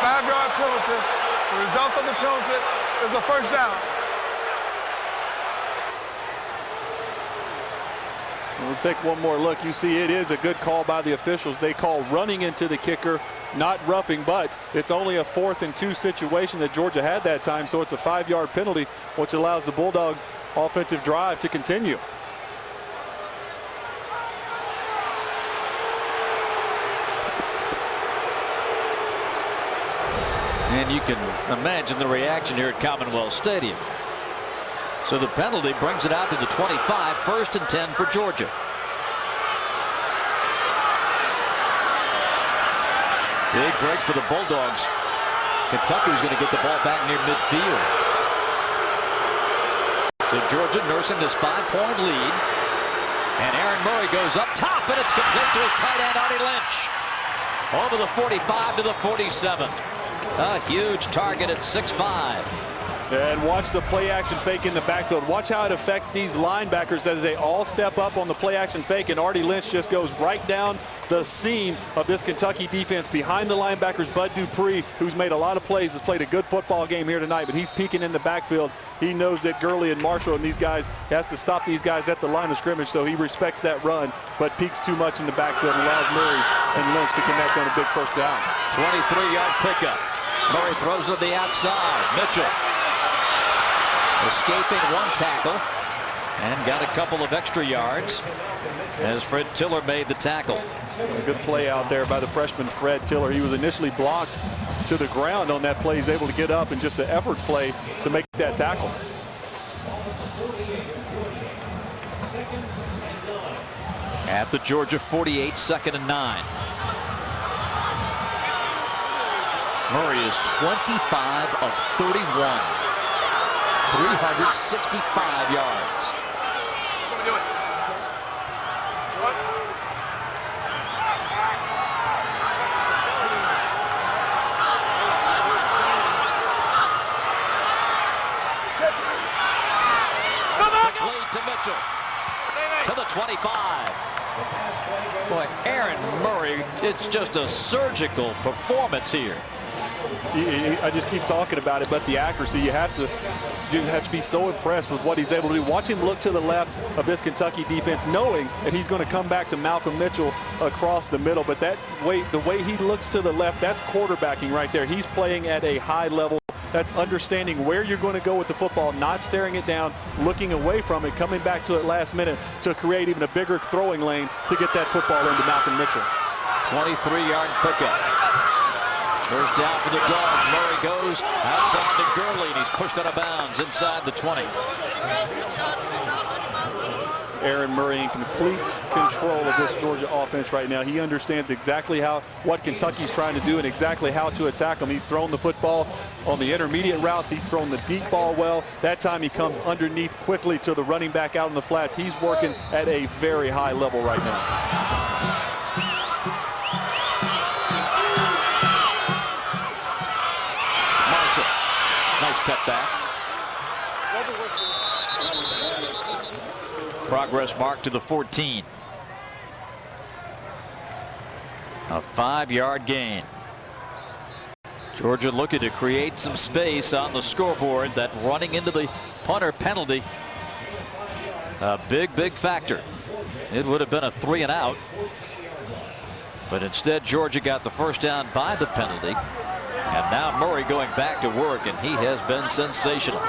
5-yard penalty. The result of the penalty is a first down. We'll take one more look. You see it is a good call by the officials. They call running into the kicker, not roughing, but it's only a 4th and 2 situation that Georgia had that time, so it's a 5-yard penalty, which allows the Bulldogs' offensive drive to continue. And you can imagine the reaction here at Commonwealth Stadium. So the penalty brings it out to the 25, 1st and 10 for Georgia. Big break for the Bulldogs. Kentucky's going to get the ball back near midfield. So Georgia nursing this 5-point lead. And Aaron Murray goes up top, and it's complete to his tight end, Artie Lynch. Over the 45 to the 47. A huge target at 6'5". And watch the play action fake in the backfield. Watch how it affects these linebackers as they all step up on the play action fake, and Artie Lynch just goes right down the seam of this Kentucky defense behind the linebackers. Bud Dupree, who's made a lot of plays, has played a good football game here tonight, but he's peeking in the backfield. He knows that Gurley and Marshall and these guys, he has to stop these guys at the line of scrimmage, so he respects that run, but peeks too much in the backfield and allows Murray and Lynch to connect on a big first down. 23-yard pickup. Murray throws it to the outside. Mitchell escaping one tackle and got a couple of extra yards as Fred Tiller made the tackle. A good play out there by the freshman Fred Tiller. He was initially blocked to the ground on that play. He's able to get up and just the effort play to make that tackle. At the Georgia 48, 2nd and 9. Murray is 25 of 31. 365 yards. Complete to Mitchell. To the 25. Boy, Aaron Murray, it's just a surgical performance here. I just keep talking about it, but the accuracy, you have to be so impressed with what he's able to do. Watch him look to the left of this Kentucky defense, knowing that he's going to come back to Malcolm Mitchell across the middle. But the way he looks to the left, that's quarterbacking right there. He's playing at a high level. That's understanding where you're going to go with the football, not staring it down, looking away from it, coming back to it last minute to create even a bigger throwing lane to get that football into Malcolm Mitchell. 23-yard pickup. First down for the Dogs. Murray goes outside to Gurley, and he's pushed out of bounds inside the 20. Aaron Murray in complete control of this Georgia offense right now. He understands exactly what Kentucky's trying to do and exactly how to attack them. He's thrown the football on the intermediate routes. He's thrown the deep ball well. That time he comes underneath quickly to the running back out in the flats. He's working at a very high level right now. Marshall, nice cutback. Progress mark to the 14. A 5-yard gain. Georgia looking to create some space on the scoreboard. That running into the punter penalty, a big factor. It would have been a 3-and-out, but instead Georgia got the first down by the penalty. And now Murray going back to work, and he has been sensational.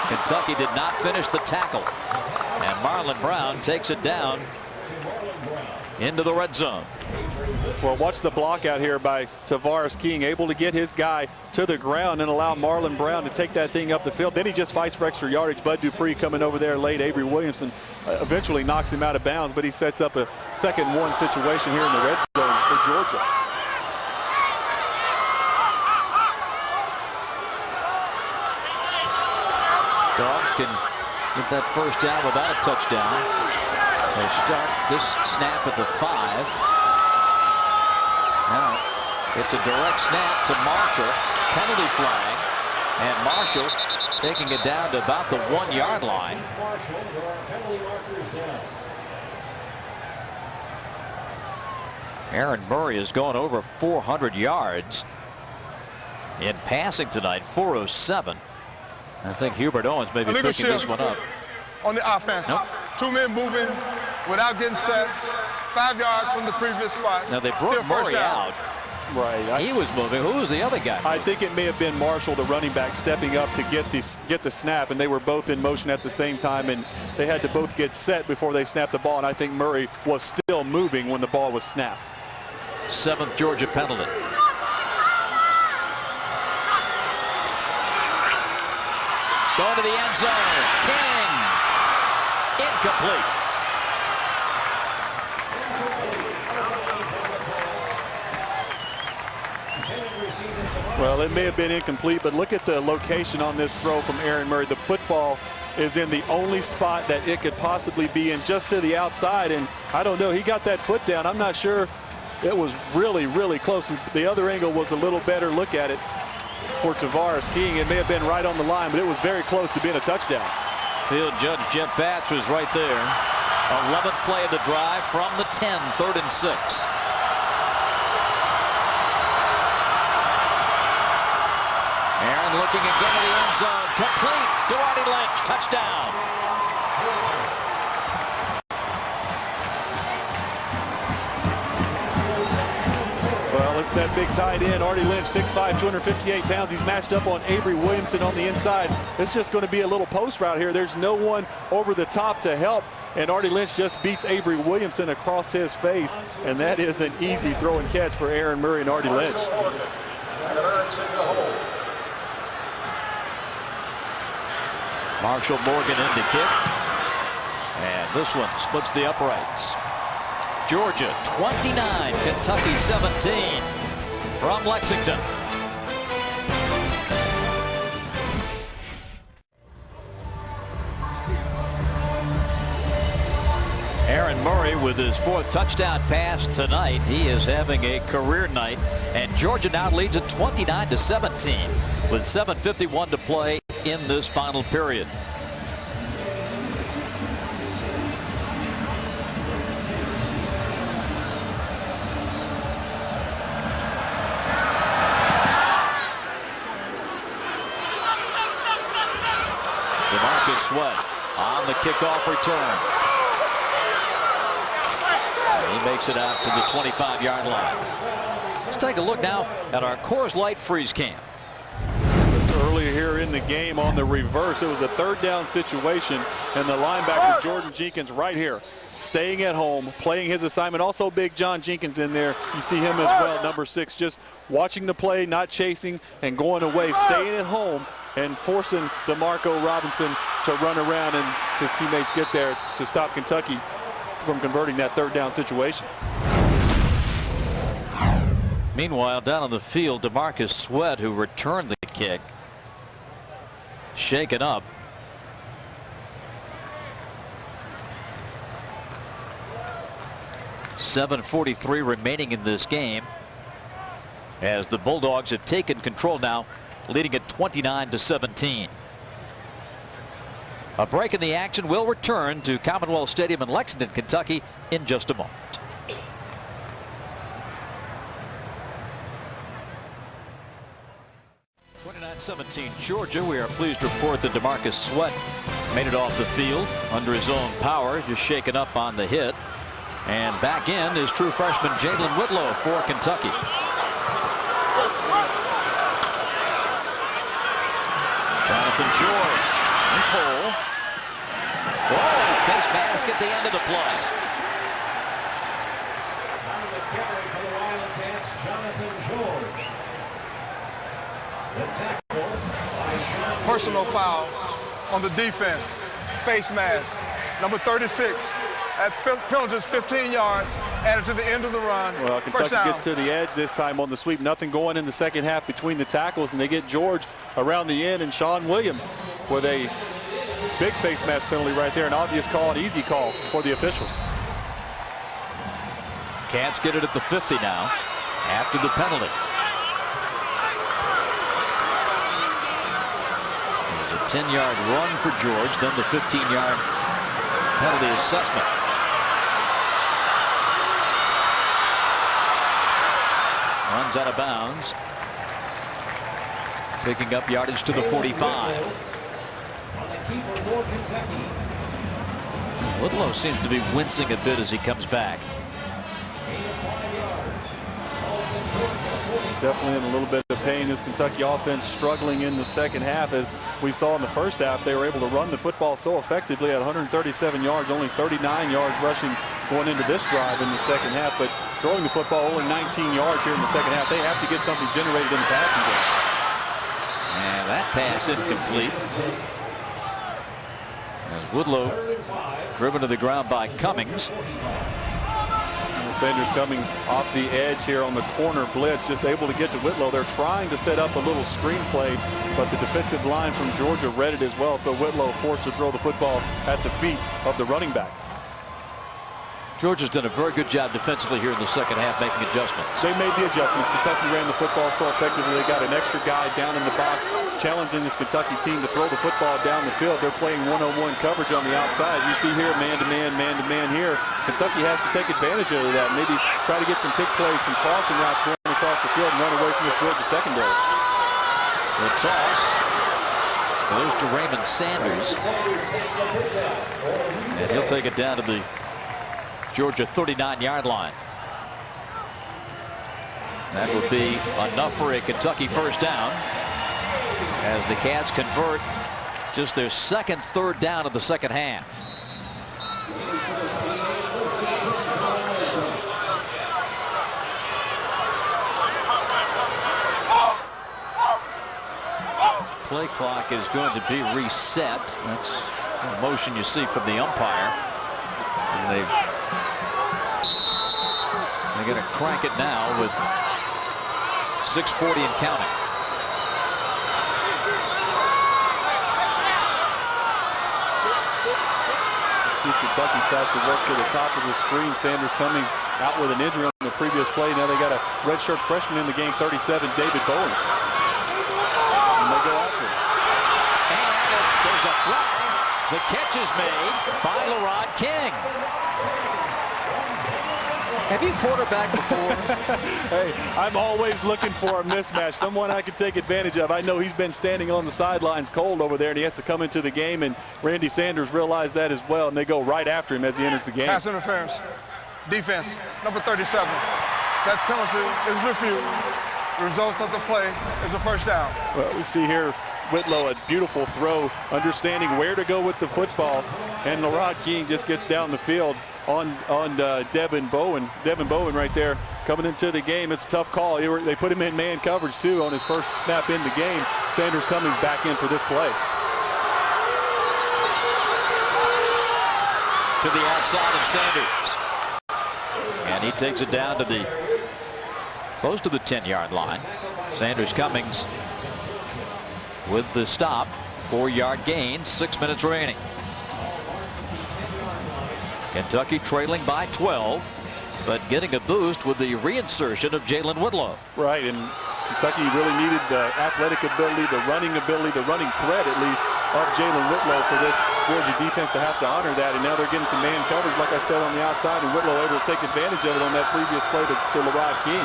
Kentucky did not finish the tackle, and Marlon Brown takes it down into the red zone. Well, watch the block out here by Tavares King, able to get his guy to the ground and allow Marlon Brown to take that thing up the field. Then he just fights for extra yardage. Bud Dupree coming over there late. Avery Williamson eventually knocks him out of bounds, but he sets up a 2nd-and-1 situation here in the red zone for Georgia. Dogs can get that first down without a touchdown. They start this snap at the 5. Now it's a direct snap to Marshall. Penalty flag. And Marshall taking it down to about the 1-yard line. Aaron Murray has gone over 400 yards in passing tonight, 407. I think Hubert Owens may be picking this one up. On the offense, nope. 2 men moving without getting set, 5 yards from the previous spot. Now they brought Murray out. Right. He was moving. Who was the other guy? I think it may have been Marshall, the running back, stepping up to get the snap, and they were both in motion at the same time, and they had to both get set before they snapped the ball, and I think Murray was still moving when the ball was snapped. 7th Georgia penalty. Going to the end zone. King. Incomplete. Well, it may have been incomplete, but look at the location on this throw from Aaron Murray. The football is in the only spot that it could possibly be in, just to the outside, and I don't know, he got that foot down. I'm not sure. It was really close. The other angle was a little better look at it for Tavares King. It may have been right on the line, but it was very close to being a touchdown. Field judge Jeff Batch was right there. 11th play of the drive from the 10, 3rd and 6. Aaron looking again at the end zone. Complete. Duarte Lynch. Touchdown. Well, it's that big tight end. Artie Lynch, 6'5", 258 pounds. He's matched up on Avery Williamson on the inside. It's just going to be a little post route here. There's no one over the top to help. And Artie Lynch just beats Avery Williamson across his face. And that is an easy throw and catch for Aaron Murray and Artie Lynch. Marshall Morgan in to kick. And this one splits the uprights. Georgia 29, Kentucky 17 from Lexington. Aaron Murray with his 4th touchdown pass tonight. He is having a career night, and Georgia now leads at 29-17 with 7:51 to play in this final period. DeMarcus Sweat on the kickoff return. He makes it out to the 25-yard line. Let's take a look now at our Coors Light freeze cam. Earlier here in the game on the reverse, it was a 3rd down situation, and the linebacker Jordan Jenkins right here staying at home, playing his assignment. Also Big John Jenkins in there. You see him as well, number 6, just watching the play, not chasing and going away, staying at home and forcing DeMarco Robinson to run around, and his teammates get there to stop Kentucky from converting that 3rd down situation. Meanwhile, down on the field, DeMarcus Sweat, who returned the kick, shaken up. .743 remaining in this game as the Bulldogs have taken control now, leading at 29-17. A break in the action will return to Commonwealth Stadium in Lexington, Kentucky in just a moment. Georgia. We are pleased to report that DeMarcus Sweat made it off the field under his own power, just shaken up on the hit. And back in is true freshman Jalen Whitlow for Kentucky. Jonathan George, his hole. Oh, face mask at the end of the play. On the carry for the Wildcats, Jonathan George. The tackle by Sean. Personal foul on the defense. Face mask. Number 36. At penalties 15 yards, added to the end of the run. Well, Kentucky gets to the edge this time on the sweep. Nothing going in the second half between the tackles, and they get George around the end and Sean Williams with a big face mask penalty right there. An obvious call, an easy call for the officials. Cats get it at the 50 now after the penalty. There's a 10-yard run for George, then the 15-yard penalty assessment. Runs out of bounds. Picking up yardage to the 45. On the keeper for Kentucky. Whitlow seems to be wincing a bit as he comes back. Definitely in a little bit of pain. This Kentucky offense struggling in the second half. As we saw in the first half, they were able to run the football so effectively at 137 yards, only 39 yards rushing going into this drive in the second half. But throwing the football only 19 yards here in the second half. They have to get something generated in the passing game. And that pass incomplete. As Whitlow driven to the ground by Cummings. Sanders Cummings off the edge here on the corner blitz, just able to get to Whitlow. They're trying to set up a little screen play, but the defensive line from Georgia read it as well, so Whitlow forced to throw the football at the feet of the running back. Georgia's done a very good job defensively here in the second half, making adjustments. They made the adjustments. Kentucky ran the football so effectively. They got an extra guy down in the box, challenging this Kentucky team to throw the football down the field. They're playing one-on-one coverage on the outside. You see here, man-to-man here. Kentucky has to take advantage of that. Maybe try to get some pick plays, some crossing routes going across the field and run away from this Georgia secondary. The toss goes to Raymond Sanders. And he'll take it down to the Georgia 39-yard line. That would be enough for a Kentucky first down as the Cats convert just their second third down of the second half. Play clock is going to be reset. That's the motion you see from the umpire. And they're going to crank it now with 6:40 and counting. Let's see if Kentucky tries to work to the top of the screen. Sanders Cummings out with an injury on the previous play. Now they got a redshirt freshman in the game, 37, David Bowen. And they go after him. And there's a flag. The catch is made by Lerod King. Have you quarterbacked before? Hey, I'm always looking for a mismatch, someone I can take advantage of. I know he's been standing on the sidelines cold over there, and he has to come into the game, and Randy Sanders realized that as well, and they go right after him as he enters the game. Pass interference. Defense, number 37. That penalty is refused. The result of the play is a first down. Well, we see here Whitlow, a beautiful throw, understanding where to go with the football, and Lerod King just gets down the field on Devin Bowen. Devin Bowen right there coming into the game. It's a tough call. They put him in man coverage too on his first snap in the game. Sanders Cummings back in for this play. To the outside of Sanders. And he takes it down to the close to the 10-yard line. Sanders Cummings with the stop. 4-yard gain, 6 minutes remaining. Kentucky trailing by 12, but getting a boost with the reinsertion of Jalen Whitlow. Right, and Kentucky really needed the athletic ability, the running threat at least of Jalen Whitlow for this Georgia defense to have to honor that. And now they're getting some man coverage, like I said, on the outside, and Whitlow able to take advantage of it on that previous play to Lerod King.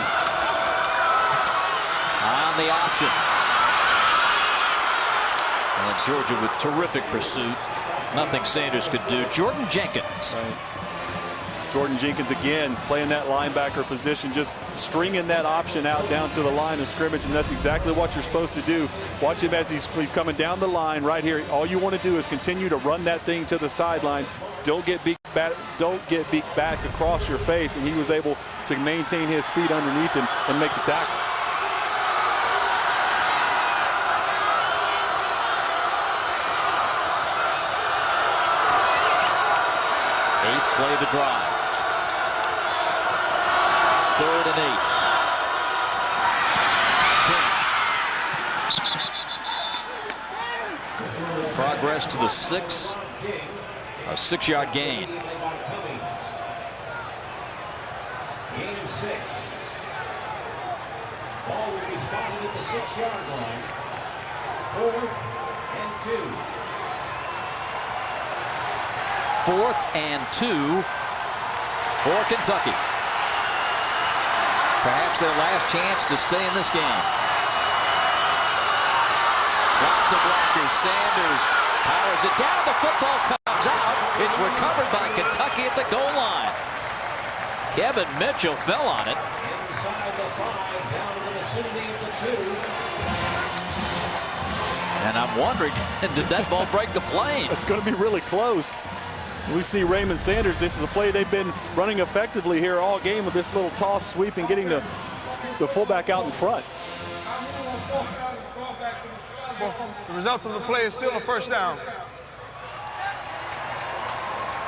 On the option. And Georgia with terrific pursuit. Nothing Sanders could do. Jordan Jenkins. Right. Jordan Jenkins again playing that linebacker position, just stringing that option out down to the line of scrimmage, and that's exactly what you're supposed to do. Watch him as he's coming down the line right here. All you want to do is continue to run that thing to the sideline. Don't get beat back across your face, and he was able to maintain his feet underneath and make the tackle. Play the drive. 3rd and 8. Progress to the 6. A 6-yard gain. Gain of 6. Ball will be spotted at the 6-yard line. 4th and 2. 4th and 2 for Kentucky. Perhaps their last chance to stay in this game. Lots of blockers. Sanders powers it down. The football comes out. It's recovered by Kentucky at the goal line. Kevin Mitchell fell on it. Inside the 5, down to the vicinity of the 2. And I'm wondering, did that ball break the plane? It's going to be really close. We see Raymond Sanders. This is a play they've been running effectively here all game with this little toss sweep and getting the fullback out in front. The result of the play is still a first down.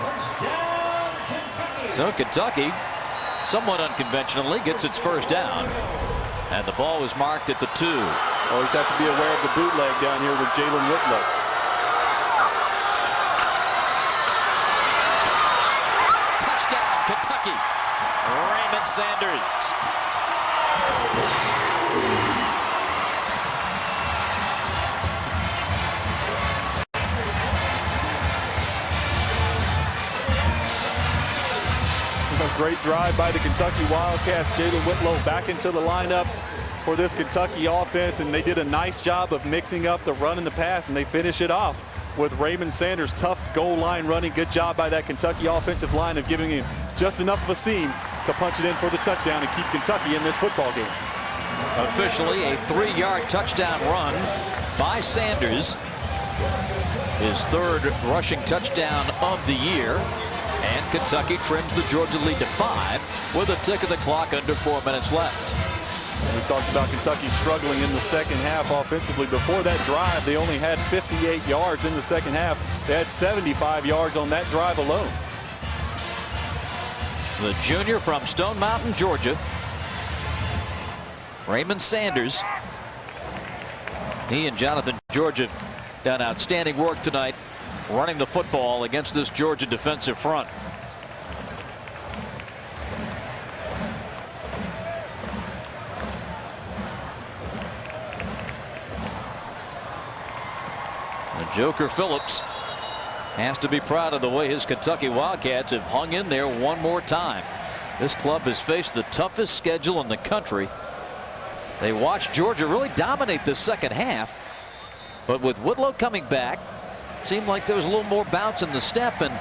First down, Kentucky. So Kentucky, somewhat unconventionally, gets its first down. And the ball was marked at the 2. Always have to be aware of the bootleg down here with Jalen Whitlow. Kentucky, Raymond Sanders. A great drive by the Kentucky Wildcats. Jalen Whitlow back into the lineup for this Kentucky offense, and they did a nice job of mixing up the run and the pass, and they finish it off with Raymond Sanders. Tough goal line running. Good job by that Kentucky offensive line of giving him just enough of a seam to to punch it in for the touchdown and keep Kentucky in this football game. Officially a 3-yard touchdown run by Sanders. His third rushing touchdown of the year. And Kentucky trims the Georgia lead to 5 with a tick of the clock under 4 minutes left. We talked about Kentucky struggling in the second half offensively. Before that drive, they only had 58 yards in the second half. They had 75 yards on that drive alone. The junior from Stone Mountain, Georgia, Raymond Sanders. He and Jonathan George have done outstanding work tonight running the football against this Georgia defensive front. And Joker Phillips has to be proud of the way his Kentucky Wildcats have hung in there one more time. This club has faced the toughest schedule in the country. They watched Georgia really dominate the second half, but with Woodlow coming back, seemed like there was a little more bounce in the step, and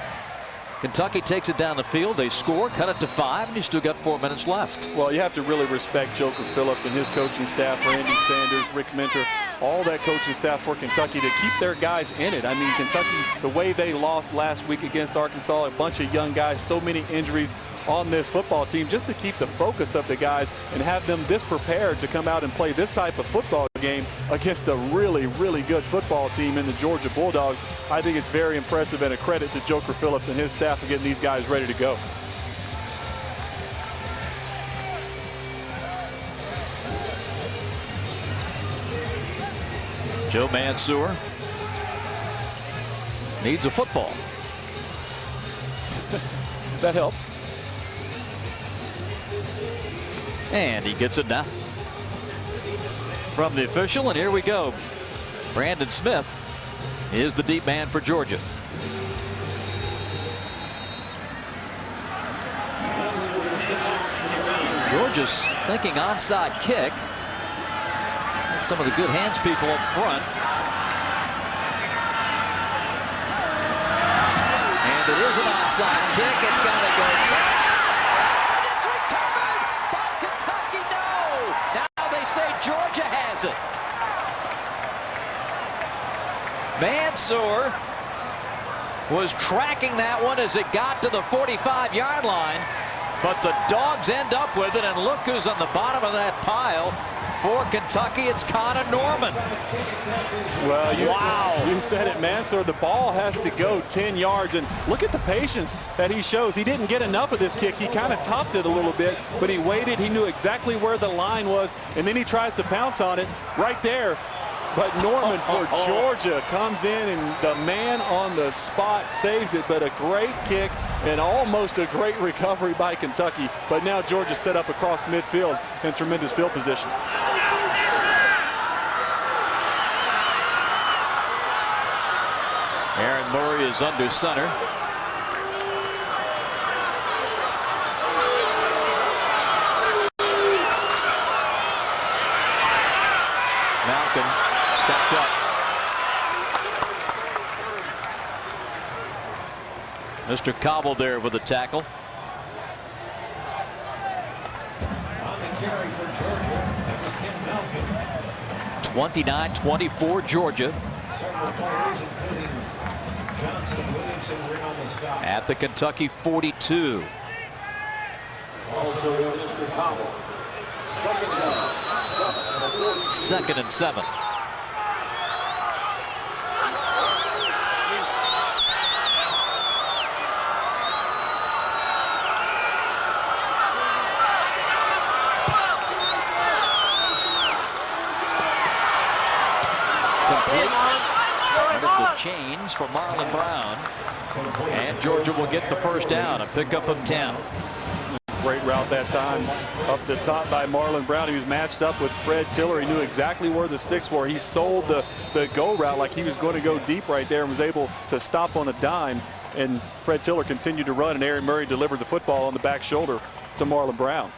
Kentucky takes it down the field. They score, cut it to 5, and you still got 4 minutes left. Well, you have to really respect Joker Phillips and his coaching staff, Randy Sanders, Rick Mentor, all that coaching staff for Kentucky to keep their guys in it. I mean, Kentucky, the way they lost last week against Arkansas, a bunch of young guys, so many injuries on this football team, just to keep the focus of the guys and have them this prepared to come out and play this type of football game against a really, really good football team in the Georgia Bulldogs. I think it's very impressive and a credit to Joker Phillips and his staff for getting these guys ready to go. Joe Mansour needs a football. That helps. And he gets it now from the official, and here we go. Brandon Smith is the deep man for Georgia. Georgia's thinking onside kick. And some of the good hands people up front. And it is an onside kick. It's got to go down. It's recovered by Kentucky. No. Now they say Georgia has it. Mansour was tracking that one as it got to the 45-yard line, but the Dogs end up with it, and look who's on the bottom of that pile for Kentucky. It's Connor Norman. Well, you said it, Mansour. The ball has to go 10 yards, and look at the patience that he shows. He didn't get enough of this kick. He kind of topped it a little bit, but he waited. He knew exactly where the line was, and then he tries to pounce on it right there. But Norman for Georgia comes in, and the man on the spot saves it. But a great kick and almost a great recovery by Kentucky. But now Georgia set up across midfield in tremendous field position. Aaron Murray is under center. Malcolm stepped up. Mr. Cobble there with the tackle. On the carry for Georgia, that was Kim Malcolm. 29-24 Georgia. Several players, including Johnson and Williamson, were in on the stop. At the Kentucky 42. Also, Mr. Cobble. Second down. 2nd and 7. Complete. Under the chains for Marlon Brown. And Georgia will get the first down, a pickup of 10. Great route that time up the top by Marlon Brown. He was matched up with Fred Tiller. He knew exactly where the sticks were. He sold the go route like he was going to go deep right there and was able to stop on a dime. And Fred Tiller continued to run, and Aaron Murray delivered the football on the back shoulder to Marlon Brown.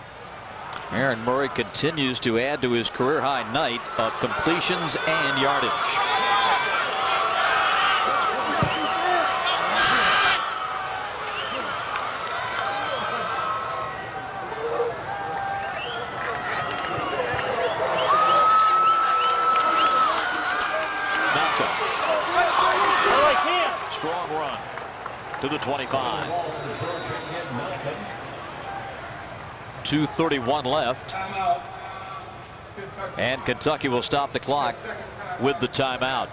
Aaron Murray continues to add to his career-high night of completions and yardage. strong run to the 25. 2:31 left. And Kentucky will stop the clock with the timeout.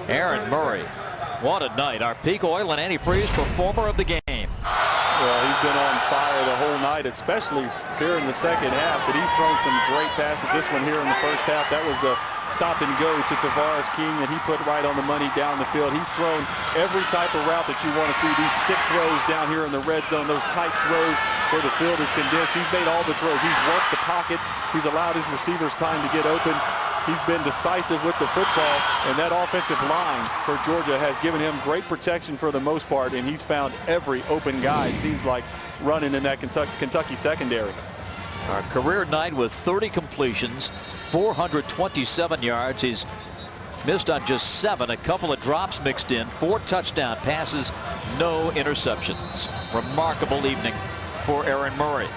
Aaron Murray, what a night. Our peak oil and antifreeze performer of the game. Well, he's been on fire the whole night, especially here in the second half, but he's thrown some great passes. This one here in the first half, that was a stop and go to Tavares King that he put right on the money down the field. He's thrown every type of route that you want to see. These stick throws down here in the red zone, those tight throws where the field is condensed. He's made all the throws. He's worked the pocket. He's allowed his receivers time to get open. He's been decisive with the football, and that offensive line for Georgia has given him great protection for the most part, and he's found every open guy, it seems like, running in that Kentucky secondary. Our career night with 30 completions, 427 yards. He's missed on just 7, a couple of drops mixed in, 4 touchdown passes, no interceptions. Remarkable evening for Aaron Murray.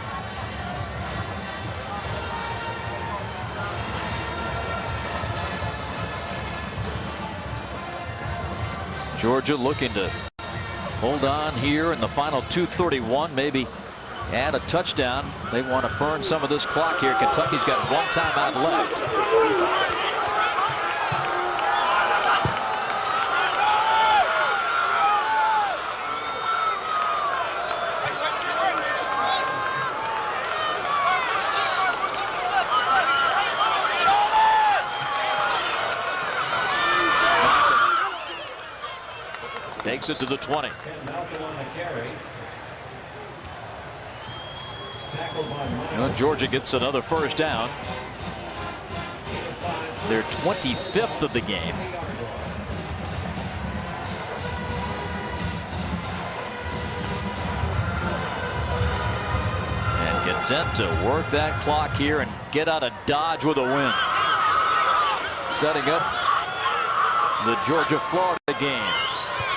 Georgia looking to hold on here in the final 2:31, maybe add a touchdown. They want to burn some of this clock here. Kentucky's got 1 timeout left. Takes it to the 20. Well, Georgia gets another first down. Their 25th of the game. And content to work that clock here and get out of Dodge with a win. Setting up the Georgia-Florida game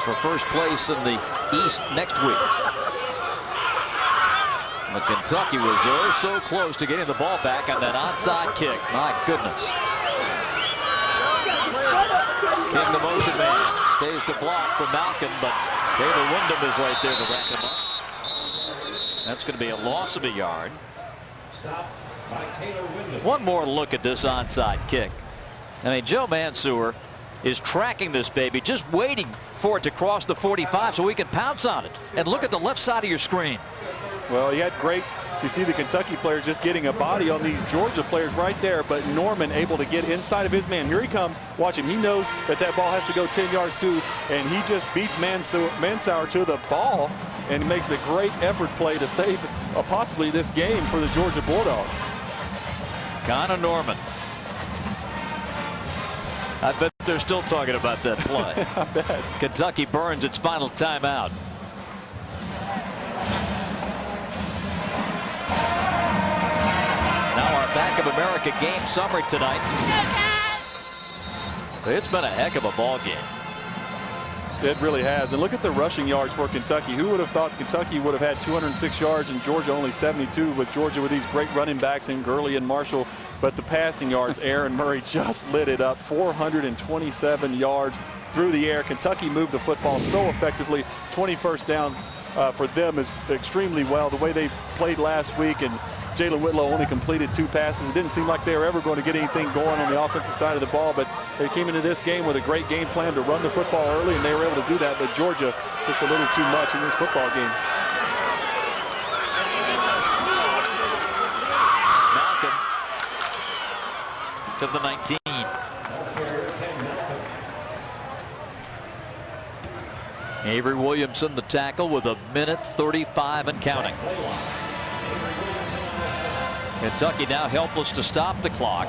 for first place in the East next week. But Kentucky was so close to getting the ball back on that onside kick. My goodness. King, the motion man, stays to block for Malcolm, but Taylor Wyndham is right there to wrap him up. That's going to be a loss of a yard. One more look at this onside kick. I mean, Joe Mansour is tracking this baby, just waiting for it to cross the 45 so we can pounce on it. And look at the left side of your screen. Well, he had great, you see the Kentucky players just getting a body on these Georgia players right there, but Norman able to get inside of his man. Here he comes. Watch him. He knows that that ball has to go 10 yards too, and he just beats Mansour to the ball and makes a great effort play to save possibly this game for the Georgia Bulldogs. Connor Norman. I bet they're still talking about that play. I bet. Kentucky burns its final timeout. Now our Bank of America game summary tonight. It's been a heck of a ball game. It really has. And look at the rushing yards for Kentucky. Who would have thought Kentucky would have had 206 yards and Georgia only 72, with Georgia with these great running backs in Gurley and Marshall. But the passing yards, Aaron Murray just lit it up. 427 yards through the air. Kentucky moved the football so effectively. 21st down for them is extremely well. The way they played last week, and Jalen Whitlow only completed 2 passes. It didn't seem like they were ever going to get anything going on the offensive side of the ball, but they came into this game with a great game plan to run the football early, and they were able to do that. But Georgia just a little too much in this football game. Malcolm to the 19. Avery Williamson, the tackle, with 1:35 and counting. Kentucky now helpless to stop the clock.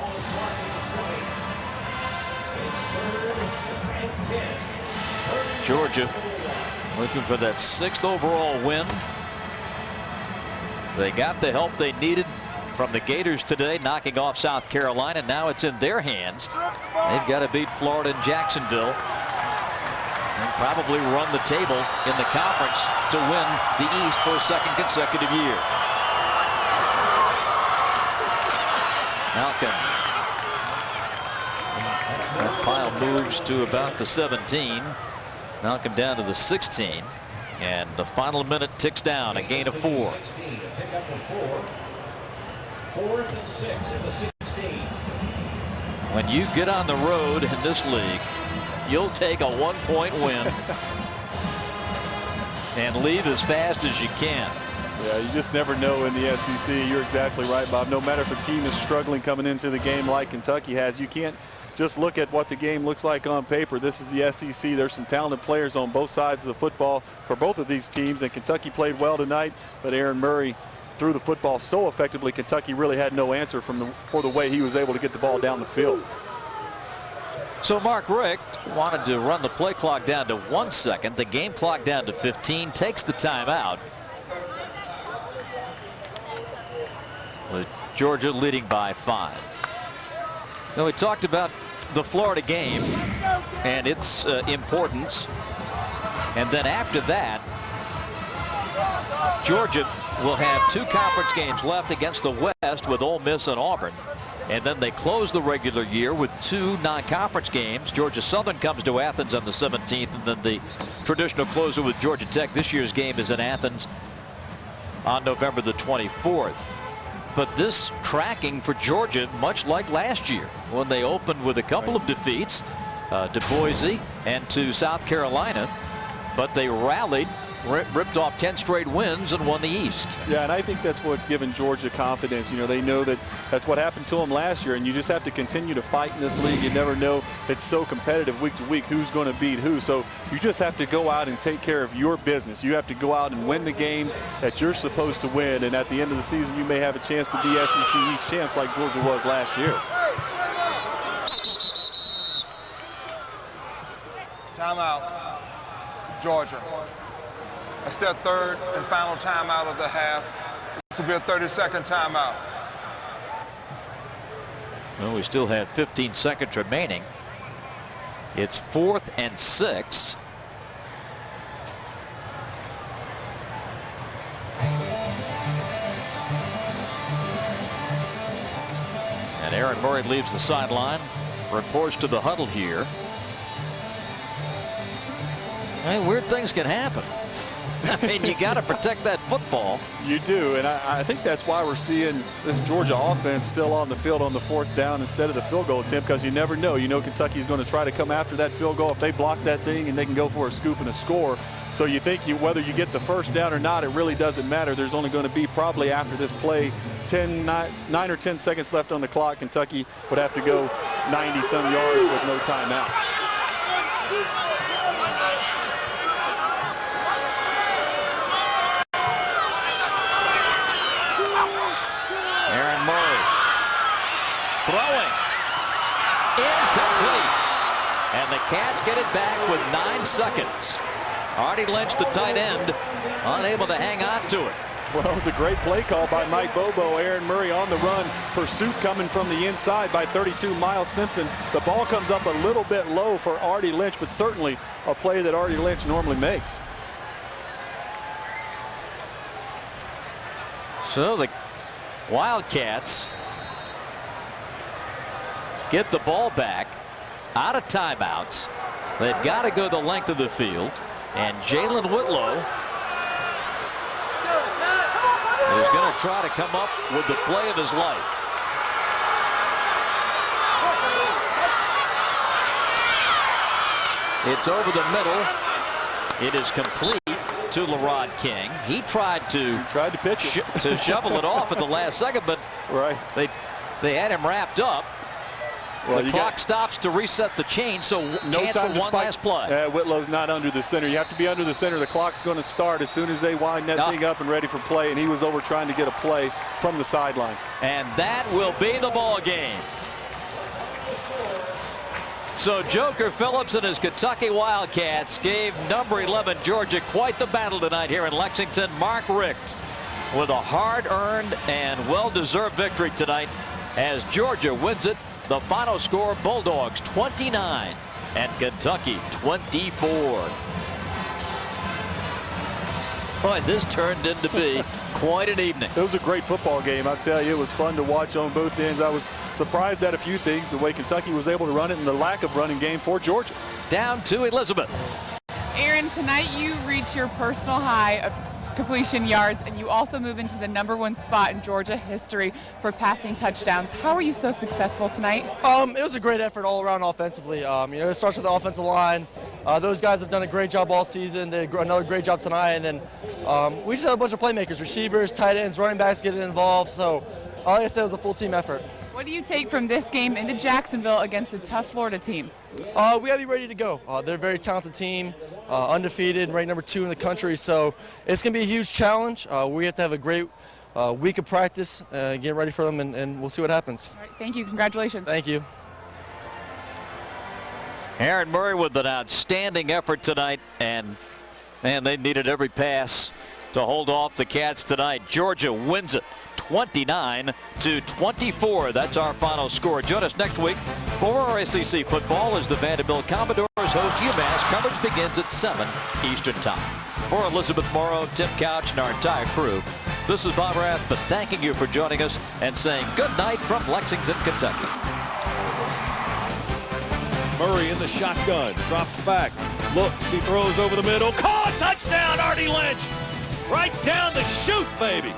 Georgia looking for that 6th overall win. They got the help they needed from the Gators today, knocking off South Carolina. Now it's in their hands. They've got to beat Florida and Jacksonville and probably run the table in the conference to win the East for a 2nd consecutive year. Malcolm. That pile moves to about the 17. Malcolm down to the 16. And the final minute ticks down, a gain of 4. Pick up a 4. 4th and 6 in the 16. When you get on the road in this league, you'll take a 1-point win and leave as fast as you can. Yeah, you just never know in the SEC. You're exactly right, Bob. No matter if a team is struggling coming into the game like Kentucky has, you can't just look at what the game looks like on paper. This is the SEC. There's some talented players on both sides of the football for both of these teams, and Kentucky played well tonight, but Aaron Murray threw the football so effectively, Kentucky really had no answer for the way he was able to get the ball down the field. So Mark Richt wanted to run the play clock down to 1 second, the game clock down to 15, takes the timeout. With Georgia leading by 5. Now, we talked about the Florida game and its importance. And then after that, Georgia will have 2 conference games left against the West with Ole Miss and Auburn. And then they close the regular year with 2 non-conference games. Georgia Southern comes to Athens on the 17th, and then the traditional closer with Georgia Tech. This year's game is in Athens on November the 24th. But this tracking for Georgia, much like last year, when they opened with a couple of defeats to Boise and to South Carolina, but they rallied, ripped off 10 straight wins and won the East. Yeah, and I think that's what's given Georgia confidence. You know, they know that that's what happened to them last year, and you just have to continue to fight in this league. You never know. It's so competitive week to week who's going to beat who. So you just have to go out and take care of your business. You have to go out and win the games that you're supposed to win, and at the end of the season, you may have a chance to be SEC East champs like Georgia was last year. Timeout, Georgia. That's their 3rd and final timeout of the half. This will be a 30-second timeout. Well, we still have 15 seconds remaining. It's 4th and 6. And Aaron Murray leaves the sideline, reports to the huddle here. Hey, weird things can happen. I mean, you got to protect that football. You do, and I think that's why we're seeing this Georgia offense still on the field on the 4th down instead of the field goal attempt, because you never know. You know Kentucky's going to try to come after that field goal. If they block that thing, and they can go for a scoop and a score. So you think whether you get the first down or not, it really doesn't matter. There's only going to be probably after this play 9 or 10 seconds left on the clock. Kentucky would have to go 90-some yards with no timeouts. Aaron Murray throwing incomplete, and the Cats get it back with 9 seconds. Artie Lynch, the tight end, unable to hang on to it. Well, it was a great play call by Mike Bobo. Aaron Murray on the run. Pursuit coming from the inside by 32 Miles Simpson. The ball comes up a little bit low for Artie Lynch, but certainly a play that Artie Lynch normally makes. So the Wildcats get the ball back out of timeouts. They've got to go the length of the field, and Jalen Whitlow is going to try to come up with the play of his life. It's over the middle. It is complete to Lerod King. He tried to pitch it. to shovel it off at the last second, but right. They had him wrapped up. Well, the clock stops to reset the chain, so no chance time for one last play. Whitlow's not under the center. You have to be under the center. The clock's going to start as soon as they wind that thing up and ready for play, and he was over trying to get a play from the sideline. And that will be the ball game. So Joker Phillips and his Kentucky Wildcats gave number 11 Georgia quite the battle tonight here in Lexington. Mark Richt with a hard-earned and well-deserved victory tonight as Georgia wins it. The final score, Bulldogs 29 and Kentucky 24. Boy, this turned into be quite an evening. It was a great football game. I'll tell you, it was fun to watch on both ends. I was surprised at a few things, the way Kentucky was able to run it and the lack of running game for Georgia. Down to Elizabeth. Aaron, tonight you reach your personal high of completion yards, and you also move into the #1 spot in Georgia history for passing touchdowns. How were you so successful tonight? It was a great effort all around offensively. It starts with the offensive line. Those guys have done a great job all season. They did another great job tonight. And then we just had a bunch of playmakers, receivers, tight ends, running backs getting involved. So, like I said, it was a full team effort. What do you take from this game into Jacksonville against a tough Florida team? We got to be ready to go. They're a very talented team, undefeated, ranked #2 in the country. So it's going to be a huge challenge. We have to have a great week of practice, get ready for them, and we'll see what happens. All right, thank you. Congratulations. Thank you. Aaron Murray with an outstanding effort tonight, and they needed every pass to hold off the Cats tonight. Georgia wins it 29-24. That's our final score. Join us next week for our SEC football as the Vanderbilt Commodores host UMass. Coverage begins at 7 Eastern Time. For Elizabeth Morrow, Tim Couch, and our entire crew, this is Bob Rathman thanking you for joining us and saying good night from Lexington, Kentucky. Murray in the shotgun, drops back, looks, he throws over the middle. Caught, touchdown, Artie Lynch! Right down the chute, baby.